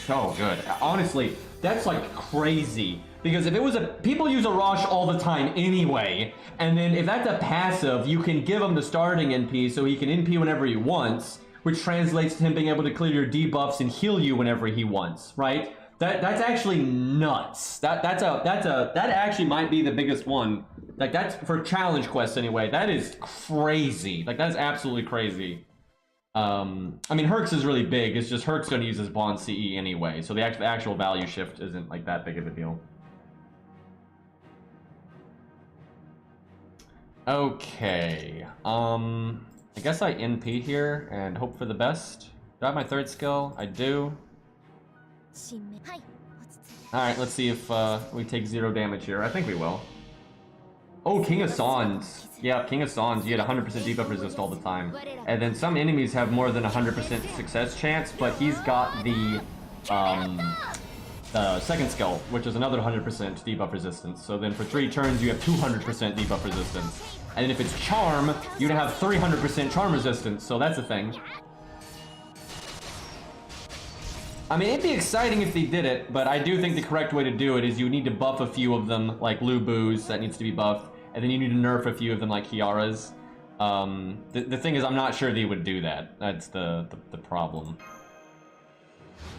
so good. Honestly, that's like crazy. Because if it was people use Arash all the time anyway, and then if that's a passive, you can give him the starting NP so he can NP whenever he wants, which translates to him being able to clear your debuffs and heal you whenever he wants, right? That's actually nuts. That actually might be the biggest one. Like that's for challenge quests anyway. That is crazy. Like that's absolutely crazy. I mean Herx is really big. It's just Herx gonna use his Bond CE anyway, so the actual value shift isn't like that big of a deal. Okay. I guess I NP here and hope for the best. Do I have my third skill? I do. Alright, let's see if we take 0 damage here. I think we will. Oh, King of Sans. Yeah, King of Sans, you get 100% debuff resist all the time. And then some enemies have more than 100% success chance, but he's got the second skill, which is another 100% debuff resistance. So then for 3 turns, you have 200% debuff resistance. And then if it's Charm, you'd have 300% Charm resistance, so that's a thing. I mean, it'd be exciting if they did it, but I do think the correct way to do it is you need to buff a few of them, like Lubu's, that needs to be buffed, and then you need to nerf a few of them, like Kiara's. The thing is, I'm not sure they would do that. That's the problem.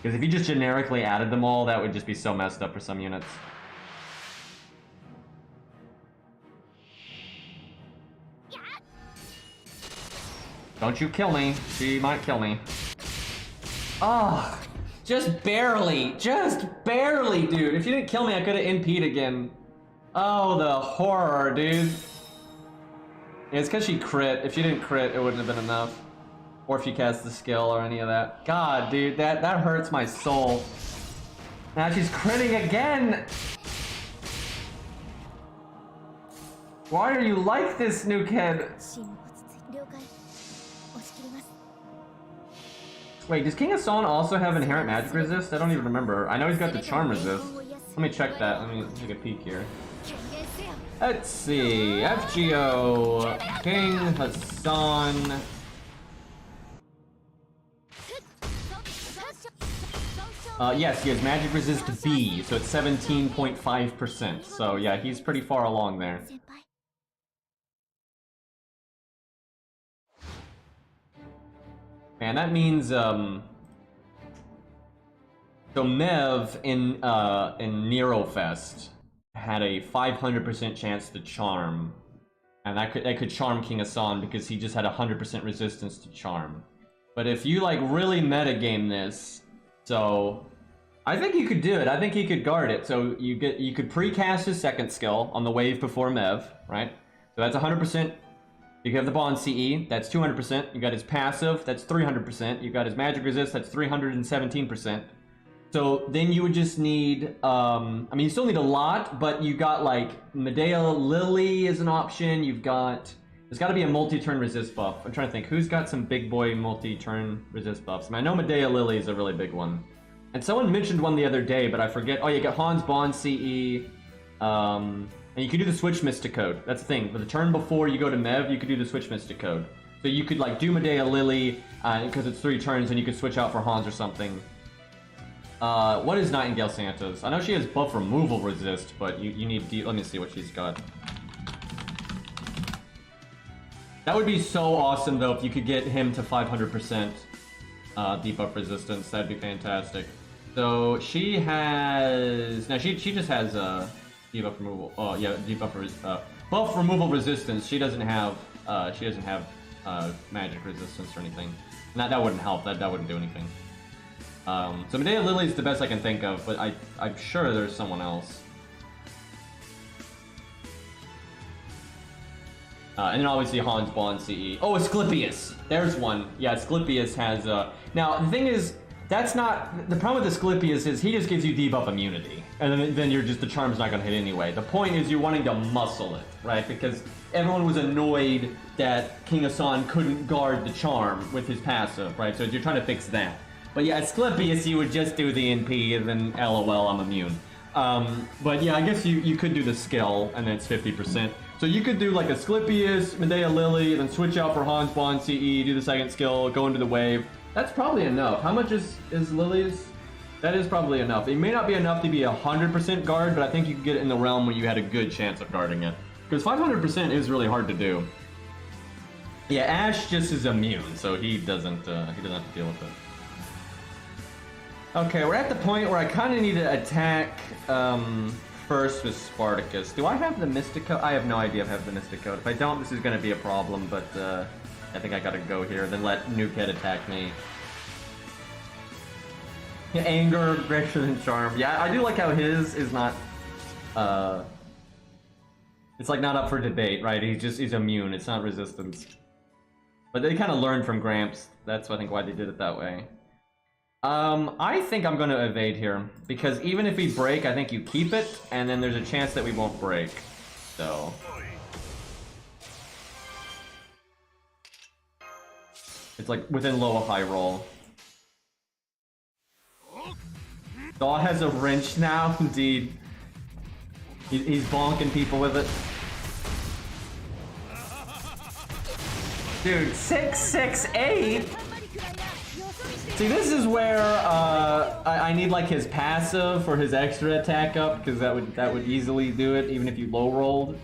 Because if you just generically added them all, that would just be so messed up for some units. Don't you kill me. She might kill me. Oh, just barely, dude. If you didn't kill me, I could have NP'd again. Oh, the horror, dude. Yeah, it's because she crit. If she didn't crit, it wouldn't have been enough. Or if she cast the skill or any of that. God, dude, that hurts my soul. Now she's critting again. Why are you like this, new kid? Wait, does King Hassan also have inherent magic resist? I don't even remember. I know he's got the charm resist. Let me check that. Let me take a peek here. Let's see. FGO. King Hassan. Yes, he has magic resist B, so it's 17.5%. So yeah, he's pretty far along there. Man, that means so Mev in NeroFest had a 500% chance to charm, and that could charm King Hassan because he just had 100% resistance to charm. But if you like really metagame this, so I think you could do it. I think he could guard it. So you could precast his second skill on the wave before Mev, right? So that's 100%. You have the Bond CE, that's 200%. You got his passive, that's 300%. You got his magic resist, that's 317%. So then you would just need, I mean, you still need a lot, but you got like Medea Lily is an option. You've got, there's got to be a multi-turn resist buff. I'm trying to think, who's got some big boy multi-turn resist buffs? I mean, I know Medea Lily is a really big one. And someone mentioned one the other day, but I forget. Oh, you got Han's Bond CE. And you could do the Switch Mystic Code. That's the thing. For the turn before you go to Mev, you could do the Switch Mystic Code. So you could like do Medea Lily, because it's 3 turns, and you could switch out for Hans or something. What is Nightingale Santa's? I know she has buff removal resist, but you need let me see what she's got. That would be so awesome though if you could get him to 500% debuff resistance. That'd be fantastic. So she has she just has debuff removal. Oh yeah, buff removal resistance. She doesn't have magic resistance or anything. And that wouldn't help. That wouldn't do anything. So Medea Lily is the best I can think of, but I'm sure there's someone else. And then obviously Hans Bond CE. Oh, Asclepius! There's one. Yeah, Asclepius has now the thing is, that's not the problem with Asclepius is he just gives you debuff immunity. And then you're just the charm's not gonna hit anyway. The point is you're wanting to muscle it, right? Because everyone was annoyed that King Hassan couldn't guard the charm with his passive, right? So you're trying to fix that. But yeah, Asclepius you would just do the NP and then LOL, I'm immune. But yeah, I guess you could do the skill and then it's 50%. So you could do like Asclepius, Medea Lily, then switch out for Hans Bond CE, do the second skill, go into the wave. That's probably enough. How much is Lily's? That is probably enough. It may not be enough to be 100% guard, but I think you could get it in the realm where you had a good chance of guarding it. Because 500% is really hard to do. Yeah, Ash just is immune, so he doesn't have to deal with it. Okay, we're at the point where I kind of need to attack first with Spartacus. Do I have the Mystic Coat? I have no idea if I have the Mystic Coat. If I don't, this is going to be a problem, but I think I gotta go here, then let Nukehead attack me. Yeah, anger, greater than charm. Yeah, I do like how his is not, it's like not up for debate, right? He's immune, it's not resistance. But they kind of learned from Gramps. That's, I think, why they did it that way. I think I'm going to evade here, because even if we break, I think you keep it, and then there's a chance that we won't break. So... it's like within low high roll. Daw has a wrench now, indeed. He's bonking people with it. Dude, 668? See, this is where I need like his passive for his extra attack up, because that would easily do it, even if you low rolled.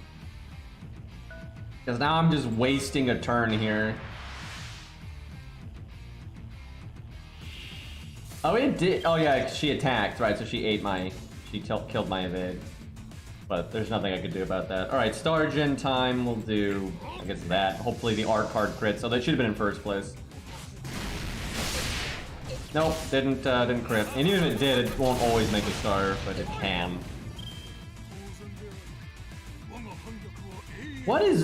Because now I'm just wasting a turn here. Oh, it did. Oh yeah, she attacked, right? So she ate my, killed my evade. But there's nothing I could do about that. All right, Star Gen time. We'll do, I guess that. Hopefully the art card crits. Oh, that should have been in first place. Nope, didn't crit. And even if it did, it won't always make a star, but it can. What is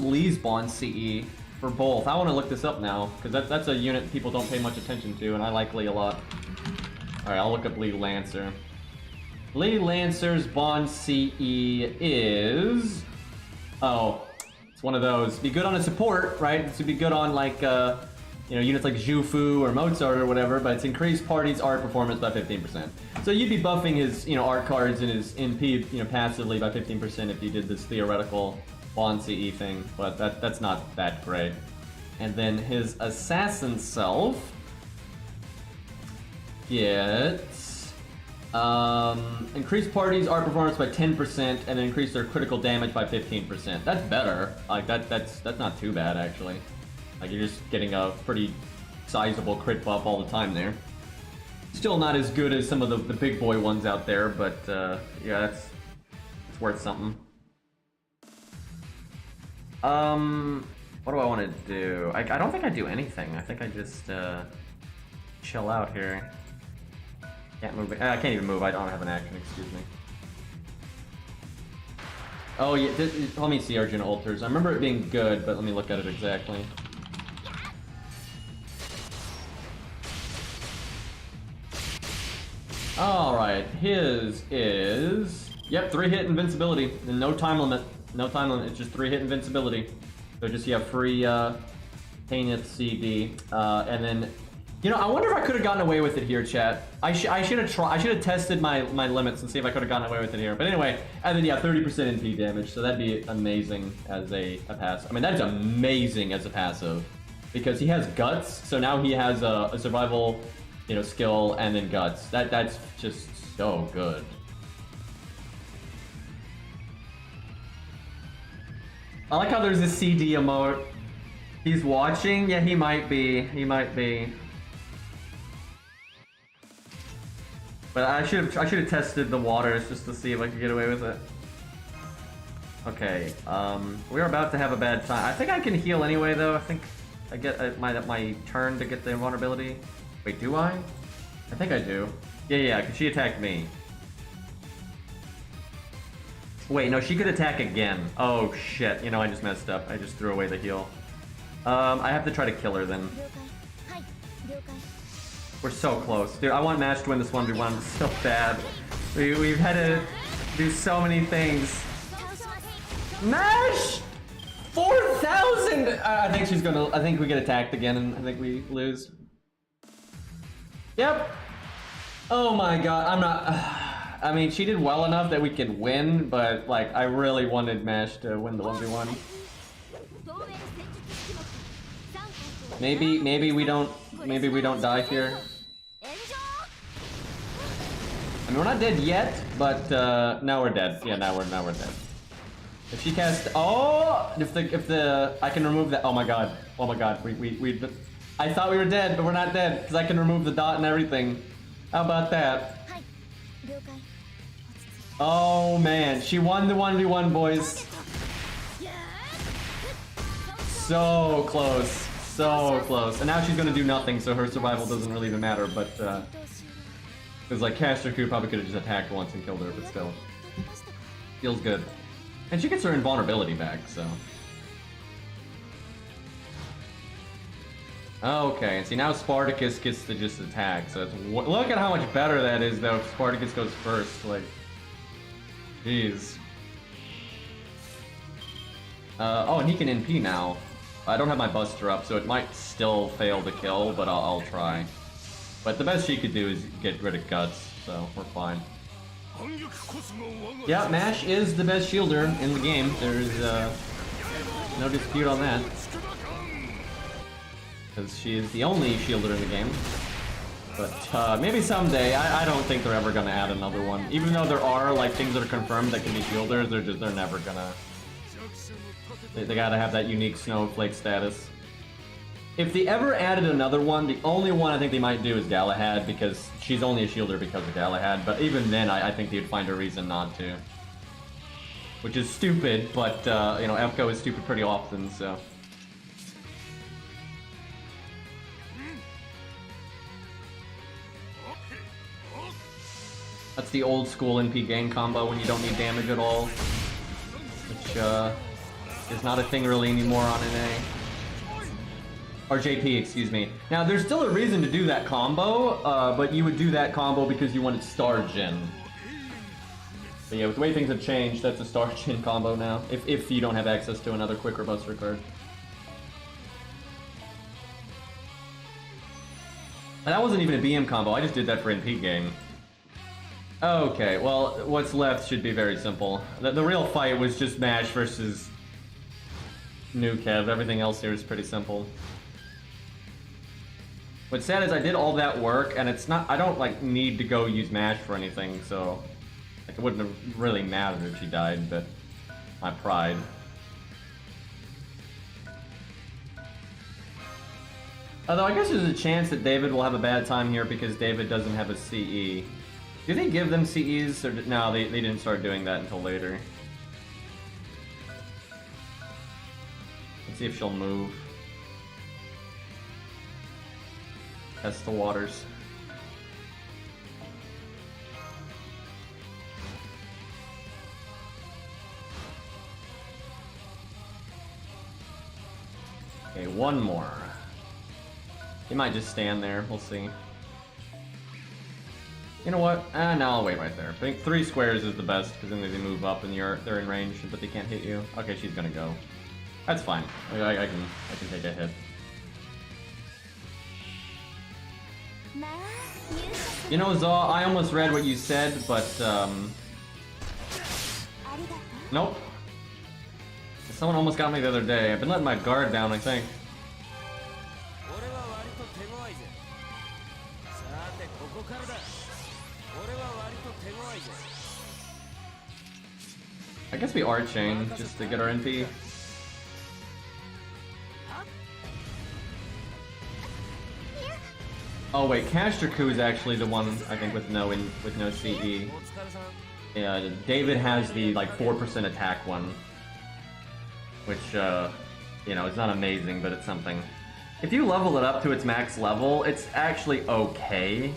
Lee's Bond CE for both? I want to look this up now, because that's a unit people don't pay much attention to, and I like Lee a lot. Alright, I'll look up Lee Lancer. Lee Lancer's Bond CE is... oh, it's one of those. Be good on a support, right? This would be good on like, you know, units like Jufu or Mozart or whatever, but it's increased party's art performance by 15%. So you'd be buffing his, you know, art cards and his NP, you know, passively by 15% if you did this theoretical Bond CE thing, but that's not that great. And then his assassin self gets increased party's art performance by 10% and then increase their critical damage by 15%. That's better. Like that's not too bad actually. Like you're just getting a pretty sizable crit buff all the time there. Still not as good as some of the big boy ones out there, but yeah, it's worth something. What do I want to do? I don't think I do anything. I think I just chill out here. Can't move. I can't even move. I don't have an action. Excuse me. Oh yeah. Let me see Arjuna Altars. I remember it being good, but let me look at it exactly. Alright, his is... yep, 3-hit invincibility. And no time limit. No time limit, it's just 3-hit invincibility. So just, yeah, free Paineth CD. And then, you know, I wonder if I could have gotten away with it here, chat. I should have tested my limits and see if I could have gotten away with it here. But anyway, and then, yeah, 30% NP damage. So that'd be amazing as a passive. I mean, that is amazing as a passive. Because he has guts, so now he has a survival... you know, skill and then guts. That's just so good. I like how there's a CD emote. He's watching? Yeah, he might be. He might be. But I should have tested the waters just to see if I could get away with it. Okay, we're about to have a bad time. I think I can heal anyway, though. I think I get my turn to get the invulnerability. Wait, do I? I think I do. Yeah, because she attacked me. Wait, no, she could attack again. Oh shit! You know, I just messed up. I just threw away the heal. I have to try to kill her then. We're so close, dude. I want Mash to win this 1v1 so bad. We've had to do so many things. Mash! 4,000! I think she's gonna. I think we get attacked again, and I think we lose. Yep. Oh my god, I'm not. I mean, she did well enough that we could win, but like, I really wanted Mash to win the 1v1. Maybe we don't. Maybe we don't die here. I mean, we're not dead yet, but now we're dead. Yeah, now we're dead. If she casts, if the I can remove that. Oh my god, we. I thought we were dead, but we're not dead because I can remove the dot and everything. How about that? Oh man, she won the 1v1, boys. So close, so close. And now she's gonna do nothing, so her survival doesn't really even matter. But because like Caster Coup probably could have just attacked once and killed her, but still, feels good. And she gets her invulnerability back, so. Okay, and see now Spartacus gets to just attack, so it's, look at how much better that is though if Spartacus goes first, like, jeez. Oh, and he can NP now. I don't have my Buster up, so it might still fail to kill, but I'll try. But the best she could do is get rid of Guts, so we're fine. Yeah, Mash is the best shielder in the game. There's no dispute on that. Because she is the only shielder in the game. But maybe someday. I don't think they're ever gonna add another one. Even though there are like things that are confirmed that can be shielders, they're never gonna. They gotta have that unique snowflake status. If they ever added another one, the only one I think they might do is Galahad, because she's only a shielder because of Galahad, but even then I think they'd find a reason not to. Which is stupid, but you know, Emco is stupid pretty often, so. That's the old school NP gang combo when you don't need damage at all. Which is not a thing really anymore on NA. Or JP, excuse me. Now, there's still a reason to do that combo, but you would do that combo because you wanted Star Gen. But yeah, with the way things have changed, that's a Star Gen combo now, if you don't have access to another quicker Buster card. And that wasn't even a BM combo, I just did that for NP game. Okay, well, what's left should be very simple. The real fight was just Mash versus Nukev. Everything else here is pretty simple. What's sad is I did all that work, and it's not. I don't like need to go use Mash for anything, so like, it wouldn't have really mattered if she died. But my pride. Although I guess there's a chance that David will have a bad time here because David doesn't have a CE. Do they give them CEs? Or no, they didn't start doing that until later. Let's see if she'll move. Test the waters. Okay, one more. He might just stand there, we'll see. You know what? No, I'll wait right there. I think 3 squares is the best, because then they move up and they're in range, but they can't hit you. Okay, she's gonna go. That's fine. I can take a hit. You know, Zaw, I almost read what you said, but nope. Someone almost got me the other day. I've been letting my guard down, I think. I guess we are chain just to get our NP. Oh wait, Casterku is actually the one I think with no CE. Yeah, David has the like 4% attack one, which you know, is not amazing, but it's something. If you level it up to its max level, it's actually okay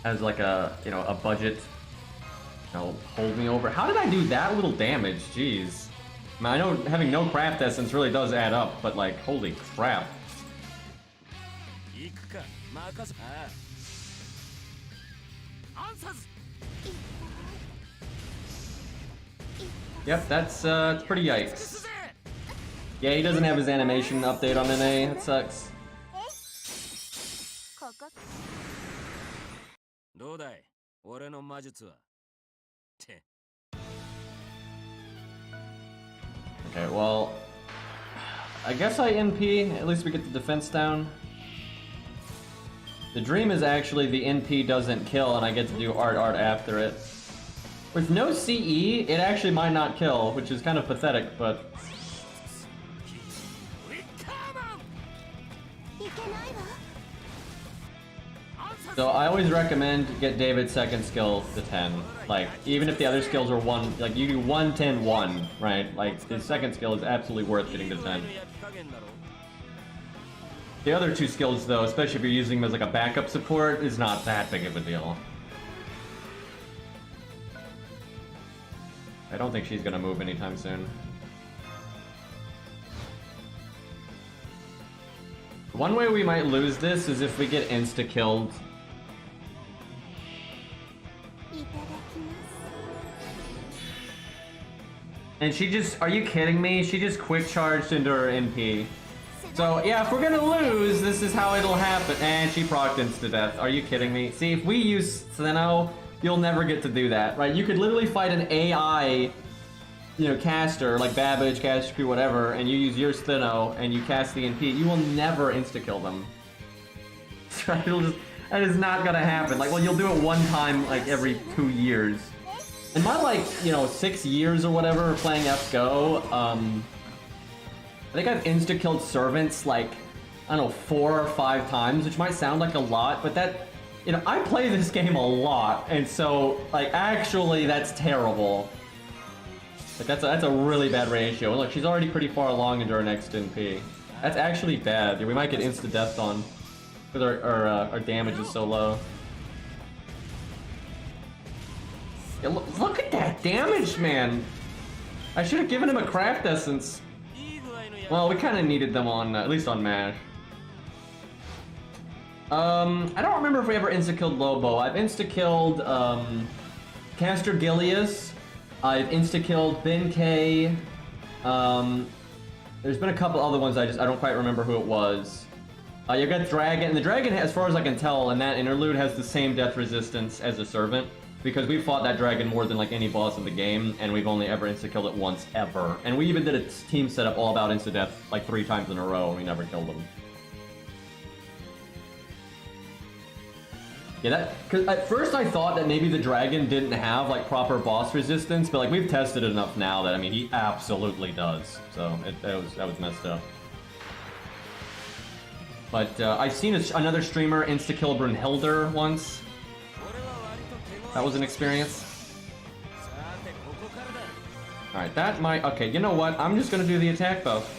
as like a, you know, a budget. You know, hold me over. How did I do that little damage? Jeez. I mean, I know having no craft essence really does add up, but like, holy crap. Yep, that's pretty yikes. Yeah, he doesn't have his animation update on NA. That sucks. Okay, well, I guess I NP. At least we get the defense down. The dream is actually the NP doesn't kill and I get to do art after it. With no CE, it actually might not kill, which is kind of pathetic, but... So I always recommend get David's second skill to 10. Like, even if the other skills are 1, like you do 1, 10, 1, right? Like, his second skill is absolutely worth getting to 10. The other two skills, though, especially if you're using them as like a backup support, is not that big of a deal. I don't think she's gonna move anytime soon. One way we might lose this is if we get insta-killed. And she just, are you kidding me? She just quick charged into her NP. So yeah, if we're gonna lose, this is how it'll happen. And she procced insta-death. Are you kidding me? See, if we use Seno, you'll never get to do that, right? You could literally fight an AI, you know, caster, like Babbage, Caster, whatever, and you use your Stheno, and you cast the NP, you will never insta-kill them. Right? It'll just, that is not gonna happen. Like, well, you'll do it one time, like, every 2 years. In my, like, you know, 6 years or whatever playing FGO, I think I've insta-killed servants, like, I don't know, 4 or 5 times, which might sound like a lot, but that, you know, I play this game a lot, and so, like, actually, that's terrible. Like, that's a really bad ratio. And look, she's already pretty far along into her next NP. That's actually bad. We might get insta-death on, because our damage is so low. Yeah, look at that damage, man! I should have given him a craft essence. Well, we kind of needed them on, at least on MASH. I don't remember if we ever insta-killed Lobo. I've insta-killed, Caster Gilius. I've insta-killed Ben K. There's been a couple other ones I don't quite remember who it was. You've got Dragon, and the Dragon, as far as I can tell, in that interlude has the same death resistance as a Servant. Because we fought that dragon more than like any boss in the game, and we've only ever insta-killed it once, ever. And we even did a team setup all about insta-death like 3 times in a row, and we never killed them. Yeah, because at first I thought that maybe the dragon didn't have like proper boss resistance, but like we've tested it enough now that, I mean, he absolutely does. So that was messed up. But I've seen another streamer insta-kill Brunhilde once. That was an experience. Alright, that might... Okay, you know what? I'm just gonna do the attack buff.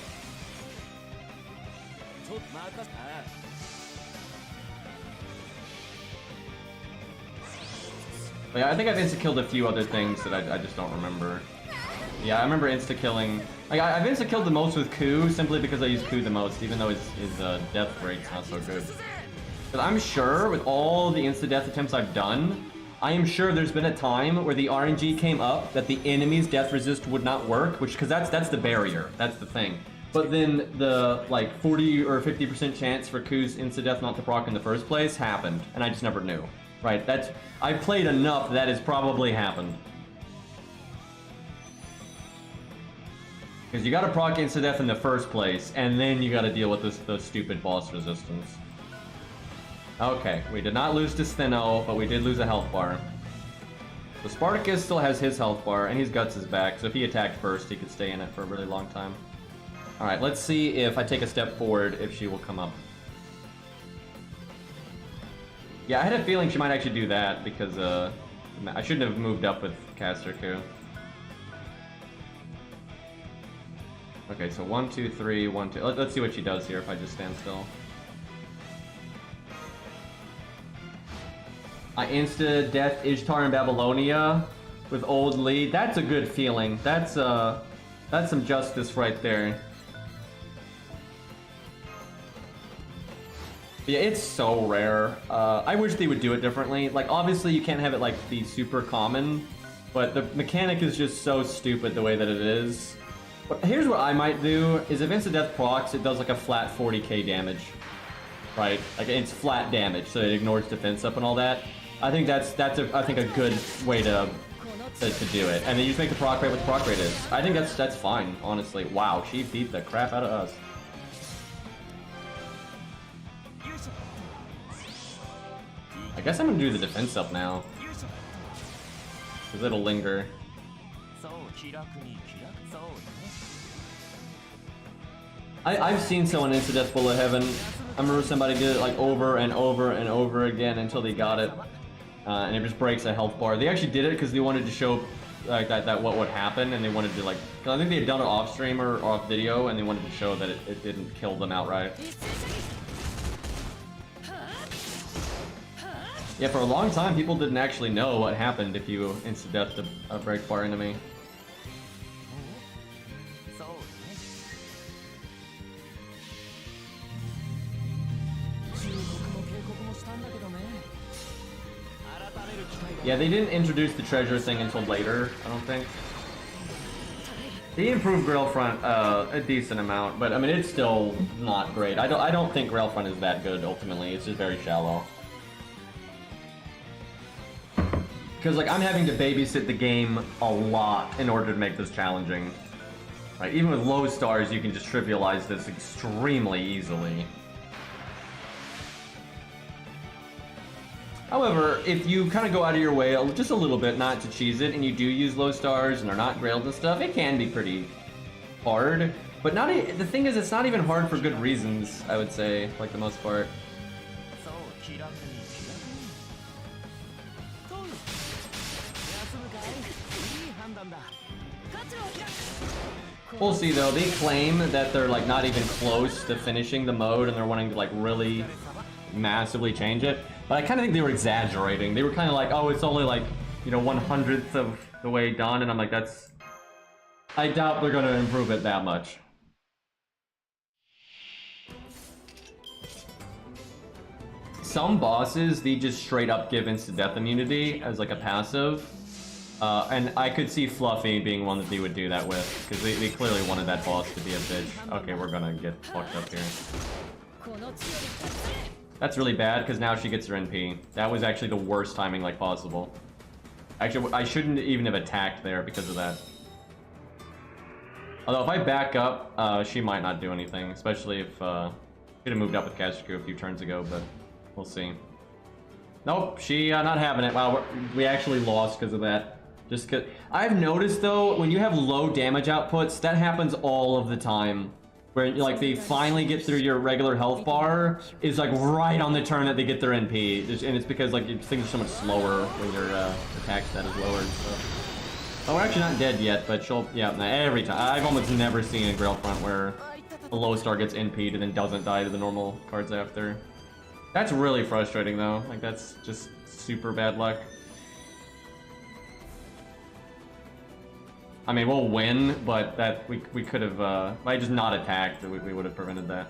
But yeah, I think I've insta-killed a few other things that I just don't remember. Yeah, I remember insta-killing... Like, I've insta-killed the most with Ku, simply because I use Ku the most, even though his death rate's not so good. But I'm sure, with all the insta-death attempts I've done, I am sure there's been a time where the RNG came up that the enemy's death resist would not work, because that's the barrier, that's the thing. But then the like 40 or 50% chance for Ku's insta-death not to proc in the first place happened, and I just never knew. Right, I've played enough that has probably happened. Because you gotta proc insta-death in the first place, and then you gotta deal with the stupid boss resistance. Okay, we did not lose to Stheno, but we did lose a health bar. So Spartacus still has his health bar, and his guts is back, so if he attacked first, he could stay in it for a really long time. Alright, let's see if I take a step forward, if she will come up. Yeah, I had a feeling she might actually do that because I shouldn't have moved up with Caster Coup. Okay, so 1, 2, 3, 1, 2. Let's see what she does here if I just stand still. I insta-death Ishtar in Babylonia with old lead. That's a good feeling. That's some justice right there. But yeah, it's so rare. I wish they would do it differently. Like, obviously you can't have it, like, be super common, but the mechanic is just so stupid the way that it is. But here's what I might do, is if insta-death procs, it does, like, a flat 40k damage. Right? Like, it's flat damage, so it ignores defense up and all that. I think that's a good way to do it. And then you just make the proc rate what the proc rate is. I think that's fine, honestly. Wow, she beat the crap out of us. I guess I'm gonna do the defense up now. Because it'll linger. I've seen someone insta-death Bullet Heaven. I remember somebody did it like over and over and over again until they got it. And it just breaks a health bar. They actually did it because they wanted to show like that what would happen, and they wanted to like, cause I think they had done it off stream or off video, and they wanted to show that it didn't kill them outright. Yeah, for a long time, people didn't actually know what happened if you insta-deathed a break bar enemy. Yeah, they didn't introduce the treasure thing until later, I don't think. They improved Grail front a decent amount, but I mean, it's still not great. I don't think Grail front is that good, ultimately. It's just very shallow. Because, like, I'm having to babysit the game a lot in order to make this challenging. Right? Even with low stars, you can just trivialize this extremely easily. However, if you kind of go out of your way just a little bit not to cheese it, and you do use low stars and are not grailed and stuff, it can be pretty hard. But the thing is, it's not even hard for good reasons, I would say, like the most part. We'll see though, they claim that they're like not even close to finishing the mode and they're wanting to like really massively change it. But I kind of think they were exaggerating. They were kind of like, oh, it's only like, you know, 1/100th of the way done, and I'm like, I doubt they're gonna improve it that much. Some bosses, they just straight up give insta-death immunity as like a passive. And I could see Fluffy being one that they would do that with, because they clearly wanted that boss to be a bitch. Okay, we're gonna get fucked up here. That's really bad, because now she gets her NP. That was actually the worst timing like possible. Actually, I shouldn't even have attacked there because of that. Although if I back up, she might not do anything, especially if she'd have moved up with Caster a few turns ago, but we'll see. Nope, she not having it. Wow, we actually lost because of that. Just cause I've noticed though, when you have low damage outputs, that happens all of the time. Where like they finally get through your regular health bar is like right on the turn that they get their NP, and it's because like things are so much slower when your attack stat is lowered. So. Oh, we're actually not dead yet, but she'll every time. I've almost never seen a Grail front where a low star gets NP'd and then doesn't die to the normal cards after. That's really frustrating though. Like that's just super bad luck. I mean, we'll win, but that we could have, if I just not attacked, we would have prevented that.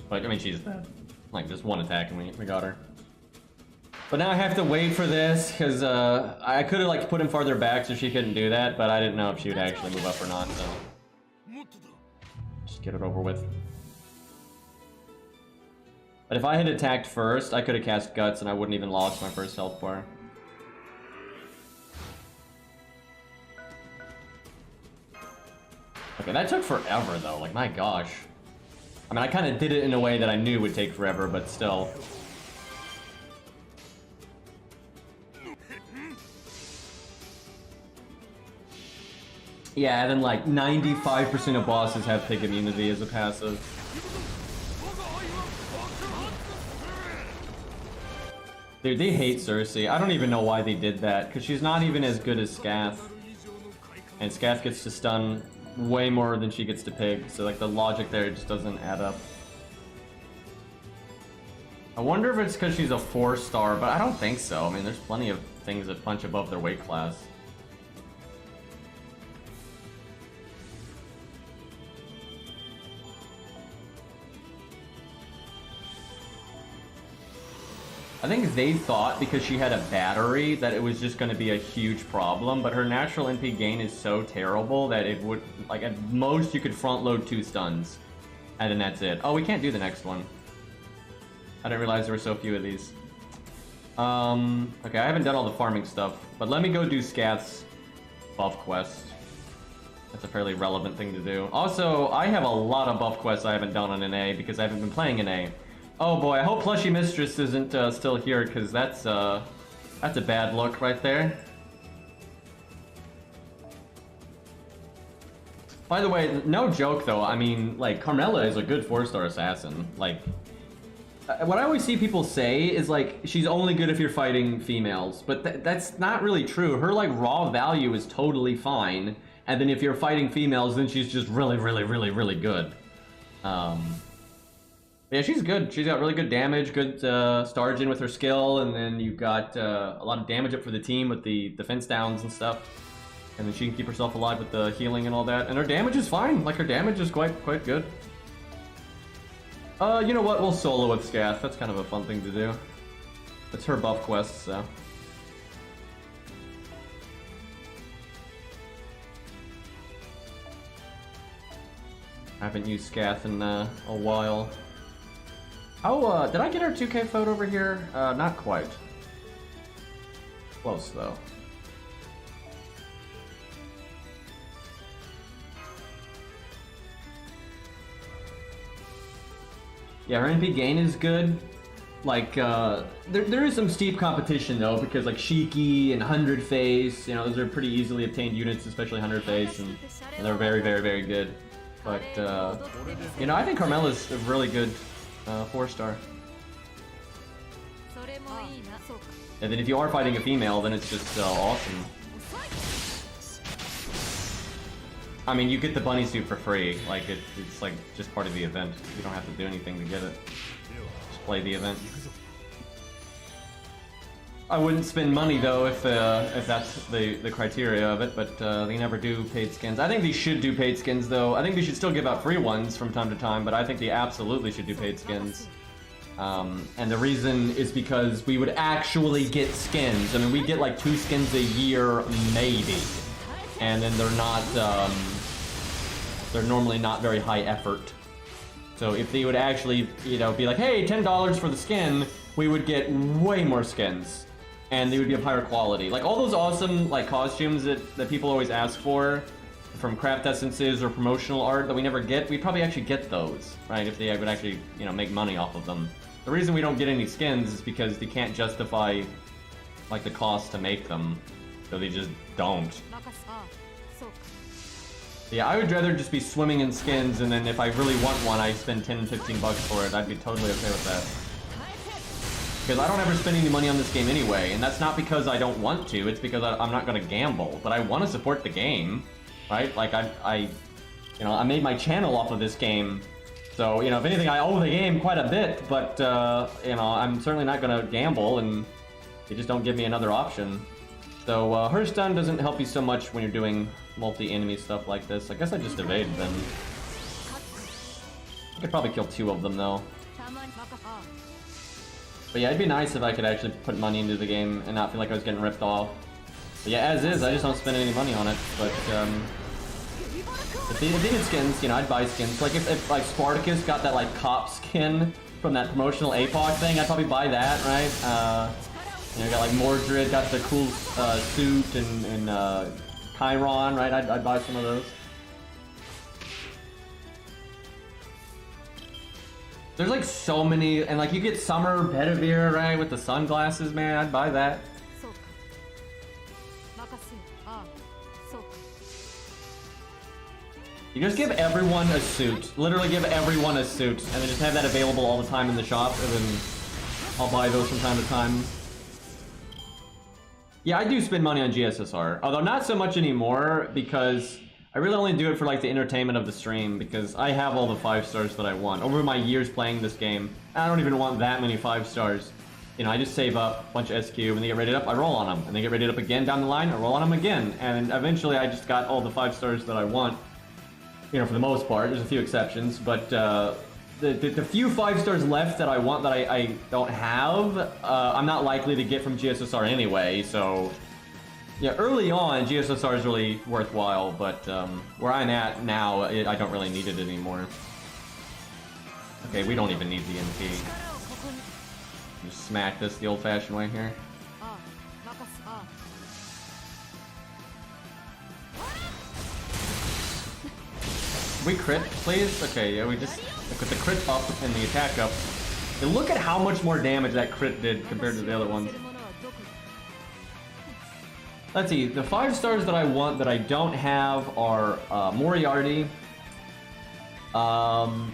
But, I mean, she's dead. Like, just one attack and we got her. But now I have to wait for this, because I could have, like, put him farther back so she couldn't do that, but I didn't know if she would actually move up or not, so... Just get it over with. But if I had attacked first, I could have cast Guts and I wouldn't even lost my first health bar. Okay, that took forever though, like my gosh. I mean, I kind of did it in a way that I knew would take forever, but still. Yeah, and then like 95% of bosses have pig immunity as a passive. Dude, they hate Cersei. I don't even know why they did that, because she's not even as good as Scath. And Scath gets to stun way more than she gets to pig, so like the logic there just doesn't add up. I wonder if it's because she's a 4-star, but I don't think so. I mean, there's plenty of things that punch above their weight class. I think they thought because she had a battery that it was just going to be a huge problem, but her natural NP gain is so terrible that it would, like, at most you could front load 2 stuns, and then that's it. Oh, we can't do the next one. I didn't realize there were so few of these. Okay, I haven't done all the farming stuff, but let me go do Scath's buff quest. That's a fairly relevant thing to do. Also, I have a lot of buff quests I haven't done on NA because I haven't been playing NA. Oh boy, I hope Plushy Mistress isn't still here, because that's a bad look right there. By the way, no joke though, I mean, like, Carmella is a good 4-star assassin. Like, what I always see people say is, like, she's only good if you're fighting females, but that's not really true. Her, like, raw value is totally fine, and then if you're fighting females, then she's just really, really, really, really good. Yeah, she's good. She's got really good damage, good Stargen with her skill, and then you've got a lot of damage up for the team with the defense downs and stuff. And then she can keep herself alive with the healing and all that. And her damage is fine. Like, her damage is quite good. You know what? We'll solo with Scath. That's kind of a fun thing to do. It's her buff quest, so. I haven't used Scath in a while. Oh, did I get our 2K photo over here? Not quite. Close, though. Yeah, her NP gain is good. Like, there is some steep competition, though, because, like, Shiki and 100 Face, you know, those are pretty easily obtained units, especially 100 Face, and they're very, very, very good. But, you know, I think Carmella's a really good 4-star. And then if you are fighting a female, then it's just awesome. I mean, you get the bunny suit for free. Like, it's like just part of the event. You don't have to do anything to get it. Just play the event. I wouldn't spend money though if that's the criteria of it, but they never do paid skins. I think they should do paid skins though. I think they should still give out free ones from time to time, but I think they absolutely should do paid skins. And the reason is because we would actually get skins. I mean, we get like 2 skins a year, maybe. And then they're normally not very high effort. So if they would actually, you know, be like, hey, $10 for the skin, we would get way more skins. And they would be of higher quality. Like all those awesome like costumes that people always ask for from craft essences or promotional art that we never get, we'd probably actually get those, right? If they would actually, you know, make money off of them. The reason we don't get any skins is because they can't justify like the cost to make them. So they just don't. Yeah, I would rather just be swimming in skins, and then if I really want one, I spend 10, 15 bucks for it. I'd be totally okay with that. Because I don't ever spend any money on this game anyway, and that's not because I don't want to, it's because I'm not going to gamble. But I want to support the game, right? Like, I made my channel off of this game, so, you know, if anything, I owe the game quite a bit, but, you know, I'm certainly not going to gamble, and they just don't give me another option. So, her stun doesn't help you so much when you're doing multi-enemy stuff like this. I guess I just evade them. I could probably kill 2 of them, though. But yeah, it'd be nice if I could actually put money into the game and not feel like I was getting ripped off. But yeah, as is, I just don't spend any money on it. But, if they did skins, you know, I'd buy skins. Like, if like, Spartacus got that, like, cop skin from that promotional APOC thing, I'd probably buy that, right? You know, got like Mordred, got the cool suit, and Chiron, right? I'd buy some of those. There's like so many, and like you get Summer Bedivere, right, with the sunglasses, man. I'd buy that. You just give everyone a suit. Literally give everyone a suit, and then just have that available all the time in the shop, and then I'll buy those from time to time. Yeah, I do spend money on GSSR, although not so much anymore, because I really only do it for like the entertainment of the stream, because I have all the 5 stars that I want. Over my years playing this game, I don't even want that many 5 stars. You know, I just save up a bunch of SQ, and they get rated up, I roll on them. And they get rated up again down the line, I roll on them again. And eventually I just got all the 5 stars that I want. You know, for the most part, there's a few exceptions, but the few 5 stars left that I want that I don't have, I'm not likely to get from GSSR anyway, so... Yeah, early on, GSSR is really worthwhile, but where I'm at now, I don't really need it anymore. Okay, we don't even need the NP. Just smack this the old-fashioned way here. We crit, please? Okay, yeah, we just... Like, with the crit up and the attack up. And look at how much more damage that crit did compared to the other ones. Let's see, the 5 stars that I want that I don't have are Moriarty. And,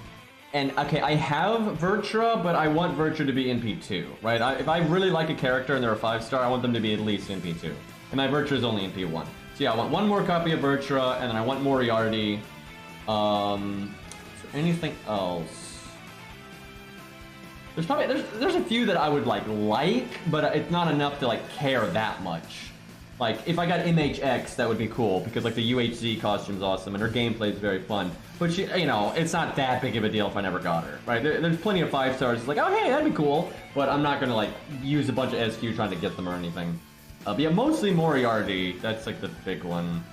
okay, I have Vertra, but I want Vertra to be NP2, right? If I really like a character and they're a 5 star, I want them to be at least NP2. And my Vertra is only NP1. So yeah, I want one more copy of Vertra, and then I want Moriarty. Is there anything else? There's probably, there's a few that I would like, but it's not enough to like care that much. Like, if I got MHX, that would be cool, because, like, the UHZ costume's awesome, and her gameplay is very fun. But, she, you know, it's not that big of a deal if I never got her, right? There's plenty of 5 stars. It's like, oh, hey, that'd be cool. But I'm not gonna, like, use a bunch of SQ trying to get them or anything. But yeah, mostly Moriarty. That's, like, the big one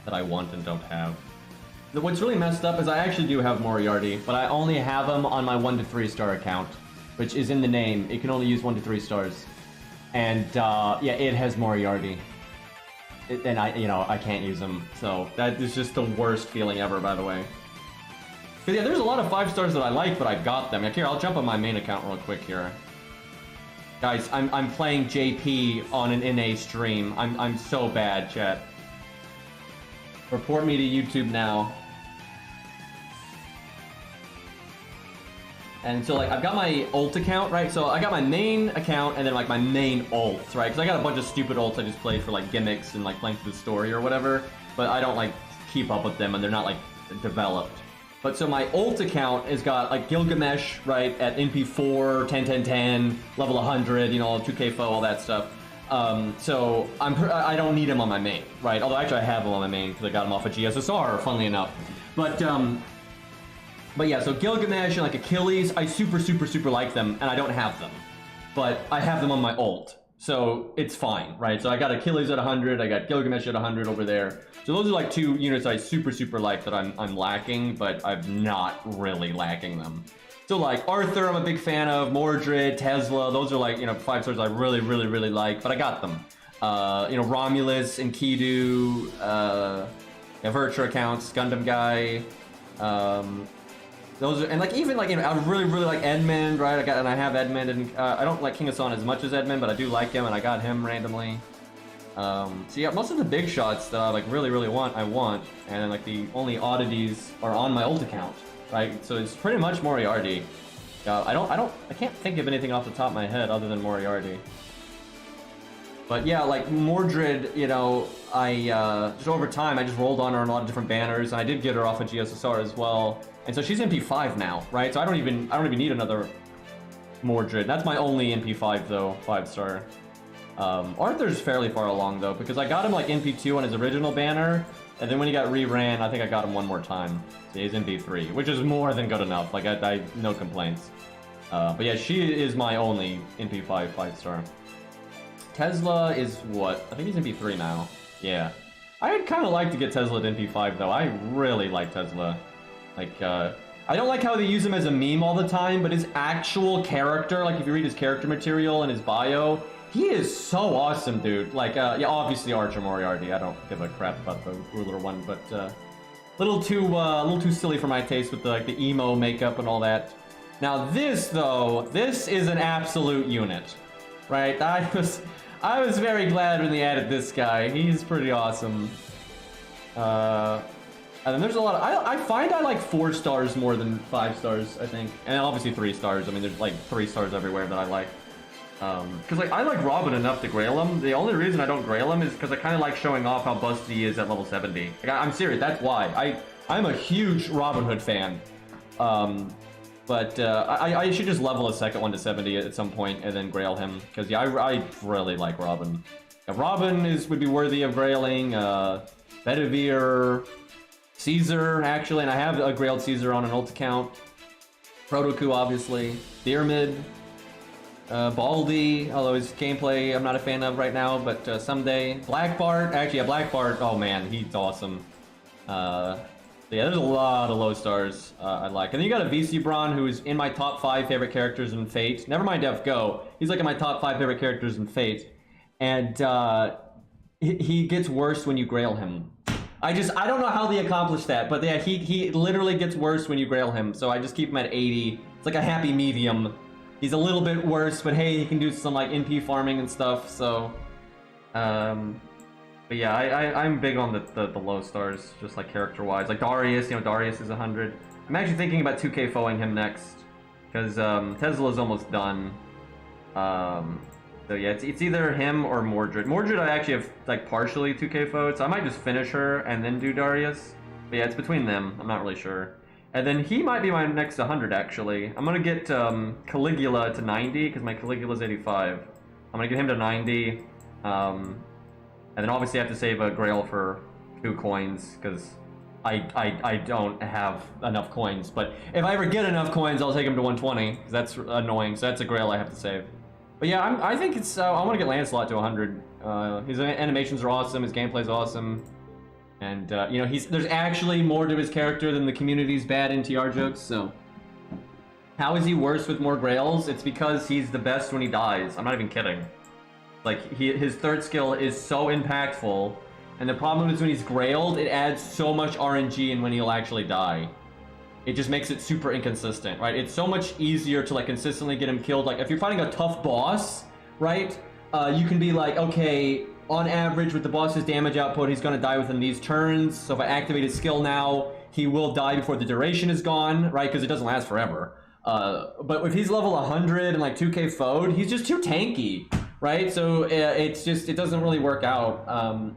that I want and don't have. What's really messed up is I actually do have Moriarty, but I only have him on my 1 to 3 star account, which is in the name. It can only use 1 to 3 stars. And, yeah, it has Moriarty. And I can't use them. So, that is just the worst feeling ever, by the way. Because, yeah, there's a lot of 5 stars that I like, but I got them. Like, here, I'll jump on my main account real quick here. Guys, I'm playing JP on an NA stream. I'm so bad, chat. Report me to YouTube now. And so, like, I've got my ult account, right? So I got my main account and then, like, my main ult, right? Because I got a bunch of stupid ults I just played for, like, gimmicks and, like, playing through the story or whatever. But I don't, like, keep up with them and they're not, like, developed. But so my ult account has got, like, Gilgamesh, right, at NP4, 10, 10, 10, level 100, you know, 2k foe, all that stuff. So I don't need him on my main, right? Although actually I have him on my main because I got him off of GSSR, funnily enough. But yeah, so Gilgamesh and like Achilles, I super like them, and I don't have them. But I have them on my ult, so it's fine, right? So I got Achilles at 100, I got Gilgamesh at 100 over there. So those are like 2 units I super like that I'm lacking, but I'm not really lacking them. So like Arthur, I'm a big fan of, Mordred, Tesla, those are like, you know, 5 stars I really like, but I got them. You know, Romulus, Enkidu, Vertra accounts, Gundam Guy, those are, and like even like, you know, I really like Edmund, right? I have Edmund, and I don't like King Hassan as much as Edmund, but I do like him, and I got him randomly. So yeah, most of the big shots that I like really want, I want, and then like the only oddities are on my ult account, right? So it's pretty much Moriarty. I can't think of anything off the top of my head other than Moriarty. But yeah, like Mordred, you know, I just over time I just rolled on her on a lot of different banners, and I did get her off of GSSR as well. And so she's MP5 now, right? So I don't even need another Mordred. That's my only MP5 though, 5 star. Arthur's fairly far along though, because I got him like NP2 on his original banner, and then when he got reran, I think I got him 1 more time. So he's NP3, which is more than good enough. Like I no complaints. But yeah, she is my only NP5 5 star. Tesla is what? I think he's NP3 now. Yeah. I'd kind of like to get Tesla at NP5 though. I really like Tesla. Like, I don't like how they use him as a meme all the time, but his actual character, like if you read his character material and his bio, he is so awesome, dude. Like, yeah, obviously Archer Moriarty. I don't give a crap about the ruler one, but a little too silly for my taste with the, like the emo makeup and all that. Now this though, this is an absolute unit, right? I was very glad when they added this guy. He's pretty awesome. And then there's a lot of, I find I like 4 stars more than 5 stars, I think. And obviously 3 stars. I mean, there's like 3 stars everywhere that I like. Because like I like Robin enough to grail him. The only reason I don't grail him is because I kind of like showing off how busted he is at level 70. Like, I'm serious, that's why. I'm a huge Robin Hood fan. But I should just level a second one to 70 at some point and then grail him. Because yeah, I really like Robin. Robin would be worthy of grailing. Bedivere, Caesar, actually, and I have a grailed Caesar on an ult account. Protoku, obviously. Pyramid. Baldy, although his gameplay I'm not a fan of right now, but someday. Black Bart, actually, Black Bart, oh man, he's awesome. Yeah, there's a lot of low stars I like. And then you got a VC Braun, who's in my top 5 favorite characters in Fate. Never mind Def Go, he's like in my top 5 favorite characters in Fate. And he gets worse when you grail him. I don't know how they accomplished that, but yeah, he literally gets worse when you grail him, so I just keep him at 80. It's like a happy medium. He's a little bit worse, but hey, he can do some like NP farming and stuff, so... But yeah, I'm big on the low stars, just like character-wise. Like Darius, you know, Darius is 100. I'm actually thinking about 2K foing him next, because Tesla's almost done. So yeah, it's either him or Mordred. Mordred I actually have like partially 2K foed, so I might just finish her and then do Darius. But yeah, it's between them, I'm not really sure. And then he might be my next 100 actually. I'm gonna get Caligula to 90, because my Caligula's 85. I'm gonna get him to 90. And then obviously I have to save a Grail for 2 coins, because I don't have enough coins. But if I ever get enough coins, I'll take him to 120, because that's annoying, so that's a Grail I have to save. But yeah, I think it's, I want to get Lancelot to 100. His animations are awesome, his gameplay's awesome. And, you know, there's actually more to his character than the community's bad NTR jokes, so... How is he worse with more Grails? It's because he's the best when he dies. I'm not even kidding. Like, his 3rd skill is so impactful, and the problem is when he's Grailed, it adds so much RNG in when he'll actually die. It just makes it super inconsistent, right? It's so much easier to like consistently get him killed. Like if you're fighting a tough boss, right? You can be like, okay, on average with the boss's damage output, he's gonna die within these turns. So if I activate his skill now, he will die before the duration is gone, right? Because it doesn't last forever. But if he's level 100 and like 2K foed, he's just too tanky, right? So it doesn't really work out.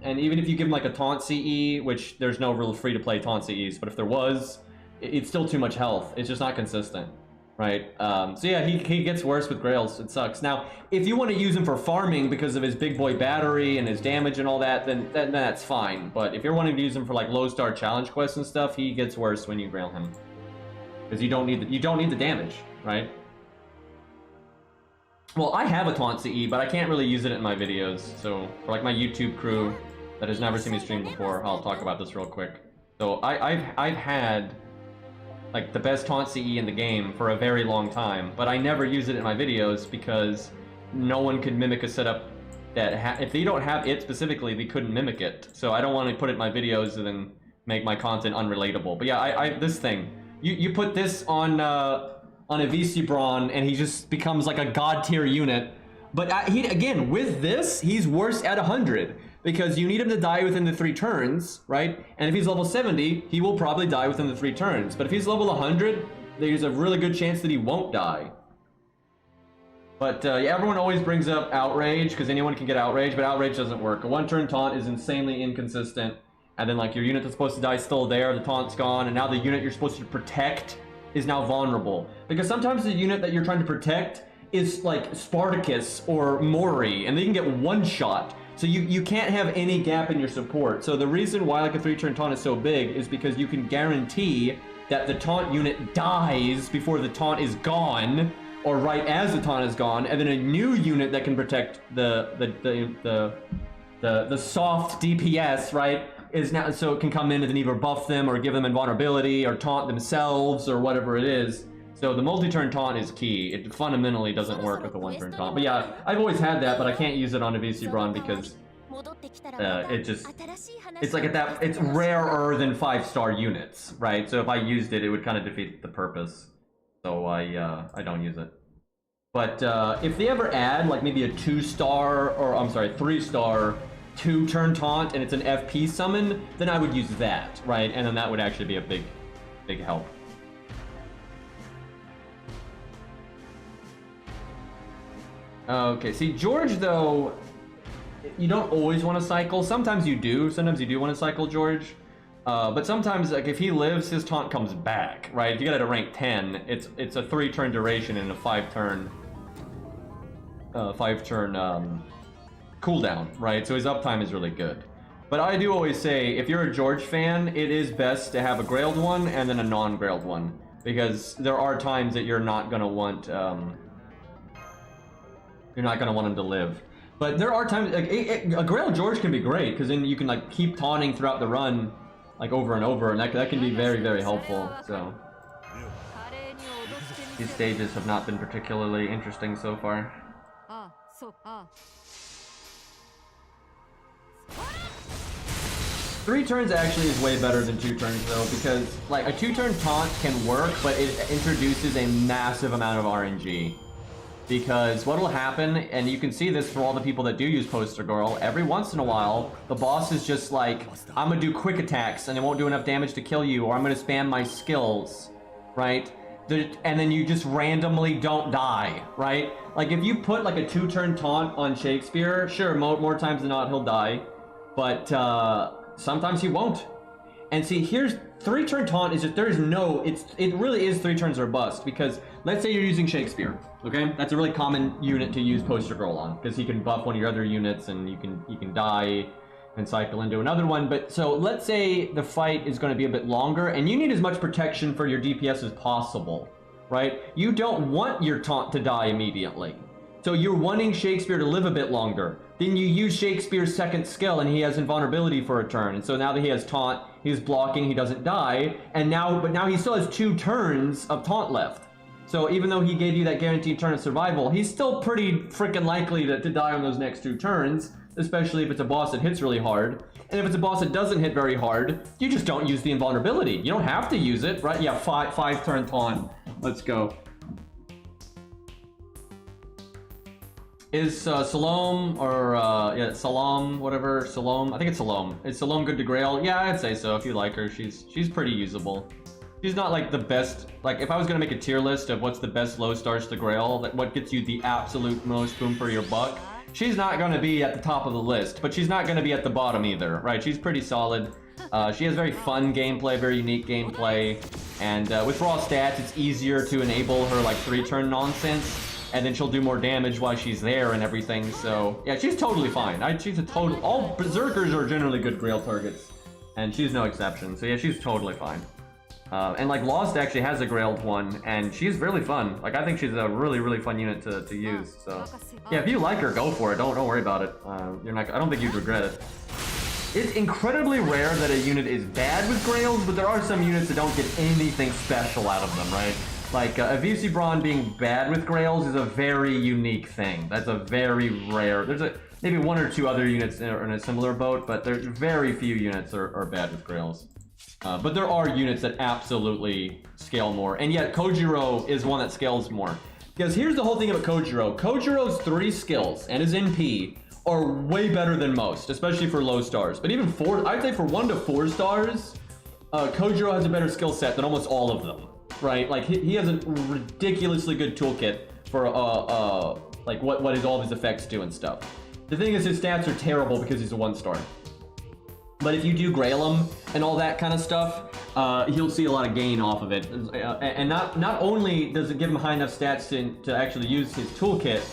And even if you give him like a taunt CE, which there's no real free to play taunt CEs, but if there was, it's still too much health. It's just not consistent, right? So yeah, he gets worse with Grails. It sucks. Now, if you want to use him for farming because of his big boy battery and his damage and all that, then that's fine. But if you're wanting to use him for like low star challenge quests and stuff, he gets worse when you Grail him, because you don't need the damage, right? Well, I have a taunt CE, but I can't really use it in my videos. So for like my YouTube crew that has never seen me stream before, I'll talk about this real quick. So I've had like the best taunt CE in the game for a very long time, but I never use it in my videos because no one could mimic a setup that if they don't have it specifically, they couldn't mimic it. So I don't want to put it in my videos and then make my content unrelatable. But yeah, this thing, you put this on a VC Braun and he just becomes like a god tier unit. But again, with this, he's worse at 100. Because you need him to die within the 3 turns, right? And if he's level 70, he will probably die within the 3 turns. But if he's level 100, there's a really good chance that he won't die. But yeah, everyone always brings up Outrage, because anyone can get Outrage, but Outrage doesn't work. A 1-turn taunt is insanely inconsistent. And then like your unit that's supposed to die is still there, the taunt's gone, and now the unit you're supposed to protect is now vulnerable. Because sometimes the unit that you're trying to protect is like Spartacus or Mori, and they can get one shot. So you can't have any gap in your support. So the reason why like a 3-turn taunt is so big is because you can guarantee that the taunt unit dies before the taunt is gone, or right as the taunt is gone, and then a new unit that can protect the soft DPS, right, is now, so it can come in and then either buff them or give them invulnerability or taunt themselves or whatever it is. So the multi-turn taunt is key. It fundamentally doesn't work with the 1-turn taunt. But yeah, I've always had that, but I can't use it on a VC Braun because it's like it's rarer than 5-star units, right? So if I used it, it would kind of defeat the purpose. So I don't use it. But if they ever add like maybe a 2-star or I'm sorry, 3-star 2-turn taunt and it's an FP summon, then I would use that, right? And then that would actually be a big help. Okay, see, George, though, you don't always want to cycle. Sometimes you do. Sometimes you do want to cycle George. But sometimes, like, if he lives, his taunt comes back, right? If you get it at rank 10, it's a 3-turn duration and a 5-turn cooldown, right? So his uptime is really good. But I do always say, if you're a George fan, it is best to have a Grailed one and then a non-Grailed one, because there are times that you're not gonna want him to live. But there are times, like, a Grail George can be great, because then you can, like, keep taunting throughout the run, like, over and over, and that can be very, very helpful. So these stages have not been particularly interesting so far. 3 turns actually is way better than 2 turns, though, because, like, a 2-turn taunt can work, but it introduces a massive amount of RNG. Because what will happen, and you can see this for all the people that do use Poster Girl, every once in a while, the boss is just like, I'm gonna do quick attacks and it won't do enough damage to kill you, or I'm gonna spam my skills, right? And then you just randomly don't die, right? Like, if you put, like, a 2-turn taunt on Shakespeare, sure, more times than not he'll die, but sometimes he won't. And see, here's 3-turn taunt is just, it really is 3 turns or bust, because let's say you're using Shakespeare, okay? That's a really common unit to use Poster Girl on, because he can buff one of your other units and you can die and cycle into another one. But so let's say the fight is going to be a bit longer and you need as much protection for your DPS as possible, right? You don't want your taunt to die immediately. So you're wanting Shakespeare to live a bit longer. Then you use Shakespeare's second skill and he has invulnerability for a turn. And so now that he has taunt, he's blocking, he doesn't die. But now he still has 2 turns of taunt left. So even though he gave you that guaranteed turn of survival, he's still pretty freaking likely to die on those next 2 turns, especially if it's a boss that hits really hard. And if it's a boss that doesn't hit very hard, you just don't use the invulnerability. You don't have to use it, right? Yeah, 5-turn taunt. Let's go. Is Salome, or yeah, Salam, whatever, Salome, I think it's Salome. Is Salome good to Grail? Yeah, I'd say so. If you like her, she's pretty usable. She's not like the best, like, if I was gonna make a tier list of what's the best low stars to Grail, like what gets you the absolute most boom for your buck, she's not gonna be at the top of the list, but she's not gonna be at the bottom either, right? She's pretty solid. She has very fun gameplay, very unique gameplay, and with raw stats, it's easier to enable her, like, 3-turn nonsense. And then she'll do more damage while she's there and everything, so yeah, she's totally fine. All Berserkers are generally good Grail targets, and she's no exception, so yeah, she's totally fine. And like Lost actually has a Grailed one, and she's really fun. Like, I think she's a really, really fun unit to use, so yeah, if you like her, go for it. Don't worry about it. I don't think you'd regret it. It's incredibly rare that a unit is bad with Grails, but there are some units that don't get anything special out of them, right? Like, a VC Brawn being bad with Grails is a very unique thing. That's a very rare... There's maybe 1 or 2 other units are in a similar boat, but there's very few units are bad with Grails. But there are units that absolutely scale more. And yet, Kojiro is one that scales more. Because here's the whole thing about Kojiro. Kojiro's 3 skills and his NP are way better than most, especially for low stars. But even I'd say for 1 to 4 stars, Kojiro has a better skill set than almost all of them. Right, like he has a ridiculously good toolkit for like what all of his effects do and stuff. The thing is, his stats are terrible because he's a 1-star. But if you do Grail him and all that kind of stuff, he'll see a lot of gain off of it. And not only does it give him high enough stats to actually use his toolkit,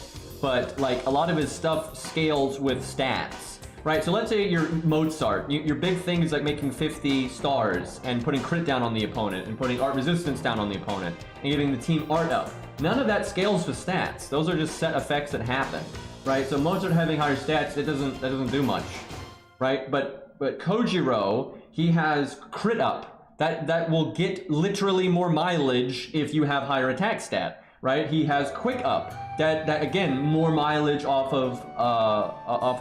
but like a lot of his stuff scales with stats. Right, so let's say you're Mozart. Your big thing is like making 50 stars and putting crit down on the opponent and putting art resistance down on the opponent and getting the team art up. None of that scales with stats. Those are just set effects that happen, right? So Mozart having higher stats, that doesn't do much, right? But Kojiro, he has crit up. That will get literally more mileage if you have higher attack stat, right? He has quick up. That again, more mileage off of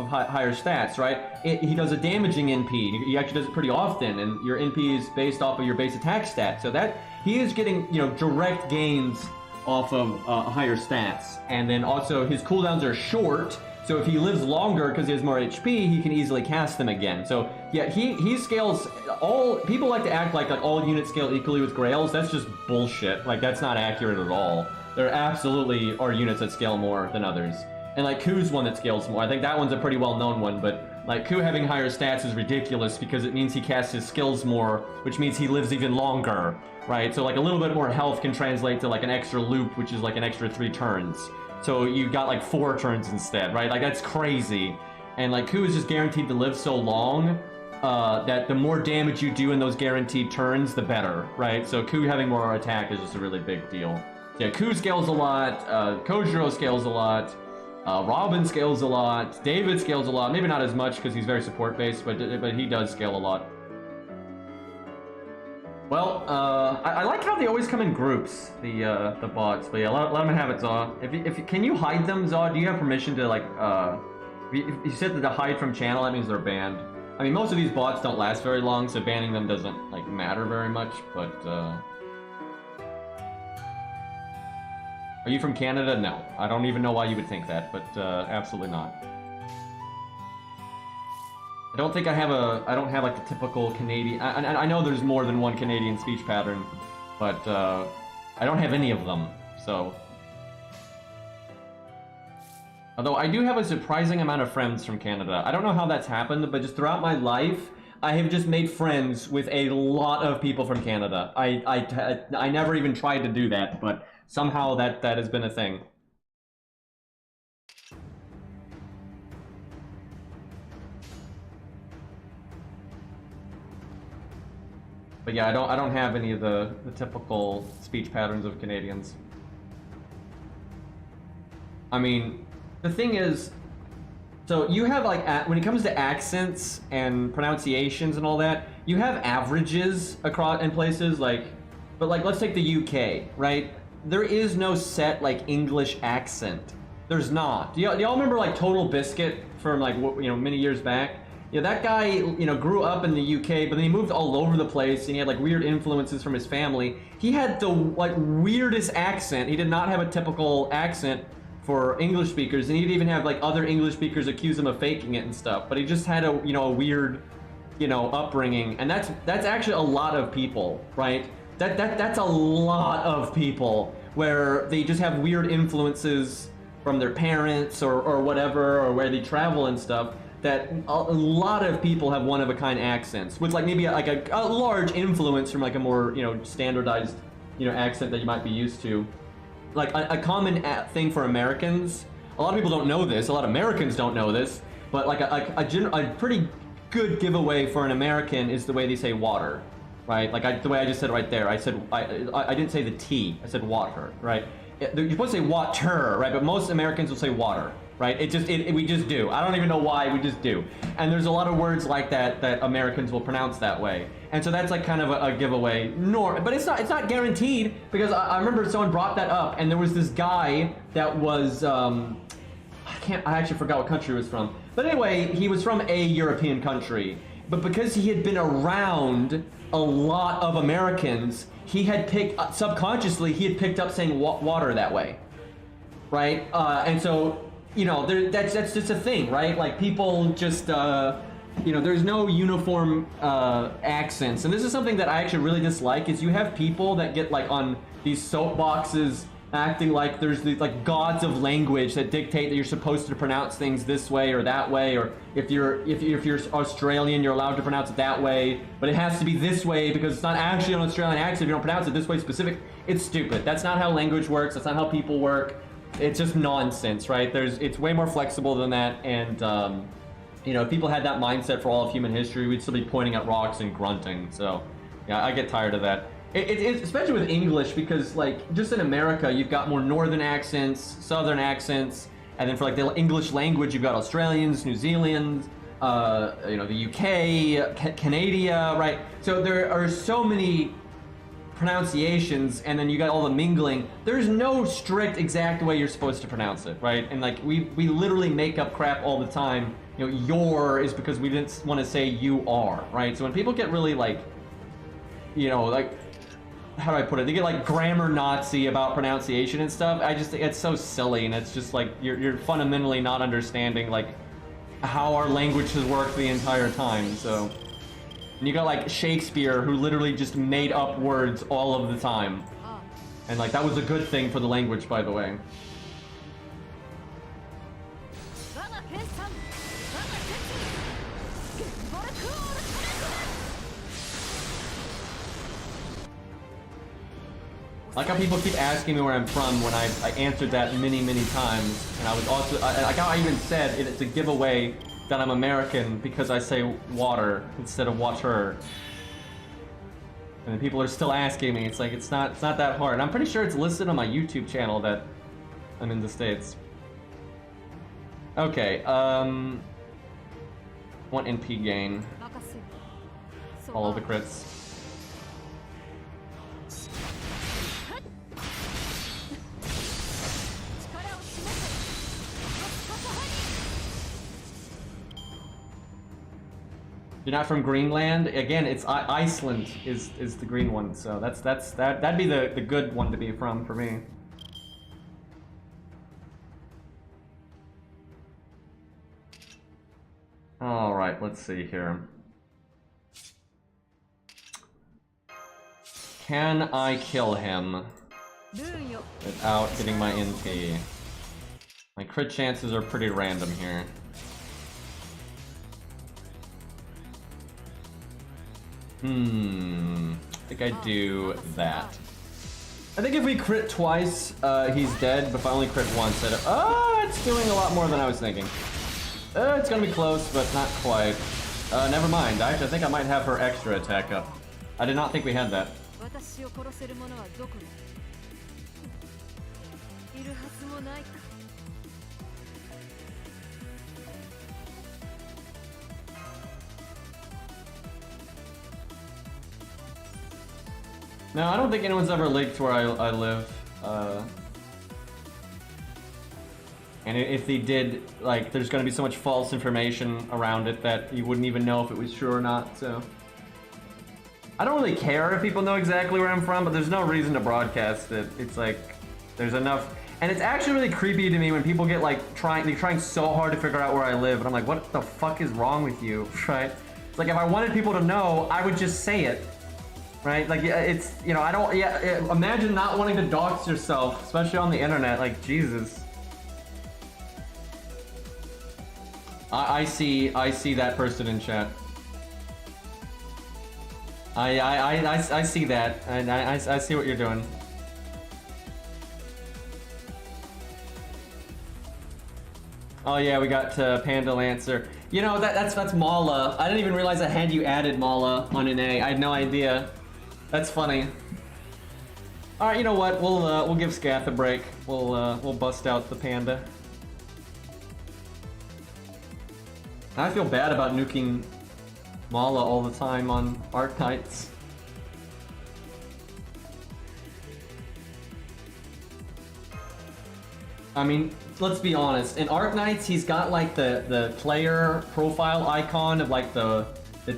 higher stats, right? He does a damaging NP. He actually does it pretty often, and your NP is based off of your base attack stat. So that he is getting, direct gains off of higher stats. And then also his cooldowns are short, So if he lives longer because he has more HP, he can easily cast them again. So yeah, he scales all. People like to act like all units scale equally with Grails. That's just bullshit. Like that's not accurate at all. There absolutely are units that scale more than others. And like Ku's one that scales more. I think that one's a pretty well-known one, but like Ku having higher stats is ridiculous because it means he casts his skills more, which means he lives even longer, right? So like a little bit more health can translate to like an extra loop, which is like an extra 3 turns. So you got like 4 turns instead, right? Like that's crazy. And like Ku is just guaranteed to live so long that the more damage you do in those guaranteed turns, the better, right? So Ku having more attack is just a really big deal. So yeah, Ku scales a lot, Kojiro scales a lot, Robin scales a lot, David scales a lot, maybe not as much because he's very support based, but he does scale a lot. Well, I like how they always come in groups, the bots. But yeah, let them have it, Zaw. If can you hide them, Zaw? Do you have permission to like if you said that to hide from channel, that means they're banned. I mean, most of these bots don't last very long, so banning them doesn't like matter very much. But are you from Canada? No, I don't even know why you would think that, but absolutely not. I don't think I don't have like the typical Canadian, I know there's more than one Canadian speech pattern, but I don't have any of them, so. Although I do have a surprising amount of friends from Canada. I don't know how that's happened, but just throughout my life, I have just made friends with a lot of people from Canada. I never even tried to do that, but somehow that has been a thing. But yeah, I don't have any of the typical speech patterns of Canadians. I mean, the thing is, so you have like, when it comes to accents and pronunciations and all that, you have averages across in places like, but like let's take the UK, right? There is no set like English accent. There's not. Do y'all remember like Total Biscuit from like many years back? Yeah, that guy, grew up in the UK, but then he moved all over the place, and he had like weird influences from his family. He had the like weirdest accent. He did not have a typical accent for English speakers, and he'd even have like other English speakers accuse him of faking it and stuff. But he just had a a weird, upbringing, and that's actually a lot of people, right? That's a lot of people where they just have weird influences from their parents or whatever, or where they travel and stuff. That a lot of people have one-of-a-kind accents, with like maybe like a large influence from like a more standardized accent that you might be used to. Like a common thing for Americans, a lot of people don't know this. A lot of Americans don't know this, but like a pretty good giveaway for an American is the way they say water, right? Like the way I just said it right there. I said I didn't say the T. I said water, right? You're supposed to say water, right? But most Americans will say water. Right? We just do. I don't even know why, we just do. And there's a lot of words like that Americans will pronounce that way. And so that's like kind of a giveaway. But it's not guaranteed, because I remember someone brought that up, and there was this guy that was I actually forgot what country he was from. But anyway, he was from a European country. But because he had been around a lot of Americans, he had subconsciously picked up saying water that way. Right? And so that's just a thing, right? Like people just, there's no uniform accents, and this is something that I actually really dislike. Is you have people that get like on these soapboxes, acting like there's these like gods of language that dictate that you're supposed to pronounce things this way or that way, or if you're Australian, you're allowed to pronounce it that way, but it has to be this way because it's not actually an Australian accent if you don't pronounce it this way specific. It's stupid. That's not how language works. That's not how people work. It's just nonsense, right? It's way more flexible than that, and if people had that mindset for all of human history, we'd still be pointing at rocks and grunting. So, yeah, I get tired of that. It's especially with English, because like just in America, you've got more northern accents, southern accents, and then for like the English language, you've got Australians, New Zealanders, the UK, Canada, right? So there are so many pronunciations, and then you got all the mingling. There's no strict exact way you're supposed to pronounce it, right? And like we literally make up crap all the time. Your is because we didn't want to say you are, right? So when people get really like how do I put it? They get like grammar Nazi about pronunciation and stuff. I just think it's so silly, and it's just like you're fundamentally not understanding like how our language has worked the entire time. So, and you got like Shakespeare, who literally just made up words all of the time, and like that was a good thing for the language, by the way. I like how people keep asking me where I'm from when I answered that many times, and I was also like how I even said it's a giveaway that I'm American because I say water instead of water, and people are still asking me. It's like it's not that hard. I'm pretty sure it's listed on my YouTube channel that I'm in the States. Okay, 1 NP gain. Follow the crits. You're not from Greenland? Again, it's Iceland is the green one, so that'd be the good one to be from for me. All right, let's see here. Can I kill him without getting my NP? My crit chances are pretty random here. I think I do that. I think if we crit twice, he's dead, but if I only crit once, it's doing a lot more than I was thinking. It's gonna be close, but not quite. Never mind. Actually, I think I might have her extra attack up. I did not think we had that. No, I don't think anyone's ever leaked where I live. And if they did, like, there's gonna be so much false information around it that you wouldn't even know if it was true or not, so. I don't really care if people know exactly where I'm from, but there's no reason to broadcast it. It's like, there's enough. And it's actually really creepy to me when people get like, they're trying so hard to figure out where I live, and I'm like, what the fuck is wrong with you, right? It's like, if I wanted people to know, I would just say it. Right? Like, it's, you know, I don't, imagine not wanting to dox yourself, especially on the internet, like, Jesus. I see that person in chat. I see that, and I see what you're doing. Oh yeah, we got Panda Lancer. You know, that's Mala. I didn't even realize I had you added Mala on an A. I had no idea. That's funny. All right, you know what? We'll give Scath a break. We'll bust out the panda. I feel bad about nuking Mala all the time on Arknights. I mean, let's be honest. In Arknights, he's got like the player profile icon of like the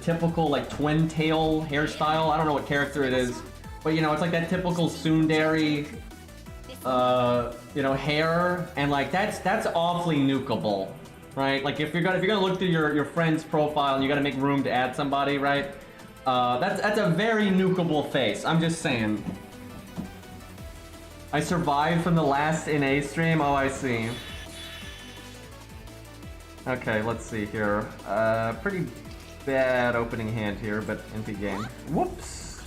typical like twin tail hairstyle. I don't know what character it is, but you know, it's like that typical tsundere, you know, hair, and like that's awfully nukeable, right? Like if you're gonna look through your friend's profile and you gotta make room to add somebody, right? That's a very nukeable face. I'm just saying. I survived from the last NA stream. Oh, I see. Okay, let's see here. Pretty bad opening hand here, but NP game. Whoops.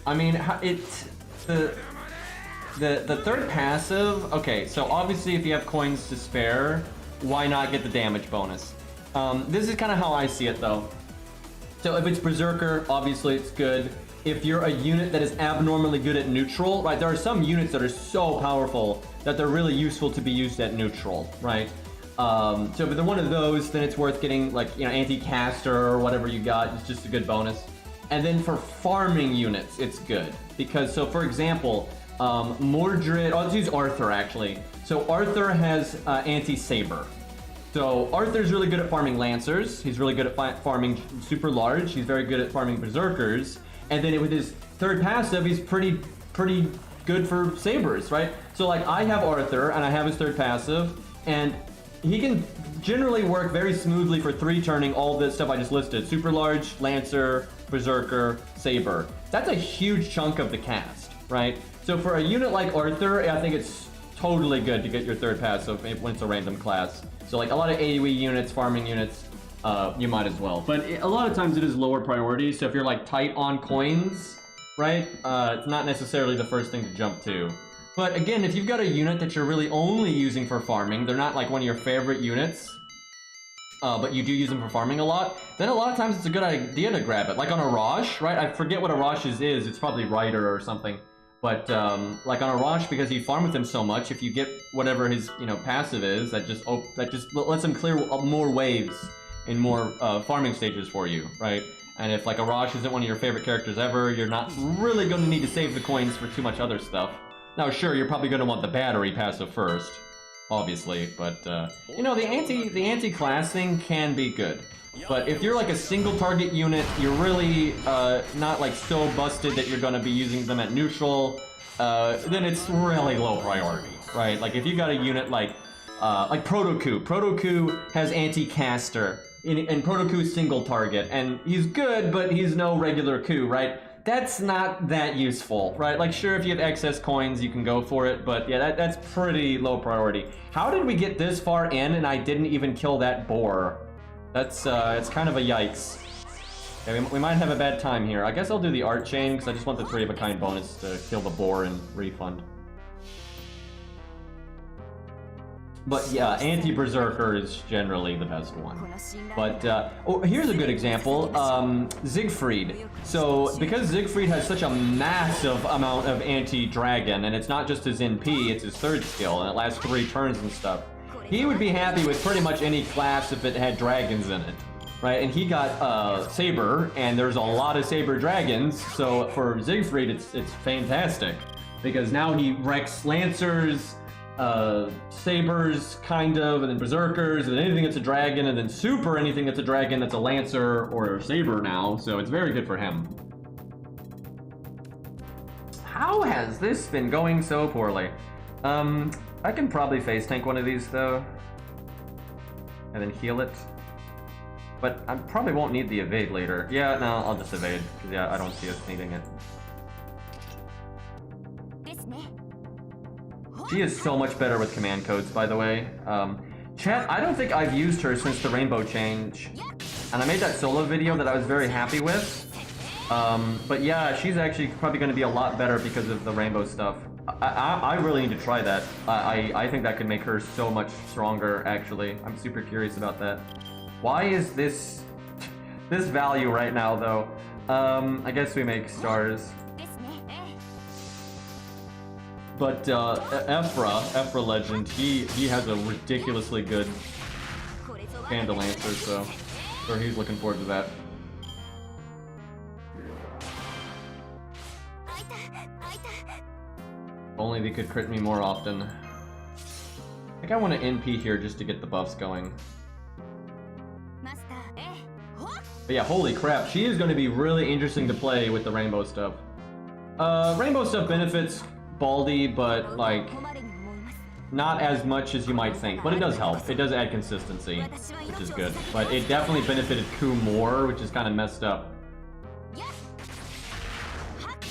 I mean, the third passive. Okay, so obviously, if you have coins to spare, why not get the damage bonus? This is kind of how I see it, though. So if it's Berserker, obviously it's good. If you're a unit that is abnormally good at neutral, right? There are some units that are so powerful that they're really useful to be used at neutral, right? So if they're one of those, then it's worth getting like, you know, anti-caster or whatever you got. It's just a good bonus. And then for farming units, it's good. Because, so for example, Mordred, let's use Arthur actually. So Arthur has anti-saber. So Arthur's really good at farming Lancers. He's really good at farming super large. He's very good at farming Berserkers. And then with his third passive, he's pretty good for Sabers, right? So like I have Arthur and I have his third passive, and he can generally work very smoothly for 3 turning all the stuff I just listed. Super large, Lancer, Berserker, Saber. That's a huge chunk of the cast, right? So for a unit like Arthur, I think it's totally good to get your third passive when it's a random class. So like a lot of AoE units, farming units, you might as well. But a lot of times it is lower priority, so if you're like tight on coins, right, it's not necessarily the first thing to jump to. But again, if you've got a unit that you're really only using for farming, they're not like one of your favorite units, but you do use them for farming a lot, then a lot of times it's a good idea to grab it. Like on a Rosh, right? I forget what a Rosh's is, it's probably Rider or something. But like on a Rosh, because you farm with him so much, if you get whatever his passive is, that just lets him clear more waves in more farming stages for you, right? And if like a Rosh isn't one of your favorite characters ever, you're not really going to need to save the coins for too much other stuff. Now sure, you're probably going to want the battery passive first, obviously, but you know, the anti-class thing can be good. But if you're like a single target unit, you're really not like so busted that you're going to be using them at neutral, then it's really low priority, right? Like if you got a unit like Proto-Coup has anti-caster, and Proto-Coup is single target, and he's good, but he's no regular coup, right? That's not that useful, right? Like sure, if you have excess coins, you can go for it, but yeah, that's pretty low priority. How did we get this far in and I didn't even kill that boar? That's it's kind of a yikes. Okay, we might have a bad time here. I guess I'll do the art chain because I just want the 3 of a kind bonus to kill the boar and refund. But yeah, anti-Berserker is generally the best one. But oh, here's a good example. Siegfried. So because Siegfried has such a massive amount of anti-dragon, and it's not just his NP, it's his 3rd skill, and it lasts 3 turns and stuff. He would be happy with pretty much any class if it had dragons in it, right? And he got Saber, and there's a lot of Saber dragons, so for Siegfried it's fantastic. Because now he wrecks Lancers, Sabers, kind of, and then Berserkers, and then anything that's a dragon, and then super anything that's a dragon that's a Lancer or a Saber now, so it's very good for him. How has this been going so poorly? I can probably face tank one of these though, and then heal it. But I probably won't need the evade later. Yeah, no, I'll just evade, because yeah, I don't see us needing it. She is so much better with command codes, by the way. Chat, I don't think I've used her since the rainbow change. And I made that solo video that I was very happy with. But yeah, she's actually probably going to be a lot better because of the rainbow stuff. I really need to try that. I think that could make her so much stronger, actually. I'm super curious about that. Why is this value right now, though? I guess we make stars. But Ephra Legend, he has a ridiculously good Panda Lancer, so he's looking forward to that. Only they could crit me more often. I think I want to NP here just to get the buffs going. But yeah, holy crap, she is going to be really interesting to play with the rainbow stuff. Rainbow stuff benefits Baldy, but like not as much as you might think, but it does help. It does add consistency, which is good. But it definitely benefited Ku more, which is kind of messed up.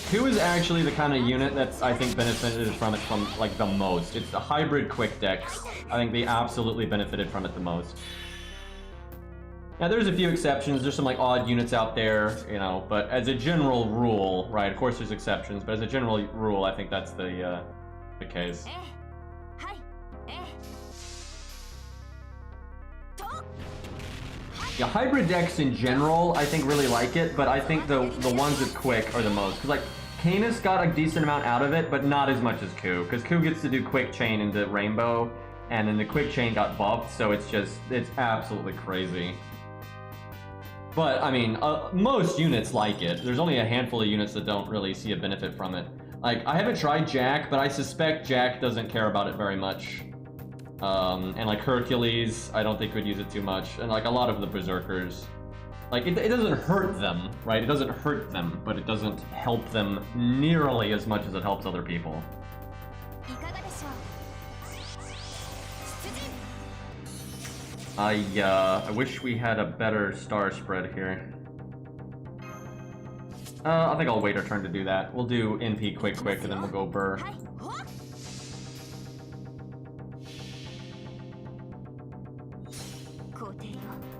Ku is actually the kind of unit that's, I think, benefited from it from like the most. It's the hybrid quick decks. I think they absolutely benefited from it the most. Now there's a few exceptions, there's some like odd units out there, you know, but as a general rule, right, of course there's exceptions, but as a general rule, I think that's the case. Yeah, hybrid decks in general, I think really like it, but I think the ones with quick are the most, because like, Canis got a decent amount out of it, but not as much as Ku, because Ku gets to do quick chain into Rainbow, and then the quick chain got buffed, so it's absolutely crazy. But, I mean, most units like it. There's only a handful of units that don't really see a benefit from it. Like, I haven't tried Jack, but I suspect Jack doesn't care about it very much. And like Hercules, I don't think would use it too much. And like a lot of the berserkers. Like, it doesn't hurt them, right? It doesn't hurt them, but it doesn't help them nearly as much as it helps other people. I wish we had a better star spread here. I think I'll wait our turn to do that. We'll do NP quick, and then we'll go Burr.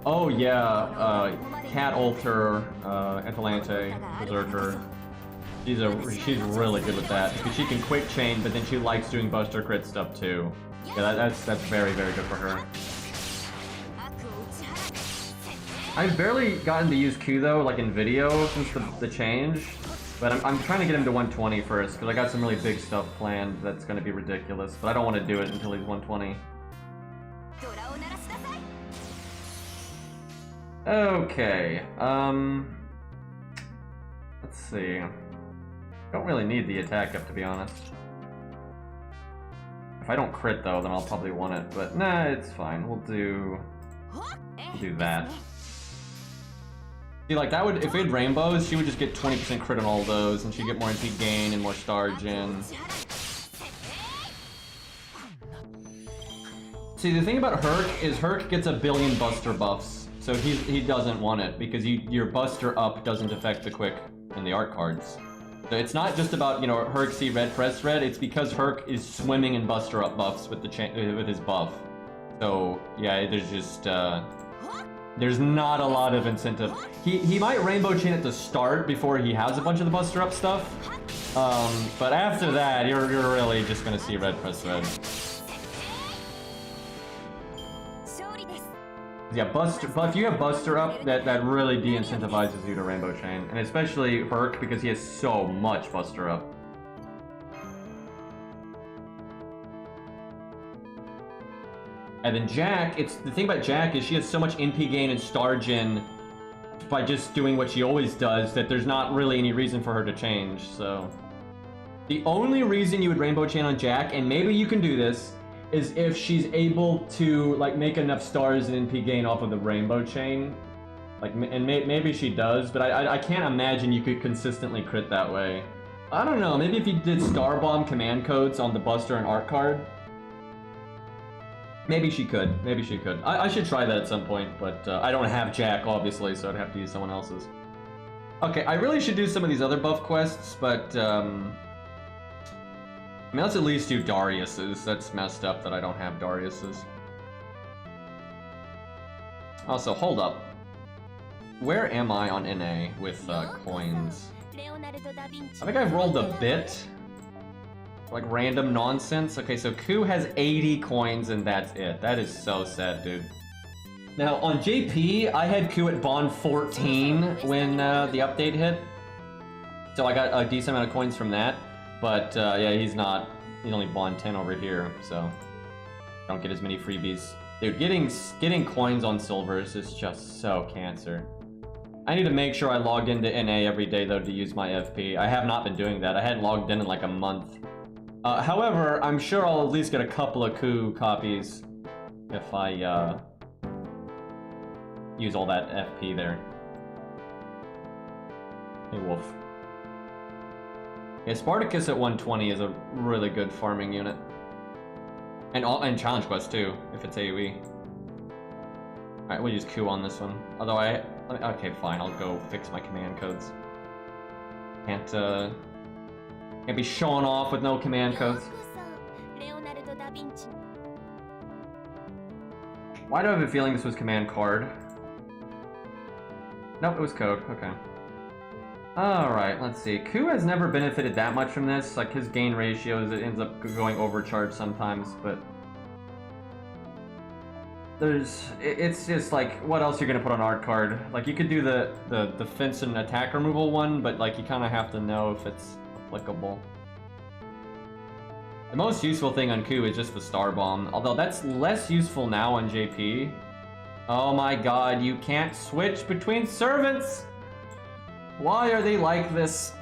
Oh yeah, Cat Alter, Atalante, Berserker. She's really good with that because she can quick chain, but then she likes doing Buster Crit stuff too. Yeah, that's very good for her. I've barely gotten to use Q though, like in video since the change, but I'm trying to get him to 120 first because I got some really big stuff planned that's going to be ridiculous, but I don't want to do it until he's 120. Okay, let's see. Don't really need the attack up, to be honest. If I don't crit though, then I'll probably want it, but nah, it's fine. We'll do that. See, like that would, if we had rainbows, she would just get 20% crit on all those, and she'd get more MP gain and more star gen. See, the thing about Herc is Herc gets a billion buster buffs. So he doesn't want it because your buster up doesn't affect the quick and the art cards. So it's not just about, you know, Herc C red press red. It's because Herc is swimming in buster up buffs with with his buff. So yeah, there's just there's not a lot of incentive. He might rainbow chain at the start before he has a bunch of the buster up stuff. But after that, you're really just gonna see red press red. Yeah, but if you have Buster up, that really de-incentivizes you to Rainbow Chain. And especially Herc, because he has so much Buster up. And then Jack, the thing about Jack is she has so much NP gain and Star Gen by just doing what she always does that there's not really any reason for her to change, so. The only reason you would Rainbow Chain on Jack, and maybe you can do this, is if she's able to like make enough stars and NP gain off of the rainbow chain, like, and maybe she does, but I can't imagine you could consistently crit that way. I don't know, maybe if you did Star Bomb command codes on the Buster and Art card, maybe she could. I should try that at some point, but I don't have Jack obviously, so I'd have to use someone else's. Okay, I really should do some of these other buff quests, but I mean, let's at least do Darius's. That's messed up that I don't have Darius's. Also, hold up. Where am I on NA with coins? I think I've rolled a bit. Like random nonsense. Okay, so Ku has 80 coins and that's it. That is so sad, dude. Now, on JP, I had Ku at Bond 14 when the update hit. So I got a decent amount of coins from that. But yeah, he's only Bond 10 over here, so don't get as many freebies. Dude, getting coins on silvers is just so cancer. I need to make sure I log into NA every day though to use my FP. I have not been doing that. I hadn't logged in like a month. However, I'm sure I'll at least get a couple of Ku copies if I use all that FP there. Hey, Wolf. Yeah, Spartacus at 120 is a really good farming unit. And Challenge Quest too, if it's AoE. Alright, we'll use Ku on this one. Although okay, fine, I'll go fix my command codes. Can't be showing off with no command codes. Why do I have a feeling this was command card? Nope, it was code, okay. Alright, let's see. Ku has never benefited that much from this. Like, his gain ratios, it ends up going overcharged sometimes, but... It's just like, what else you're gonna put on art card? Like, you could do the defense and attack removal one, but like, you kinda have to know if it's applicable. The most useful thing on Ku is just the Star Bomb, although that's less useful now on JP. Oh my god, you can't switch between servants! Why are they like this?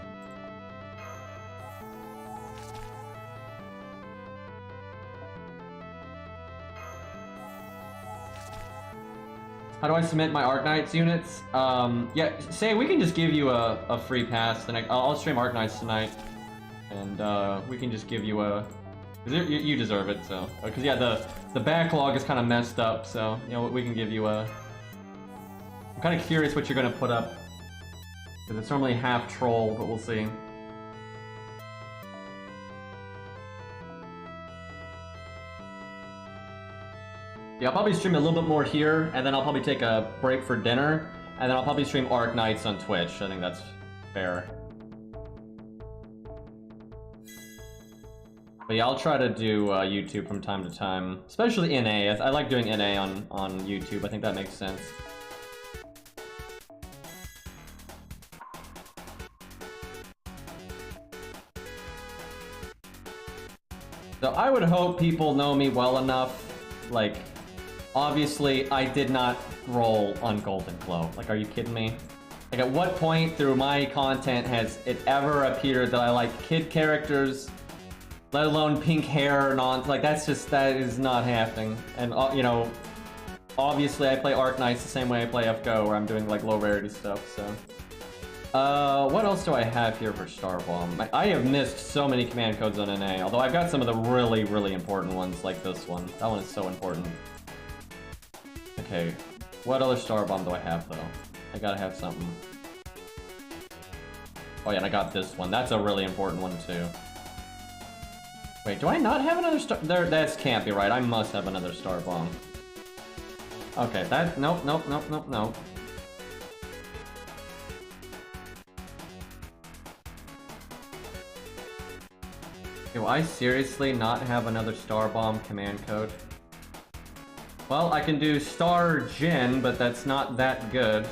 How do I submit my Arknights units? Yeah, say we can just give you a free pass. Then I'll stream Arknights tonight, and we can just give you a. You deserve it, so. Because yeah, the backlog is kind of messed up, so you know we can give you a. I'm kind of curious what you're gonna put up, because it's normally half troll, but we'll see. Yeah, I'll probably stream a little bit more here, and then I'll probably take a break for dinner, and then I'll probably stream Arknights on Twitch. I think that's fair. But yeah, I'll try to do YouTube from time to time, especially NA. I like doing NA on YouTube. I think that makes sense. So I would hope people know me well enough, like, obviously I did not roll on Golden Glow. Like, are you kidding me? Like, at what point through my content has it ever appeared that I like kid characters, let alone pink hair and on? Like, that is not happening. And, you know, obviously I play Arknights the same way I play FGO, where I'm doing, like, low rarity stuff, so. What else do I have here for Star Bomb? I have missed so many command codes on NA, although I've got some of the really, really important ones, like this one. That one is so important. Okay, what other Star Bomb do I have, though? I gotta have something. Oh yeah, and I got this one. That's a really important one, too. Wait, do I not have another Star... That can't be right. I must have another Star Bomb. Okay, that... Nope. Do I seriously not have another Star Bomb command code? Well, I can do Star Jin, but that's not that good.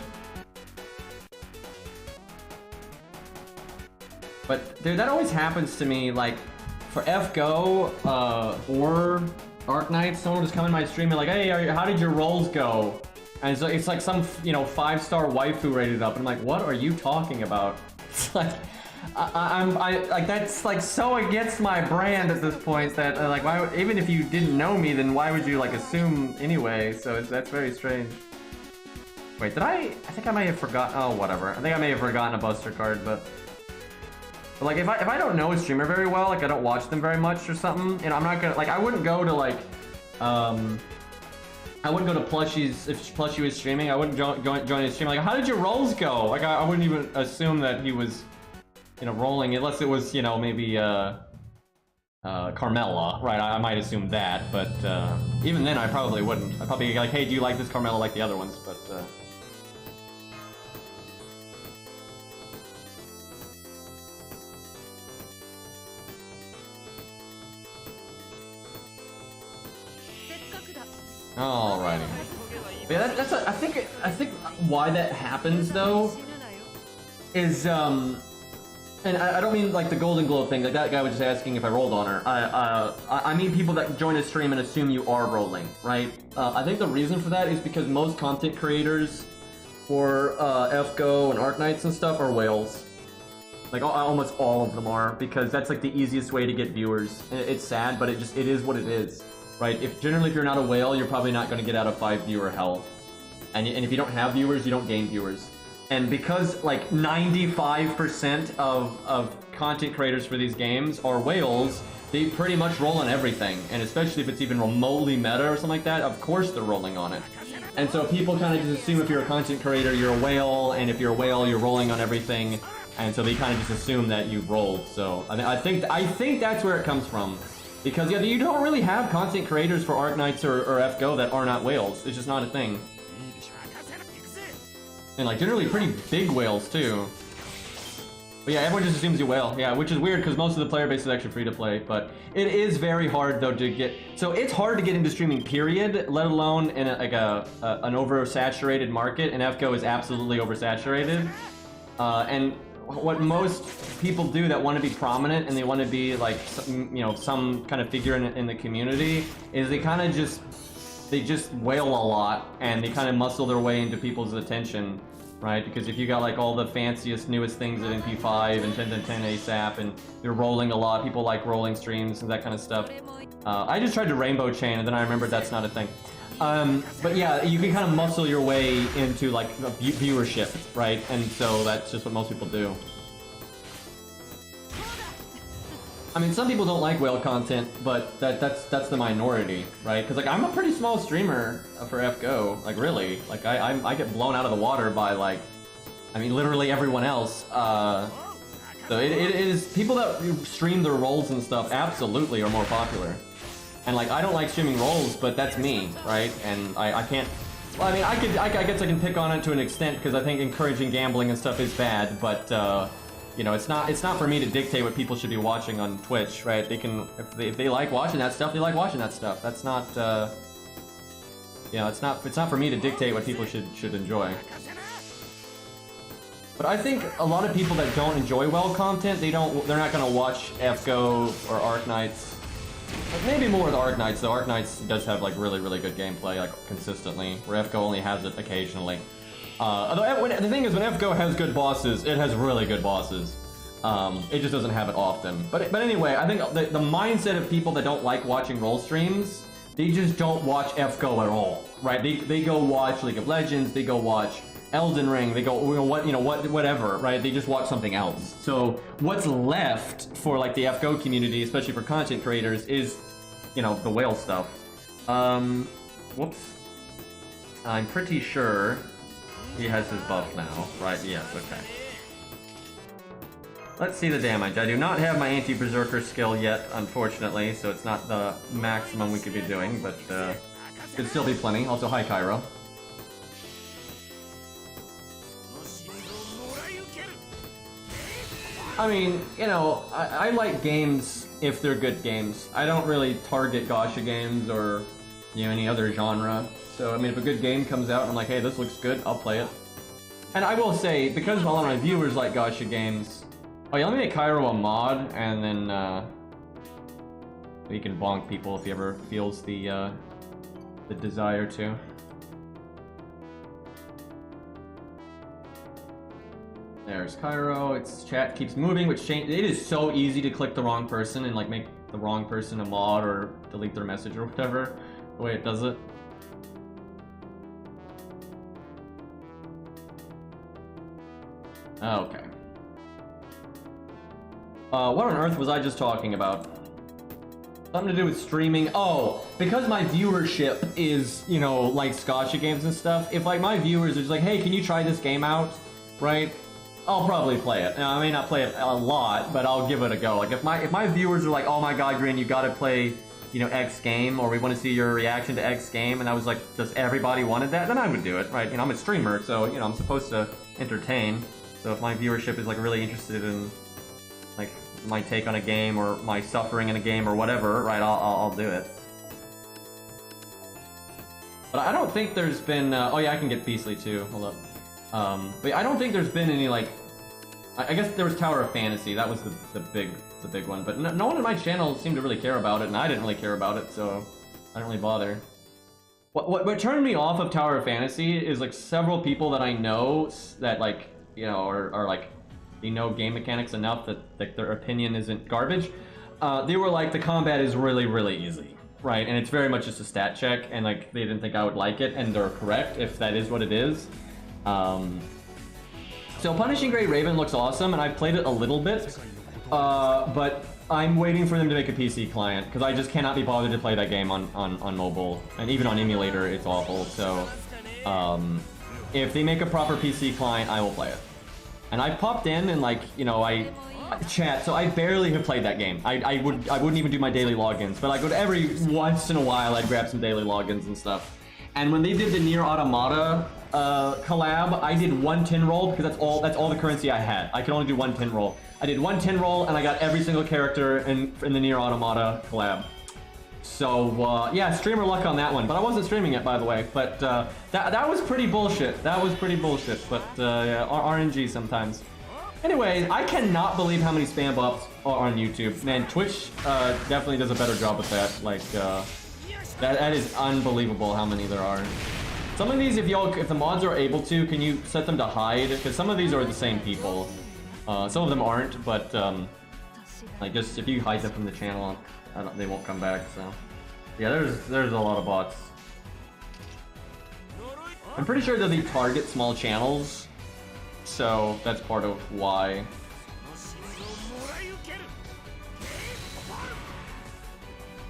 But, dude, that always happens to me, like, for FGO, or Arknights, someone will just come in my stream and like, hey, how did your rolls go? And it's like some, you know, 5-star waifu rated up, and I'm like, what are you talking about? It's like... like that's like so against my brand at this point that like why would, even if you didn't know me, then why would you like assume anyway? So that's very strange. Wait, did I think I may have forgotten. Oh, whatever. I think I may have forgotten a Buster card, but like if I don't know a streamer very well, like I don't watch them very much or something, and I'm not gonna like I wouldn't go to like I wouldn't go to Plushie's if Plushie was streaming. I wouldn't join his stream. Like, how did your rolls go? Like I wouldn't even assume that he was, you know, rolling, unless it was, you know, maybe Carmella, right? I might assume that, but even then I probably wouldn't. I'd probably be like, hey, do you like this Carmella like the other ones? But alrighty. But yeah, that's I think why that happens though is and I don't mean like the Golden Globe thing, like that guy was just asking if I rolled on her. I mean people that join a stream and assume you are rolling, right? I think the reason for that is because most content creators for FGO and Arknights and stuff are whales. Like almost all of them are, because that's like the easiest way to get viewers. It's sad, but it is what it is, right? Generally if you're not a whale, you're probably not going to get out of 5 viewer hell. And if you don't have viewers, you don't gain viewers. And because like 95% of content creators for these games are whales, they pretty much roll on everything. And especially if it's even remotely meta or something like that, of course they're rolling on it. And so people kind of just assume if you're a content creator, you're a whale, and if you're a whale, you're rolling on everything. And so they kind of just assume that you've rolled. So I think that's where it comes from. Because yeah, you don't really have content creators for Arknights or FGO that are not whales. It's just not a thing. And like generally pretty big whales too. But yeah, everyone just assumes you whale. Yeah, which is weird because most of the player base is actually free to play. But it is very hard though to get. So it's hard to get into streaming, period. Let alone in an oversaturated market. And FGO is absolutely oversaturated. And what most people do that want to be prominent and they want to be like, you know, some kind of figure in the community is they kind of just. They just wail a lot, and they kind of muscle their way into people's attention, right? Because if you got like all the fanciest, newest things at MP5 and 10 ASAP, and you're rolling a lot, people like rolling streams and that kind of stuff. I just tried to rainbow chain, and then I remembered that's not a thing. But yeah, you can kind of muscle your way into like a viewership, right? And so that's just what most people do. I mean, some people don't like whale content, but that's the minority, right? Because like I'm a pretty small streamer for FGO, like really, like I get blown out of the water by like, I mean, literally everyone else. So it is people that stream their roles and stuff absolutely are more popular. And like I don't like streaming roles, but that's me, right? And I can't. Well, I mean, I guess I can pick on it to an extent because I think encouraging gambling and stuff is bad, but. You know, it's not for me to dictate what people should be watching on Twitch, right? They can, if they like watching that stuff, they like watching that stuff. That's not, you know, it's not for me to dictate what people should enjoy. But I think a lot of people that don't enjoy well content, they're not gonna watch FGO or Arknights. Maybe more with Arknights, though. Arknights does have like really good gameplay, like consistently, where FGO only has it occasionally. Although the thing is, when FGO has good bosses, it has really good bosses. It just doesn't have it often. But anyway, I think the mindset of people that don't like watching roll streams, they just don't watch FGO at all, right? They go watch League of Legends, they go watch Elden Ring, they go whatever, right? They just watch something else. So what's left for like the FGO community, especially for content creators, is, you know, the whale stuff. Whoops. I'm pretty sure. He has his buff now, right? Yes, okay. Let's see the damage. I do not have my anti-berserker skill yet, unfortunately, so it's not the maximum we could be doing, but could still be plenty. Also, hi, Cairo. I mean, you know, I like games if they're good games. I don't really target gacha games or, you know, any other genre. So, I mean, if a good game comes out and I'm like, hey, this looks good, I'll play it. And I will say, because a lot of my viewers like gacha games... Oh yeah, let me make Cairo a mod, and then, we can bonk people if he ever feels the desire to. There's Cairo. Its chat keeps moving, which it is so easy to click the wrong person and, like, make the wrong person a mod or delete their message or whatever, the way it does it. Okay. What on earth was I just talking about? Something to do with streaming. Oh, because my viewership is, you know, like gacha games and stuff. If like my viewers are just like, hey, can you try this game out? Right? I'll probably play it. Now, I may not play it a lot, but I'll give it a go. Like if my viewers are like, oh my god, Green, you gotta play, you know, X game, or we want to see your reaction to X game, and I was like, does everybody wanted that? Then I would do it, right? You know, I'm a streamer, so, you know, I'm supposed to entertain. So if my viewership is like really interested in like my take on a game or my suffering in a game or whatever, right, I'll do it. But I don't think there's been, oh yeah, I can get Beastly too, hold up. But I don't think there's been any like, I guess there was Tower of Fantasy, that was the big one, but no one on my channel seemed to really care about it, and I didn't really care about it, so I didn't really bother. What turned me off of Tower of Fantasy is like several people that I know that like, you know, are like, they know game mechanics enough that like, their opinion isn't garbage. They were like, the combat is really easy, right? And it's very much just a stat check, and like they didn't think I would like it, and they're correct if that is what it is. So Punishing Gray Raven looks awesome, and I've played it a little bit, but I'm waiting for them to make a PC client, because I just cannot be bothered to play that game on mobile, and even on emulator, it's awful. So if they make a proper PC client, I will play it. And I popped in and like, you know, chat, so I barely have played that game. I wouldn't even do my daily logins, but I go to every once in a while I'd grab some daily logins and stuff. And when they did the Nier Automata collab, I did one tin roll because that's all the currency I had. I could only do one tin roll. I did one tin roll and I got every single character in the Nier Automata collab. So yeah, streamer luck on that one. But I wasn't streaming it, by the way. But that was pretty bullshit. That was pretty bullshit. But yeah, RNG sometimes. Anyway, I cannot believe how many spam bots are on YouTube. Man, Twitch definitely does a better job with that. Like that is unbelievable how many there are. Some of these, if the mods are able to, can you set them to hide? Because some of these are the same people. Some of them aren't, but like just if you hide them from the channel, they won't come back. So yeah, there's a lot of bots. I'm pretty sure that they target small channels, so that's part of why.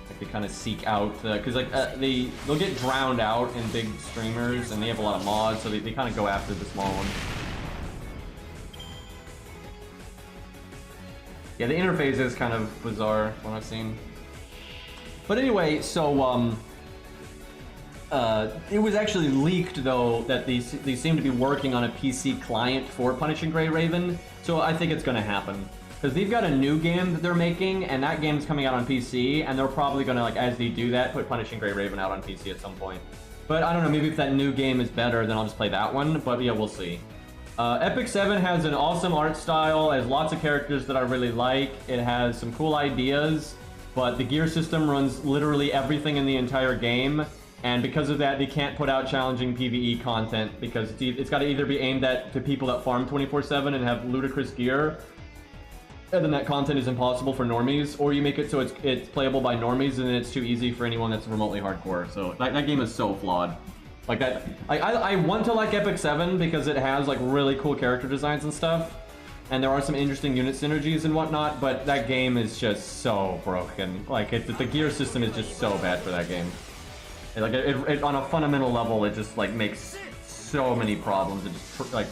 Like they kind of seek out the, because like they'll get drowned out in big streamers, and they have a lot of mods, so they kind of go after the small ones. Yeah, the interface is kind of bizarre from what I've seen. But anyway, so it was actually leaked though that they seem to be working on a PC client for Punishing Gray Raven. So I think it's going to happen because they've got a new game that they're making, and that game's coming out on PC, and they're probably going to, like, as they do that, put Punishing Gray Raven out on PC at some point. But I don't know, maybe if that new game is better, then I'll just play that one. But yeah, we'll see. Epic 7 has an awesome art style, has lots of characters that I really like. It has some cool ideas, but the gear system runs literally everything in the entire game. And because of that, they can't put out challenging PvE content because it's got to either be aimed to people that farm 24/7 and have ludicrous gear, and then that content is impossible for normies, or you make it so it's playable by normies, and then it's too easy for anyone that's remotely hardcore. So that game is so flawed. Like that, I want to like Epic 7 because it has like really cool character designs and stuff, and there are some interesting unit synergies and whatnot. But that game is just so broken. Like the gear system is just so bad for that game. Like it on a fundamental level, it just like makes so many problems. It just like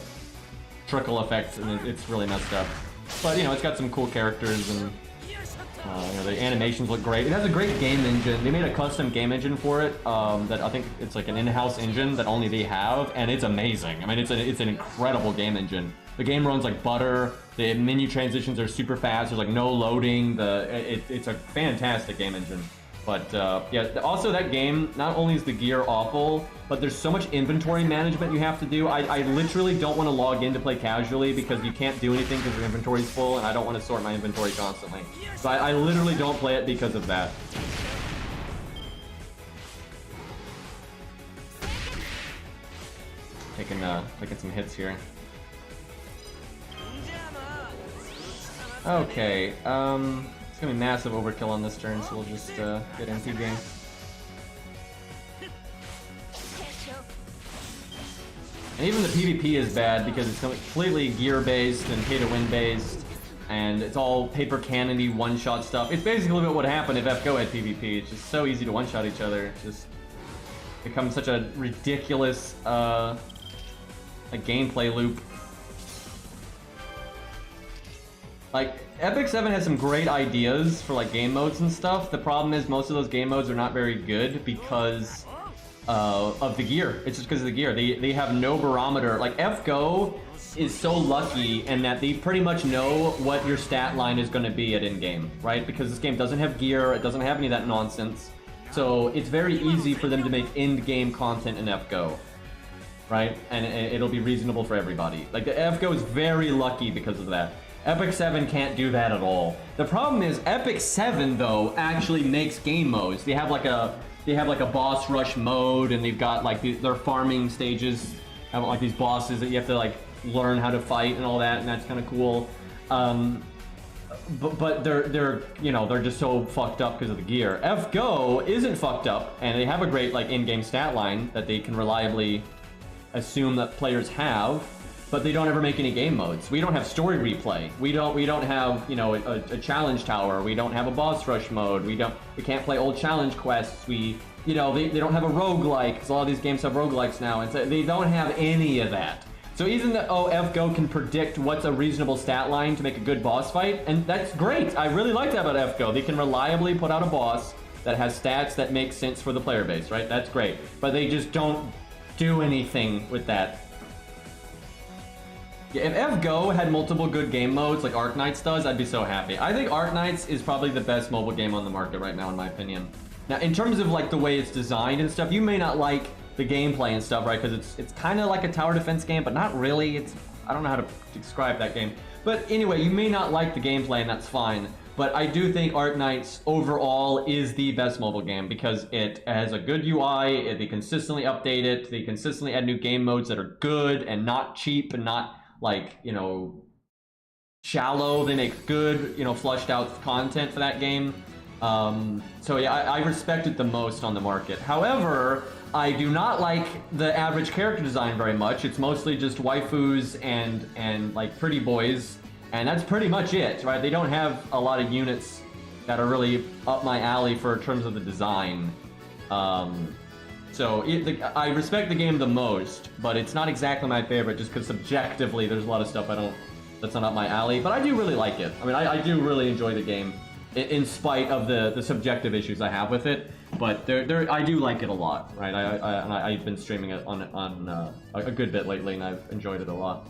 trickle effects, and it's really messed up. But you know, it's got some cool characters, and you know, the animations look great. It has a great game engine. They made a custom game engine for it that I think it's like an in-house engine that only they have, and it's amazing. I mean, it's an incredible game engine. The game runs like butter. The menu transitions are super fast. There's like no loading. It's a fantastic game engine. But yeah, also that game, not only is the gear awful, but there's so much inventory management you have to do. I literally don't want to log in to play casually because you can't do anything because your inventory's full, and I don't want to sort my inventory constantly. So I literally don't play it because of that. Taking some hits here. Okay, it's gonna be massive overkill on this turn, so we'll just get into game. And even the PvP is bad because it's completely gear-based and pay-to-win based, and it's all paper cannon-y one-shot stuff. It's basically what would happen if FGO had PvP. It's just so easy to one-shot each other. It's just becomes such a ridiculous a gameplay loop. Like, Epic 7 has some great ideas for like game modes and stuff. The problem is most of those game modes are not very good because of the gear. It's just because of the gear. They have no barometer. Like FGO is so lucky in that they pretty much know what your stat line is going to be at in-game, right? Because this game doesn't have gear, it doesn't have any of that nonsense. So it's very easy for them to make end-game content in FGO, right? And it'll be reasonable for everybody. Like the FGO is very lucky because of that. Epic 7 can't do that at all. The problem is Epic 7 though actually makes game modes. They have like a boss rush mode, and they've got like their farming stages have like these bosses that you have to like learn how to fight and all that, and that's kind of cool. But they're you know, they're just so fucked up because of the gear. FGO isn't fucked up, and they have a great like in-game stat line that they can reliably assume that players have. But they don't ever make any game modes. We don't have story replay. We don't have, you know, a challenge tower. We don't have a boss rush mode. We can't play old challenge quests. You know, they don't have a roguelike, because a lot of these games have roguelikes now, and so they don't have any of that. So even though FGO can predict what's a reasonable stat line to make a good boss fight, and that's great. I really like that about FGO. They can reliably put out a boss that has stats that make sense for the player base, right? That's great. But they just don't do anything with that. Yeah, if FGO had multiple good game modes like Arknights does, I'd be so happy. I think Arknights is probably the best mobile game on the market right now, in my opinion. Now, in terms of like the way it's designed and stuff, you may not like the gameplay and stuff, right? Because it's kind of like a tower defense game, but not really. I don't know how to describe that game. But anyway, you may not like the gameplay, and that's fine. But I do think Arknights overall is the best mobile game because it has a good UI. They consistently update it. They consistently add new game modes that are good and not cheap and not like, you know, shallow. They make good, you know, flushed out content for that game. So yeah, I respect it the most on the market. However, I do not like the average character design very much. It's mostly just waifus and like pretty boys, and that's pretty much it, right? They don't have a lot of units that are really up my alley for terms of the design. So I respect the game the most, but it's not exactly my favorite just because subjectively there's a lot of stuff that's not up my alley. But I do really like it. I mean, I do really enjoy the game, in spite of the subjective issues I have with it. But I do like it a lot, right? I've been streaming it on a good bit lately, and I've enjoyed it a lot.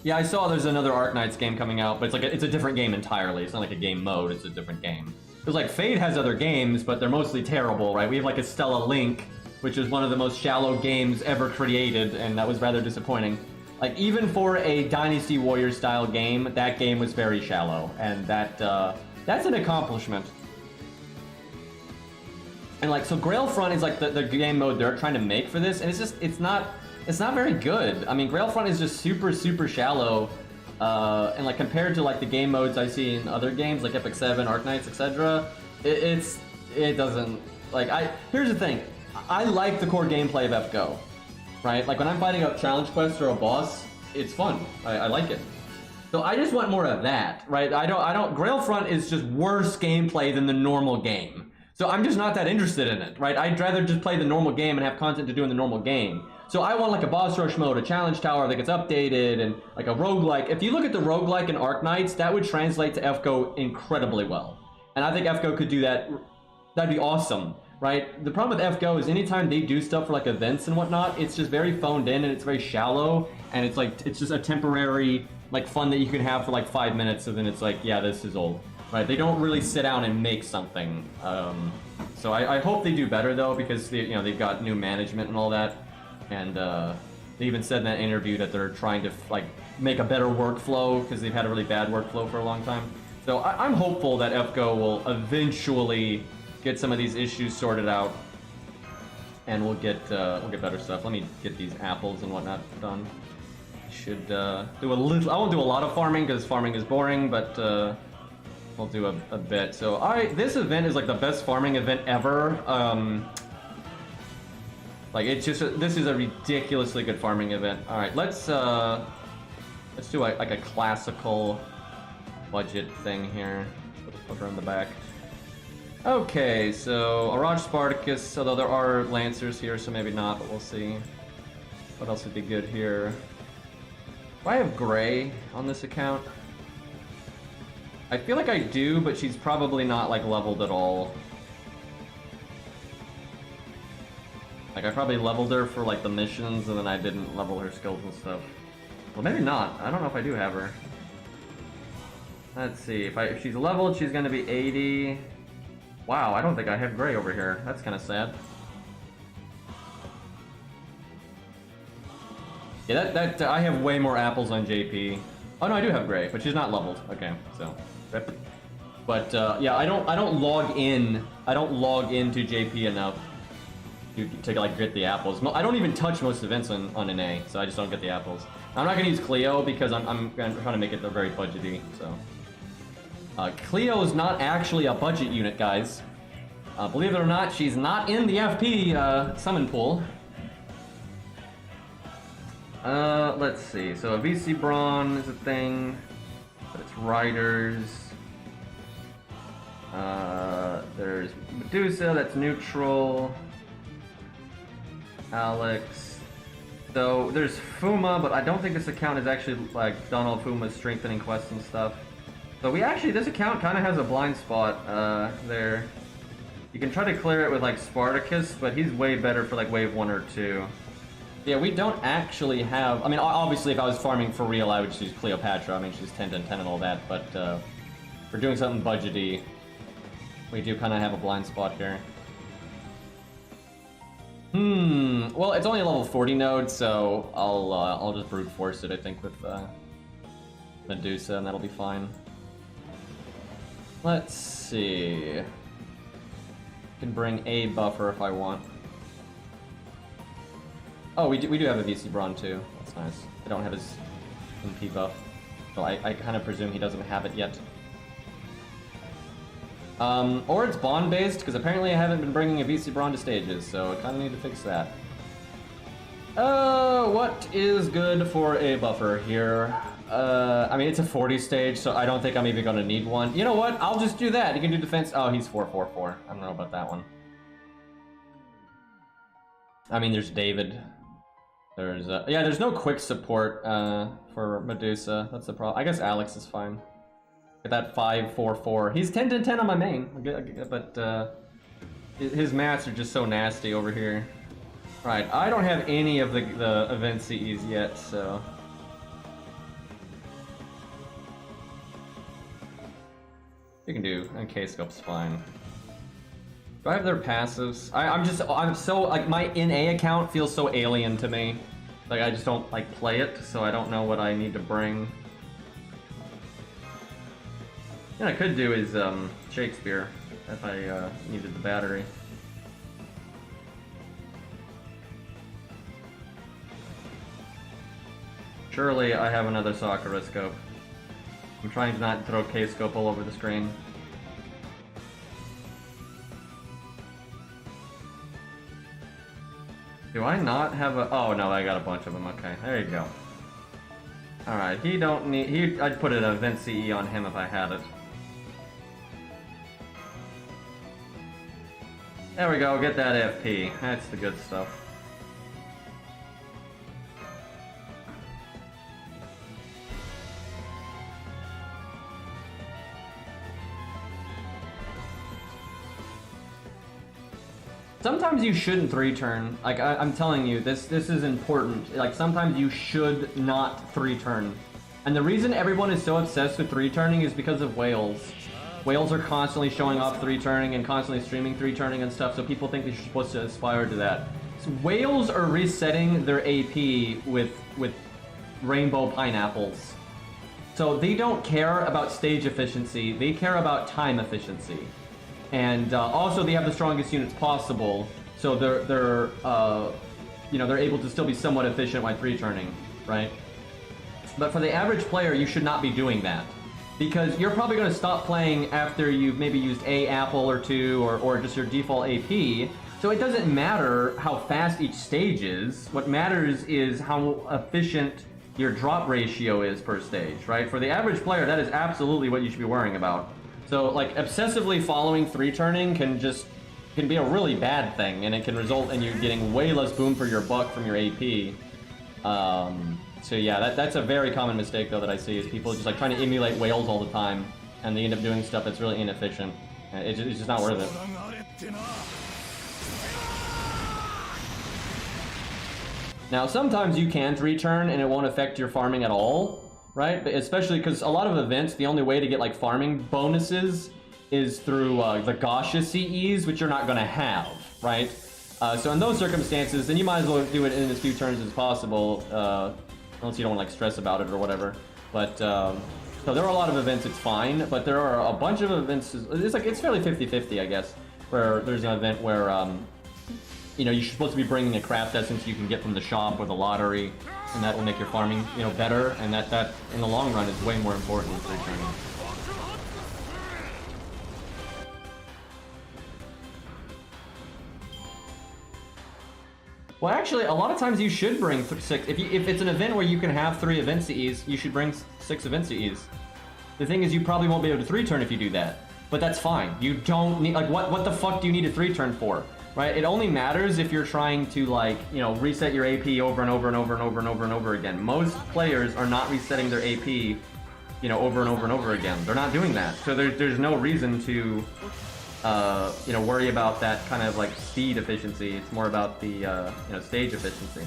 Yeah, I saw there's another Arknights game coming out, but it's a different game entirely. It's not like a game mode; it's a different game. Because like Fate has other games, but they're mostly terrible, right? We have like Estella Link, which is one of the most shallow games ever created, and that was rather disappointing. Like even for a Dynasty Warriors style game, that game was very shallow, and that's an accomplishment. And like, so Grailfront is like the game mode they're trying to make for this, and it's not very good. I mean, Grailfront is just super, super shallow, and like compared to like the game modes I see in other games like Epic 7, Arknights, etc. It doesn't, like, here's the thing, I like the core gameplay of FGO, right? Like when I'm fighting a challenge quest or a boss, it's fun. I like it. So I just want more of that, right? Grailfront is just worse gameplay than the normal game. So I'm just not that interested in it, right? I'd rather just play the normal game and have content to do in the normal game. So I want like a boss rush mode, a challenge tower that gets updated, and like a roguelike. If you look at the roguelike in Arknights, that would translate to FGO incredibly well. And I think FGO could do that. That'd be awesome, right? The problem with FGO is anytime they do stuff for like events and whatnot, it's just very phoned in and it's very shallow, and it's just a temporary like fun that you can have for like 5 minutes, and then it's like, yeah, this is old. Right, they don't really sit down and make something. So I hope they do better though, because they've got new management and all that, and they even said in that interview that they're trying to like make a better workflow because they've had a really bad workflow for a long time. So I'm hopeful that FGO will eventually get some of these issues sorted out, and we'll get better stuff. Let me get these apples and whatnot done. Should do a little. I won't do a lot of farming because farming is boring, but. We'll do a bit. So this event is like the best farming event ever. Like it's just this is a ridiculously good farming event. All right, let's do like a classical budget thing here. Put her in the back. Okay, so Araj Spartacus. Although there are Lancers here, so maybe not, but we'll see. What else would be good here? Do I have Gray on this account? I feel like I do, but she's probably not like leveled at all. Like I probably leveled her for like the missions, and then I didn't level her skills and stuff. Well, maybe not. I don't know if I do have her. Let's see. If she's leveled, she's gonna be 80. Wow, I don't think I have Gray over here. That's kind of sad. Yeah, that I have way more apples on JP. Oh no, I do have Gray, but she's not leveled. Okay, so. But yeah, I don't log in. I don't log into JP enough to like get the apples. I don't even touch most events on NA, so I just don't get the apples. I'm not gonna use Cleo because I'm trying to make it very budgety. So Cleo is not actually a budget unit, guys. Believe it or not, she's not in the FP summon pool. Let's see. So a VC Brawn is a thing, but it's Riders. There's Medusa, that's neutral. Alex. So there's Fuma, but I don't think this account is actually like done all Fuma's strengthening quests and stuff. So this account kind of has a blind spot there. You can try to clear it with like Spartacus, but he's way better for like wave 1 or 2. Yeah, we don't actually have. I mean, obviously, if I was farming for real, I would just use Cleopatra. I mean, she's 10 and 10 and all that. But for doing something budgety, we do kind of have a blind spot here. Well, it's only a level 40 node, so I'll just brute force it. I think with Medusa, and that'll be fine. Let's see. I can bring a buffer if I want. Oh, we do have a VC Brawn too. That's nice. I don't have his MP buff, so I kind of presume he doesn't have it yet. Or it's bond based, because apparently I haven't been bringing a VC Brawn to stages, so I kind of need to fix that. What is good for a buffer here? I mean, it's a 40 stage, so I don't think I'm even gonna need one. You know what? I'll just do that. He can do defense. Oh, he's 4-4-4. I don't know about that one. I mean, there's David. There's, yeah, there's no quick support, for Medusa. That's the problem. I guess Alex is fine. Get that 5-4-4. He's 10-10 on my main, but, his mats are just so nasty over here. Right, I don't have any of the event CEs yet, so... You can do, and K-Scope's fine. Do I have their passives? I'm so, like, my NA account feels so alien to me. Like, I just don't, like, play it, so I don't know what I need to bring. What I could do is, Shakespeare, if I, needed the battery. Surely I have another Sakura scope. I'm trying to not throw K-Scope all over the screen. Do I not have a... Oh, no, I got a bunch of them. Okay, there you go. Alright, he don't need... I'd put an event CE on him if I had it. There we go, get that FP. That's the good stuff. Sometimes you shouldn't 3-turn. Like, I'm telling you, this is important. Like, sometimes you should not 3-turn. And the reason everyone is so obsessed with 3-turning is because of whales. Whales are constantly showing off 3-turning and constantly streaming 3-turning and stuff, so people think they're supposed to aspire to that. So whales are resetting their AP with rainbow pineapples. So they don't care about stage efficiency, they care about time efficiency. And also they have the strongest units possible, so they're you know, they're able to still be somewhat efficient while 3-turning, right? But for the average player, you should not be doing that, because you're probably going to stop playing after you've maybe used a apple or two, or just your default AP. So it doesn't matter how fast each stage is. What matters is how efficient your drop ratio is per stage, right? For the average player, that is absolutely what you should be worrying about. So, like, obsessively following 3-turning can be a really bad thing, and it can result in you getting way less boom for your buck from your AP. So yeah, that's a very common mistake, though, that I see, is people just, like, trying to emulate whales all the time, and they end up doing stuff that's really inefficient. It's just not worth it. Now, sometimes you can 3-turn, and it won't affect your farming at all. Right? But especially because a lot of events, the only way to get like farming bonuses is through the gacha CEs, which you're not going to have, right? So in those circumstances, then you might as well do it in as few turns as possible, unless you don't like stress about it or whatever. But so there are a lot of events it's fine, but there are a bunch of events. It's fairly 50-50, I guess, where there's an event where you know, you're supposed to be bringing a craft essence you can get from the shop or the lottery, and that will make your farming, you know, better, and that in the long run is way more important than 3-turning. Well, actually, a lot of times you should bring 6. If it's an event where you can have 3 event CEs, you should bring 6 event CEs. The thing is, you probably won't be able to 3-turn if you do that, but that's fine. You don't need, like, what the fuck do you need a 3-turn for? Right? It only matters if you're trying to, like, you know, reset your AP over and over and over and over and over and over again. Most players are not resetting their AP, you know, over and over and over again. They're not doing that. So there's no reason to, you know, worry about that kind of, like, speed efficiency. It's more about the, you know, stage efficiency.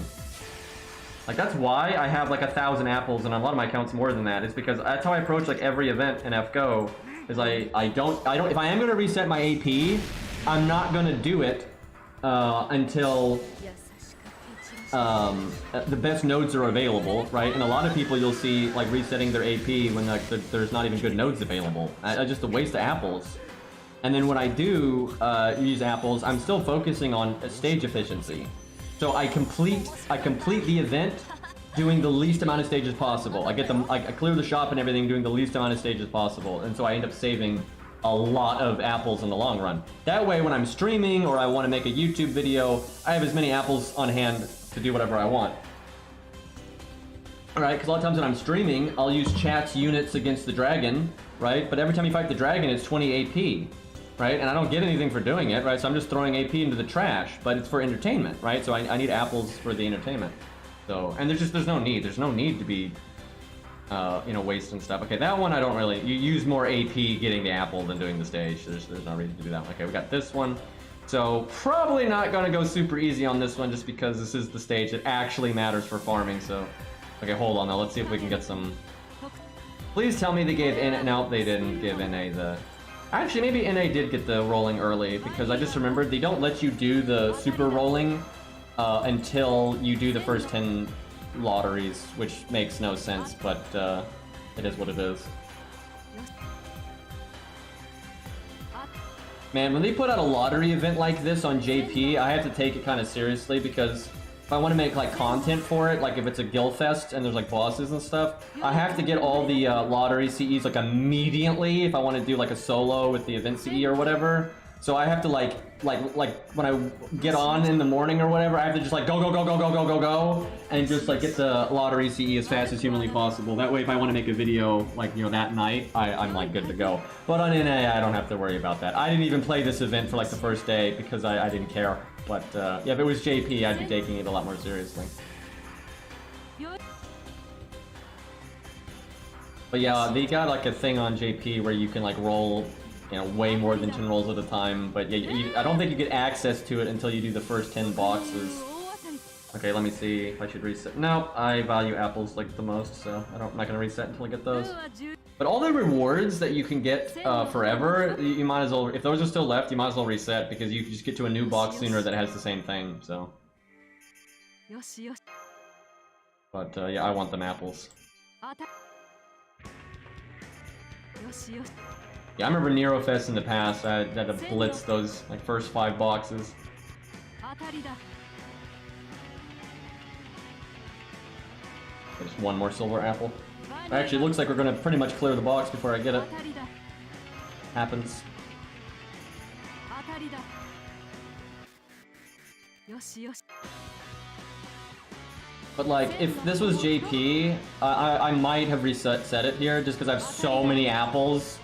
Like, that's why I have, like, 1,000 apples, and on a lot of my accounts more than that. It's because that's how I approach, like, every event in FGO, is I don't, if I am going to reset my AP, I'm not going to do it until the best nodes are available, right? And a lot of people you'll see like resetting their AP when like there's not even good nodes available. Just a waste of apples. And then when I do use apples, I'm still focusing on stage efficiency. So I complete the event doing the least amount of stages possible. I clear the shop and everything doing the least amount of stages possible, and so I end up saving a lot of apples in the long run. That way, when I'm streaming or I want to make a YouTube video, I have as many apples on hand to do whatever I want. Alright, because a lot of times when I'm streaming, I'll use chat's units against the dragon, right? But every time you fight the dragon, it's 20 AP, right? And I don't get anything for doing it, right? So I'm just throwing AP into the trash, but it's for entertainment, right? So I need apples for the entertainment. So, and there's no need to be, you know, wasting stuff. Okay, that one I don't really, you use more AP getting the apple than doing the stage. There's no reason to do that one. Okay, we got this one. So probably not gonna go super easy on this one just because this is the stage that actually matters for farming, so. Okay, hold on now, let's see if we can get some... Please tell me they gave NA, no, they didn't give NA the... Actually, maybe NA did get the rolling early, because I just remembered they don't let you do the super rolling until you do the first 10 lotteries, which makes no sense, but it is what it is. Man, when they put out a lottery event like this on JP, I have to take it kind of seriously, because if I want to make like content for it, like if it's a guild fest and there's like bosses and stuff, I have to get all the lottery CEs like immediately if I want to do like a solo with the event CE or whatever. So I have to like when I get on in the morning or whatever, I have to just like go and just like get the lottery CE as fast as humanly possible. That way, if I want to make a video like, you know, that night, I'm like good to go. But on NA, I don't have to worry about that. I didn't even play this event for like the first day because I didn't care. But yeah, if it was JP, I'd be taking it a lot more seriously. But yeah, they got like a thing on JP where you can like roll, you know, way more than 10 rolls at a time. But yeah, I don't think you get access to it until you do the first 10 boxes. Okay, let me see if I should reset. Nope, I value apples like the most, so I'm not gonna reset until I get those. But all the rewards that you can get forever, you might as well, if those are still left, you might as well reset because you just get to a new box sooner that has the same thing, so. But yeah, I want them apples. Yeah, I remember NeroFest in the past, I had to blitz those like first 5 boxes. Just one more silver apple. Actually, it looks like we're gonna pretty much clear the box before I get it. Happens. But like, if this was JP, I might have set it here just because I have so many apples.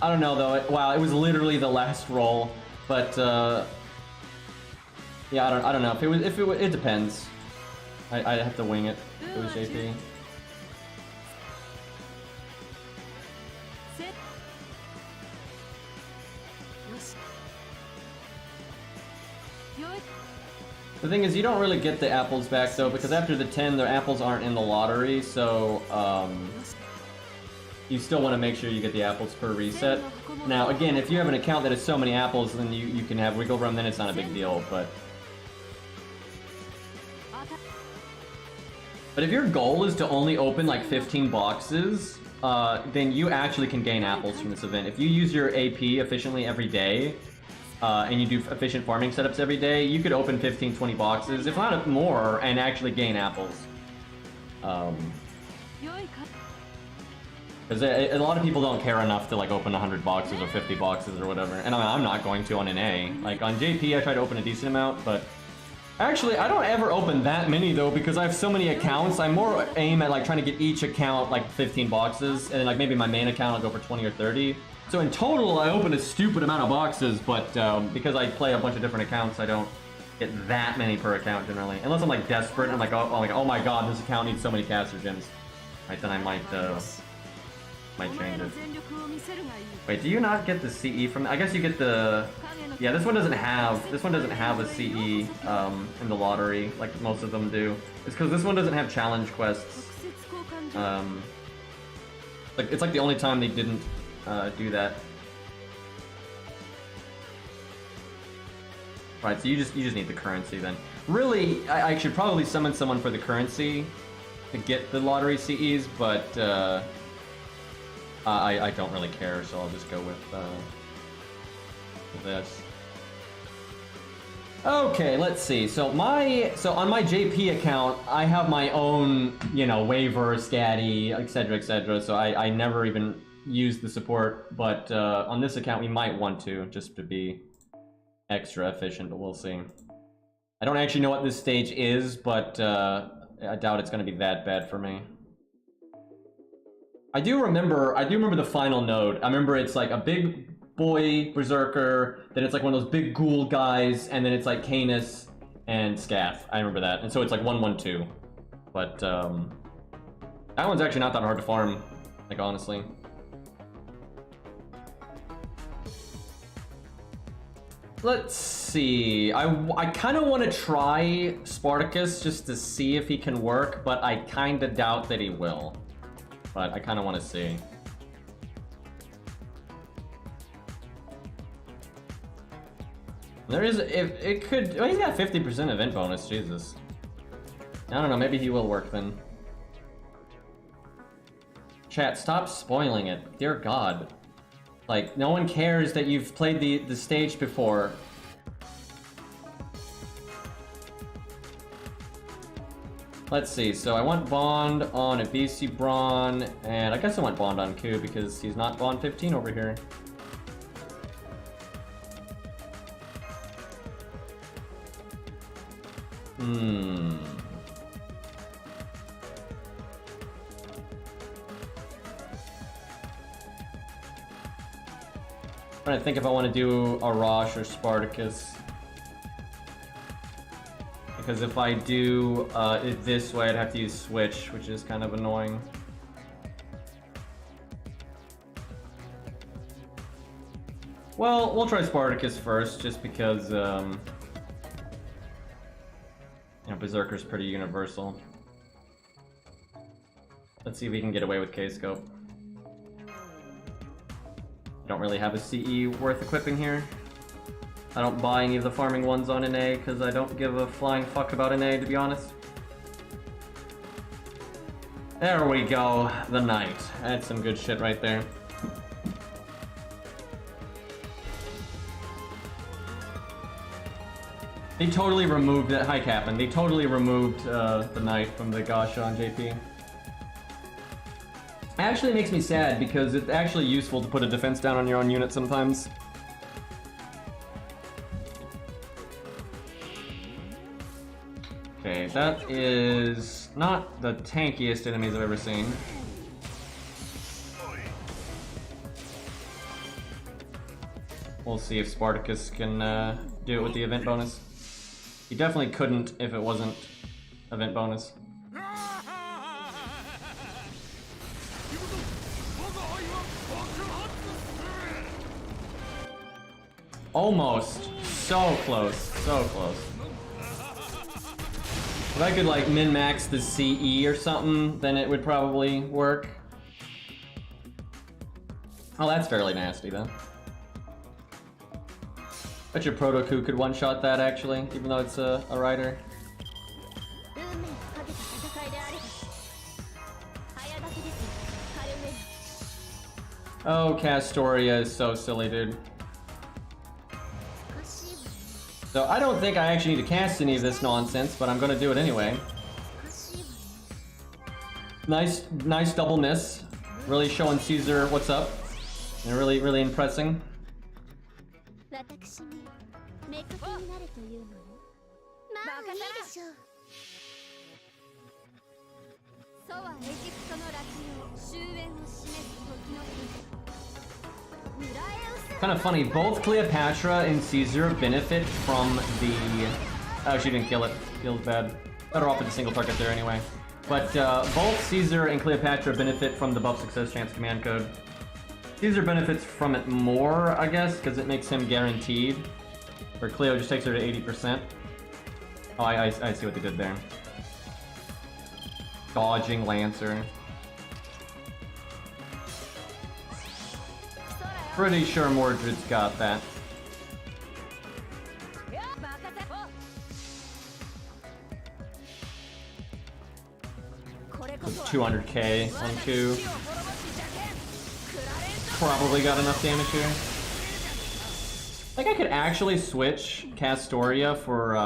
I don't know though. Wow, it was literally the last roll. But yeah, I don't know. It depends. I'd have to wing it if it was JP. The thing is, you don't really get the apples back though, because after the 10, the apples aren't in the lottery, so you still want to make sure you get the apples per reset. Now, again, if you have an account that has so many apples, then you can have wiggle room, then it's not a big deal, but if your goal is to only open like 15 boxes, then you actually can gain apples from this event. If you use your AP efficiently every day, and you do efficient farming setups every day, you could open 15, 20 boxes, if not more, and actually gain apples. Because a lot of people don't care enough to like open 100 boxes or 50 boxes or whatever, and I'm not going to on an A. Like on JP, I try to open a decent amount, but actually, I don't ever open that many though, because I have so many accounts. I more aim at like trying to get each account like 15 boxes, and like maybe my main account I'll go for 20 or 30. So in total, I open a stupid amount of boxes, but because I play a bunch of different accounts, I don't get that many per account generally. Unless I'm like desperate, and I'm like, oh my god, this account needs so many caster gems. Right, then I might change it. Wait, do you not get the CE from? I guess you get the. Yeah, this one doesn't have a CE in the lottery like most of them do. It's because this one doesn't have challenge quests. Like it's like the only time they didn't do that. Right, so you just need the currency then. Really, I should probably summon someone for the currency to get the lottery CEs, but I don't really care, so I'll just go with this. Okay, let's see. So on my JP account, I have my own, you know, waiver, scatty, etc., etc. So I never even use the support, but on this account we might want to, just to be extra efficient, but we'll see. I don't actually know what this stage is, but I doubt it's going to be that bad for me. I do remember the final node. I remember it's like a big boy berserker, then it's like one of those big ghoul guys, and then it's like Canis and Scath. I remember that. And so it's like 1-1-2. But that one's actually not that hard to farm, like honestly. Let's see. I kind of want to try Spartacus just to see if he can work, but I kind of doubt that he will. But I kind of want to see. There is, if it could, well, he's got 50% event bonus, Jesus. I don't know, maybe he will work then. Chat, stop spoiling it. Dear God. Like, no one cares that you've played the stage before. Let's see, so I want Bond on a BC Brawn, and I guess I want Bond on Q because he's not Bond 15 over here. I'm trying to think if I want to do Arash or Spartacus. Because if I do it this way, I'd have to use Switch, which is kind of annoying. Well, we'll try Spartacus first, just because, you know, Berserker's pretty universal. Let's see if we can get away with K-Scope. Don't really have a CE worth equipping here. I don't buy any of the farming ones on NA because I don't give a flying fuck about NA, to be honest. There we go, the Knight. That's some good shit right there. They totally removed that. Hi, Captain. They totally removed the Knight from the Gasha on JP. Actually makes me sad because it's actually useful to put a defense down on your own unit sometimes. Okay, that is not the tankiest enemies I've ever seen. We'll see if Spartacus can do it with the event bonus. He definitely couldn't if it wasn't event bonus. Almost. So close. So close. If I could like min-max the CE or something, then it would probably work. Oh, that's fairly nasty then. Bet your Protoku could one-shot that actually, even though it's a rider. Oh, Castoria is so silly, dude. So I don't think I actually need to cast any of this nonsense, but I'm gonna do it anyway. Nice double miss. Really showing Caesar what's up. And really impressing. Kind of funny, both Cleopatra and Caesar benefit from the... Oh, she didn't kill it. Feels bad. Better off with a single target there anyway. But both Caesar and Cleopatra benefit from the buff success chance command code. Caesar benefits from it more, I guess, because it makes him guaranteed. Where Cleo just takes her to 80%. Oh, I see what they did there. Dodging Lancer. Pretty sure Mordred's got that. 200k on 2. Probably got enough damage here. I think I could actually switch Castoria for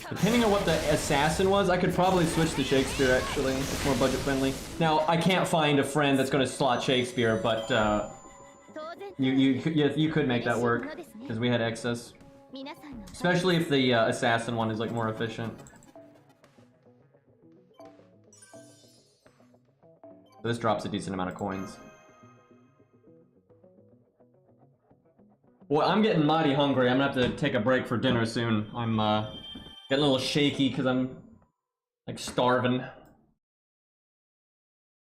Depending on what the assassin was, I could probably switch to Shakespeare, actually. It's more budget friendly. Now, I can't find a friend that's going to slot Shakespeare, but you could make that work, because we had excess. Especially if the assassin one is like more efficient. This drops a decent amount of coins. Well, I'm getting mighty hungry. I'm gonna have to take a break for dinner soon. I'm getting a little shaky because I'm like starving.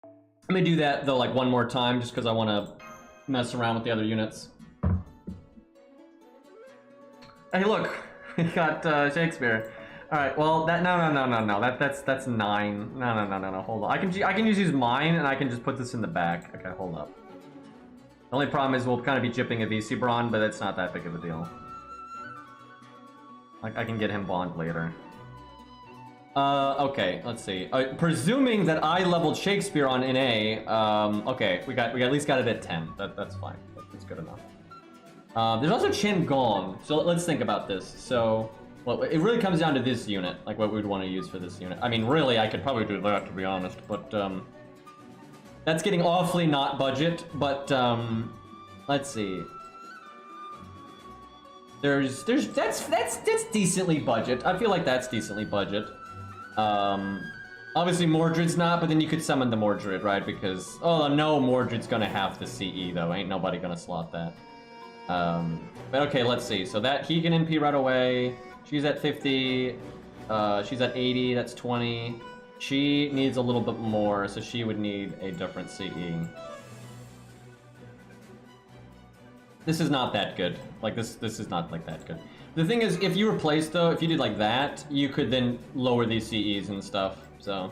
Let me do that though, like one more time, just because I want to mess around with the other units. Hey, look, we got Shakespeare. All right, well, that no. That's 9. No. Hold on. I can just use mine, and I can just put this in the back. Okay, hold up. The only problem is we'll kind of be chipping a VC Brawn, but it's not that big of a deal. I can get him Bond later. Okay, let's see. Presuming that I leveled Shakespeare on NA, okay, we at least got it at 10. That's fine. That's good enough. There's also Chen Gong, so let's think about this. So, well, it really comes down to this unit, like what we'd want to use for this unit. I mean, really, I could probably do that, to be honest, but, that's getting awfully not budget, but, let's see. That's decently budget. I feel like that's decently budget. Obviously Mordred's not, but then you could summon the Mordred, right? Because, oh no, Mordred's gonna have the CE though. Ain't nobody gonna slot that. But okay, let's see. So that he can NP right away. She's at 50. She's at 80. That's 20. She needs a little bit more, so she would need a different CE. This is not that good. Like this is not like that good. The thing is, if you replace though, if you did like that, you could then lower these CEs and stuff. So,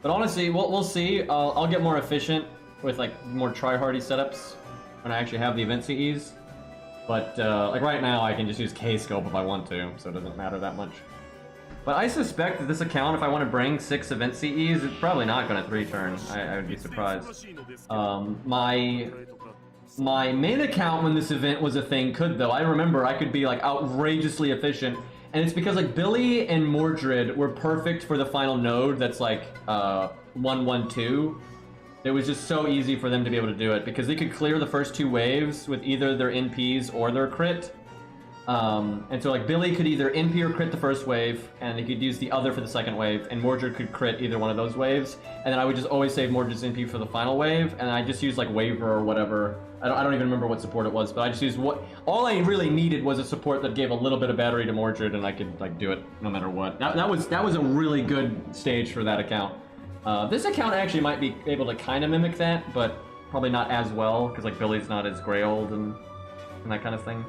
but honestly, we'll see. I'll get more efficient with like more try-hardy setups when I actually have the event CEs. But like right now, I can just use K-Scope if I want to, so it doesn't matter that much. But I suspect that this account, if I want to bring 6 event CEs, it's probably not going to 3-turn. I would be surprised. My main account when this event was a thing could though. I remember I could be like outrageously efficient, and it's because like Billy and Mordred were perfect for the final node that's like 1-1-2. It was just so easy for them to be able to do it because they could clear the first 2 waves with either their NPs or their crit. And so like Billy could either NP or crit the first wave, and he could use the other for the second wave, and Mordred could crit either one of those waves, and then I would just always save Mordred's NP for the final wave, and I just use like Waver or whatever. I don't even remember what support it was, but I just used all I really needed was a support that gave a little bit of battery to Mordred, and I could like do it no matter what. That was a really good stage for that account. This account actually might be able to kind of mimic that, but probably not as well, because like Billy's not as Grailed and that kind of thing.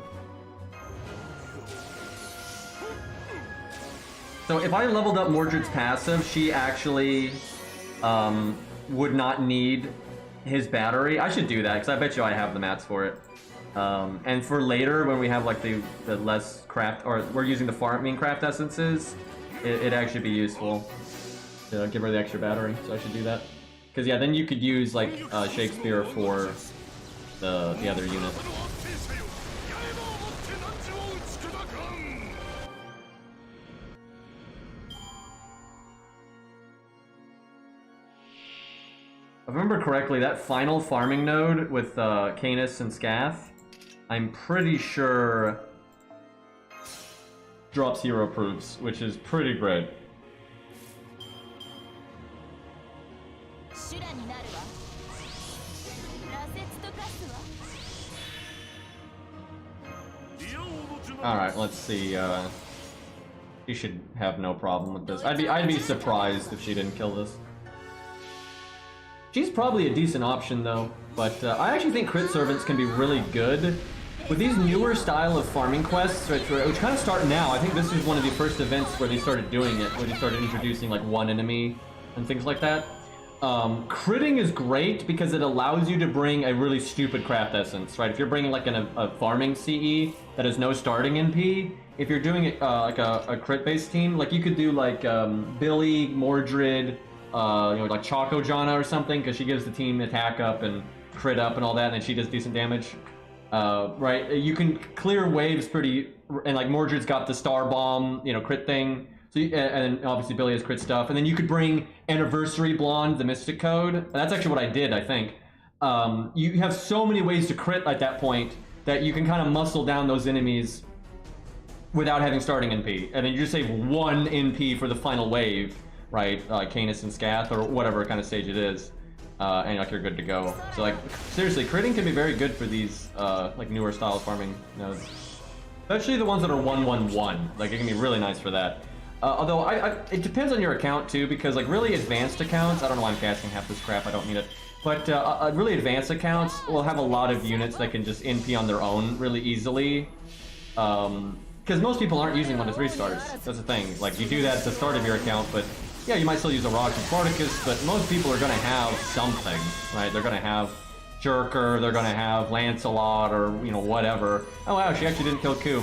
So if I leveled up Mordred's passive, she actually would not need his battery. I should do that, because I bet you I have the mats for it. And for later, when we have like the less craft, or we're using the farming craft essences, it'd actually be useful to give her the extra battery, so I should do that. Because yeah, then you could use like Shakespeare for the other unit. If I remember correctly, that final farming node with Canis and Scath, I'm pretty sure drops hero proofs, which is pretty great. Alright, let's see, she should have no problem with this. I'd be surprised if she didn't kill this. She's probably a decent option though, but I actually think crit servants can be really good. With these newer style of farming quests, which kind of start now, I think this is one of the first events where they started doing it, where they started introducing like one enemy and things like that. Critting is great because it allows you to bring a really stupid craft essence, right? If you're bringing like a farming CE that has no starting NP, if you're doing it like a crit-based team, like you could do like Billy, Mordred, you know, like Choco Jana or something, because she gives the team attack up and crit up and all that, and she does decent damage. Right? You can clear waves pretty and like Mordred's got the star bomb, you know, crit thing. So and obviously Billy has crit stuff, and then you could bring Anniversary Blonde, the Mystic Code. And that's actually what I did, I think. You have so many ways to crit at that point that you can kind of muscle down those enemies without having starting NP, and then you just save 1 NP for the final wave, right? Canis and Scath, or whatever kind of stage it is, and like you're good to go. So like seriously, critting can be very good for these like newer style farming nodes, especially the ones that are 1-1-1. Like it can be really nice for that. Although it depends on your account too, because like really advanced accounts, I don't know why I'm casting half this crap, I don't need it. But really advanced accounts will have a lot of units that can just NP on their own really easily. Because most people aren't using 1 to 3 stars. That's the thing. Like you do that at the start of your account, but yeah, you might still use a Rock and Spartacus, but most people are gonna have something, right? They're gonna have Jerker, they're gonna have Lancelot, or you know, whatever. Oh wow, she actually didn't kill Ku.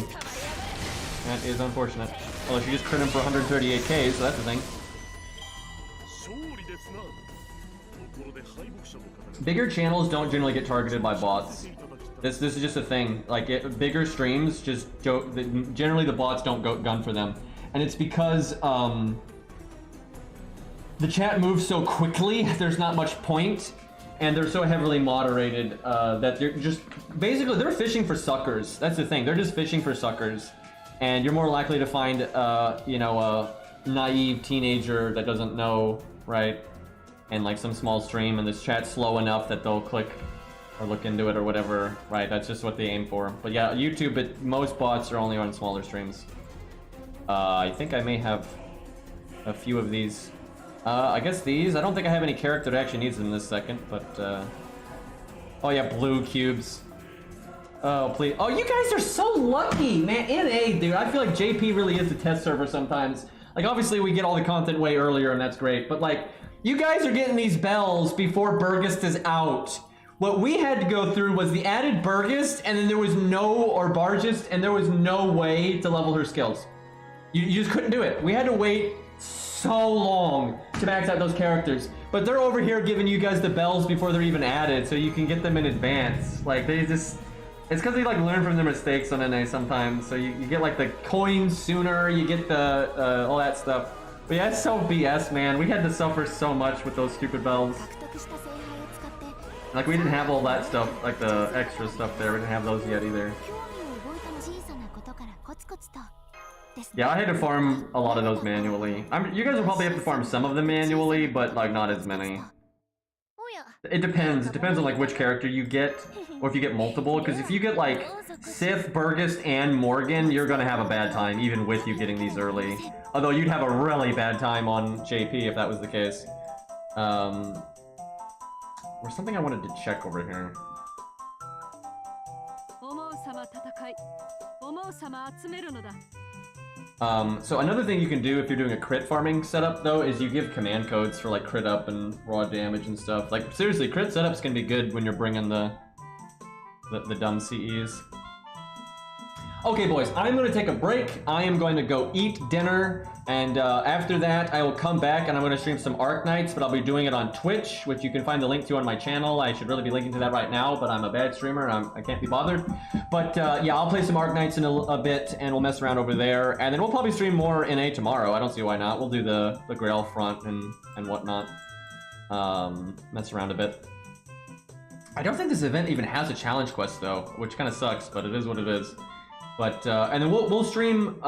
That is unfortunate. Although she just crit him for 138k, so that's the thing. Bigger channels don't generally get targeted by bots. This is just a thing. Like bigger streams, just generally the bots don't go gun for them, and it's because the chat moves so quickly. There's not much point, and they're so heavily moderated that they're just basically they're fishing for suckers. That's the thing. They're just fishing for suckers, and you're more likely to find you know, a naive teenager that doesn't know, right? And like some small stream, and this chat's slow enough that they'll click or look into it or whatever, right? That's just what they aim for. But yeah, YouTube, but most bots are only on smaller streams. I think I may have a few of these. I guess these. I don't think I have any character that actually needs them this second, but oh yeah, blue cubes. Oh please. Oh, you guys are so lucky, man. NA, dude. I feel like JP really is the test server sometimes. Like obviously we get all the content way earlier, and that's great, but like you guys are getting these bells before Burgist is out. What we had to go through was the added Burgist, and then there was or Bargist, and there was no way to level her skills. You just couldn't do it. We had to wait so long to max out those characters. But they're over here giving you guys the bells before they're even added, so you can get them in advance. Like they just, it's because they like learn from their mistakes on NA sometimes. So you get like the coins sooner, you get the all that stuff. But yeah, it's so BS, man. We had to suffer so much with those stupid bells. Like we didn't have all that stuff, like the extra stuff there. We didn't have those yet either. Yeah, I had to farm a lot of those manually. You guys will probably have to farm some of them manually, but like not as many. It depends. It depends on like which character you get, or if you get multiple. Because if you get like Sith, Burgist, and Morgan, you're gonna have a bad time, even with you getting these early. Although you'd have a really bad time on JP if that was the case. There's something I wanted to check over here. So another thing you can do if you're doing a crit farming setup though is you give command codes for like crit up and raw damage and stuff. Like seriously, crit setups can be good when you're bringing the dumb CEs. Okay boys, I'm going to take a break. I am going to go eat dinner, and after that I will come back and I'm going to stream some Arknights, but I'll be doing it on Twitch, which you can find the link to on my channel. I should really be linking to that right now, but I'm a bad streamer and I can't be bothered. But yeah, I'll play some Arknights in a bit and we'll mess around over there, and then we'll probably stream more NA tomorrow. I don't see why not. We'll do the Grail front and whatnot. Mess around a bit. I don't think this event even has a challenge quest though, which kind of sucks, but it is what it is. But and then we'll stream.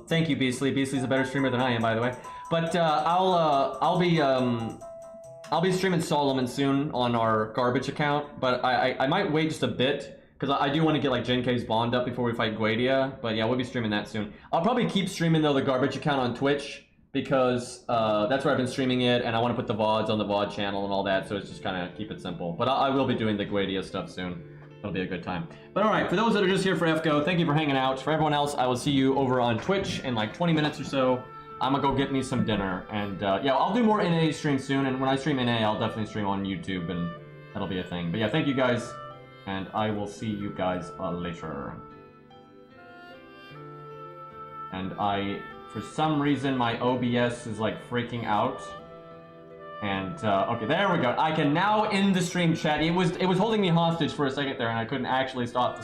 Thank you, Beastly. Beastly's a better streamer than I am, by the way. But I'll be streaming Solomon soon on our garbage account. But I might wait just a bit because I do want to get like Genkei's Bond up before we fight Guadia. But yeah, we'll be streaming that soon. I'll probably keep streaming though the garbage account on Twitch because that's where I've been streaming it, and I want to put the VODs on the VOD channel and all that. So it's just kind of keep it simple. But I will be doing the Guadia stuff soon. It'll be a good time. But alright, for those that are just here for FGO, thank you for hanging out. For everyone else, I will see you over on Twitch in like 20 minutes or so. I'm gonna go get me some dinner. And yeah, I'll do more NA streams soon. And when I stream NA, I'll definitely stream on YouTube, and that'll be a thing. But yeah, thank you guys. And I will see you guys later. And for some reason, my OBS is like freaking out. And okay, there we go. I can now end the stream, chat. It was holding me hostage for a second there, and I couldn't actually stop the stream.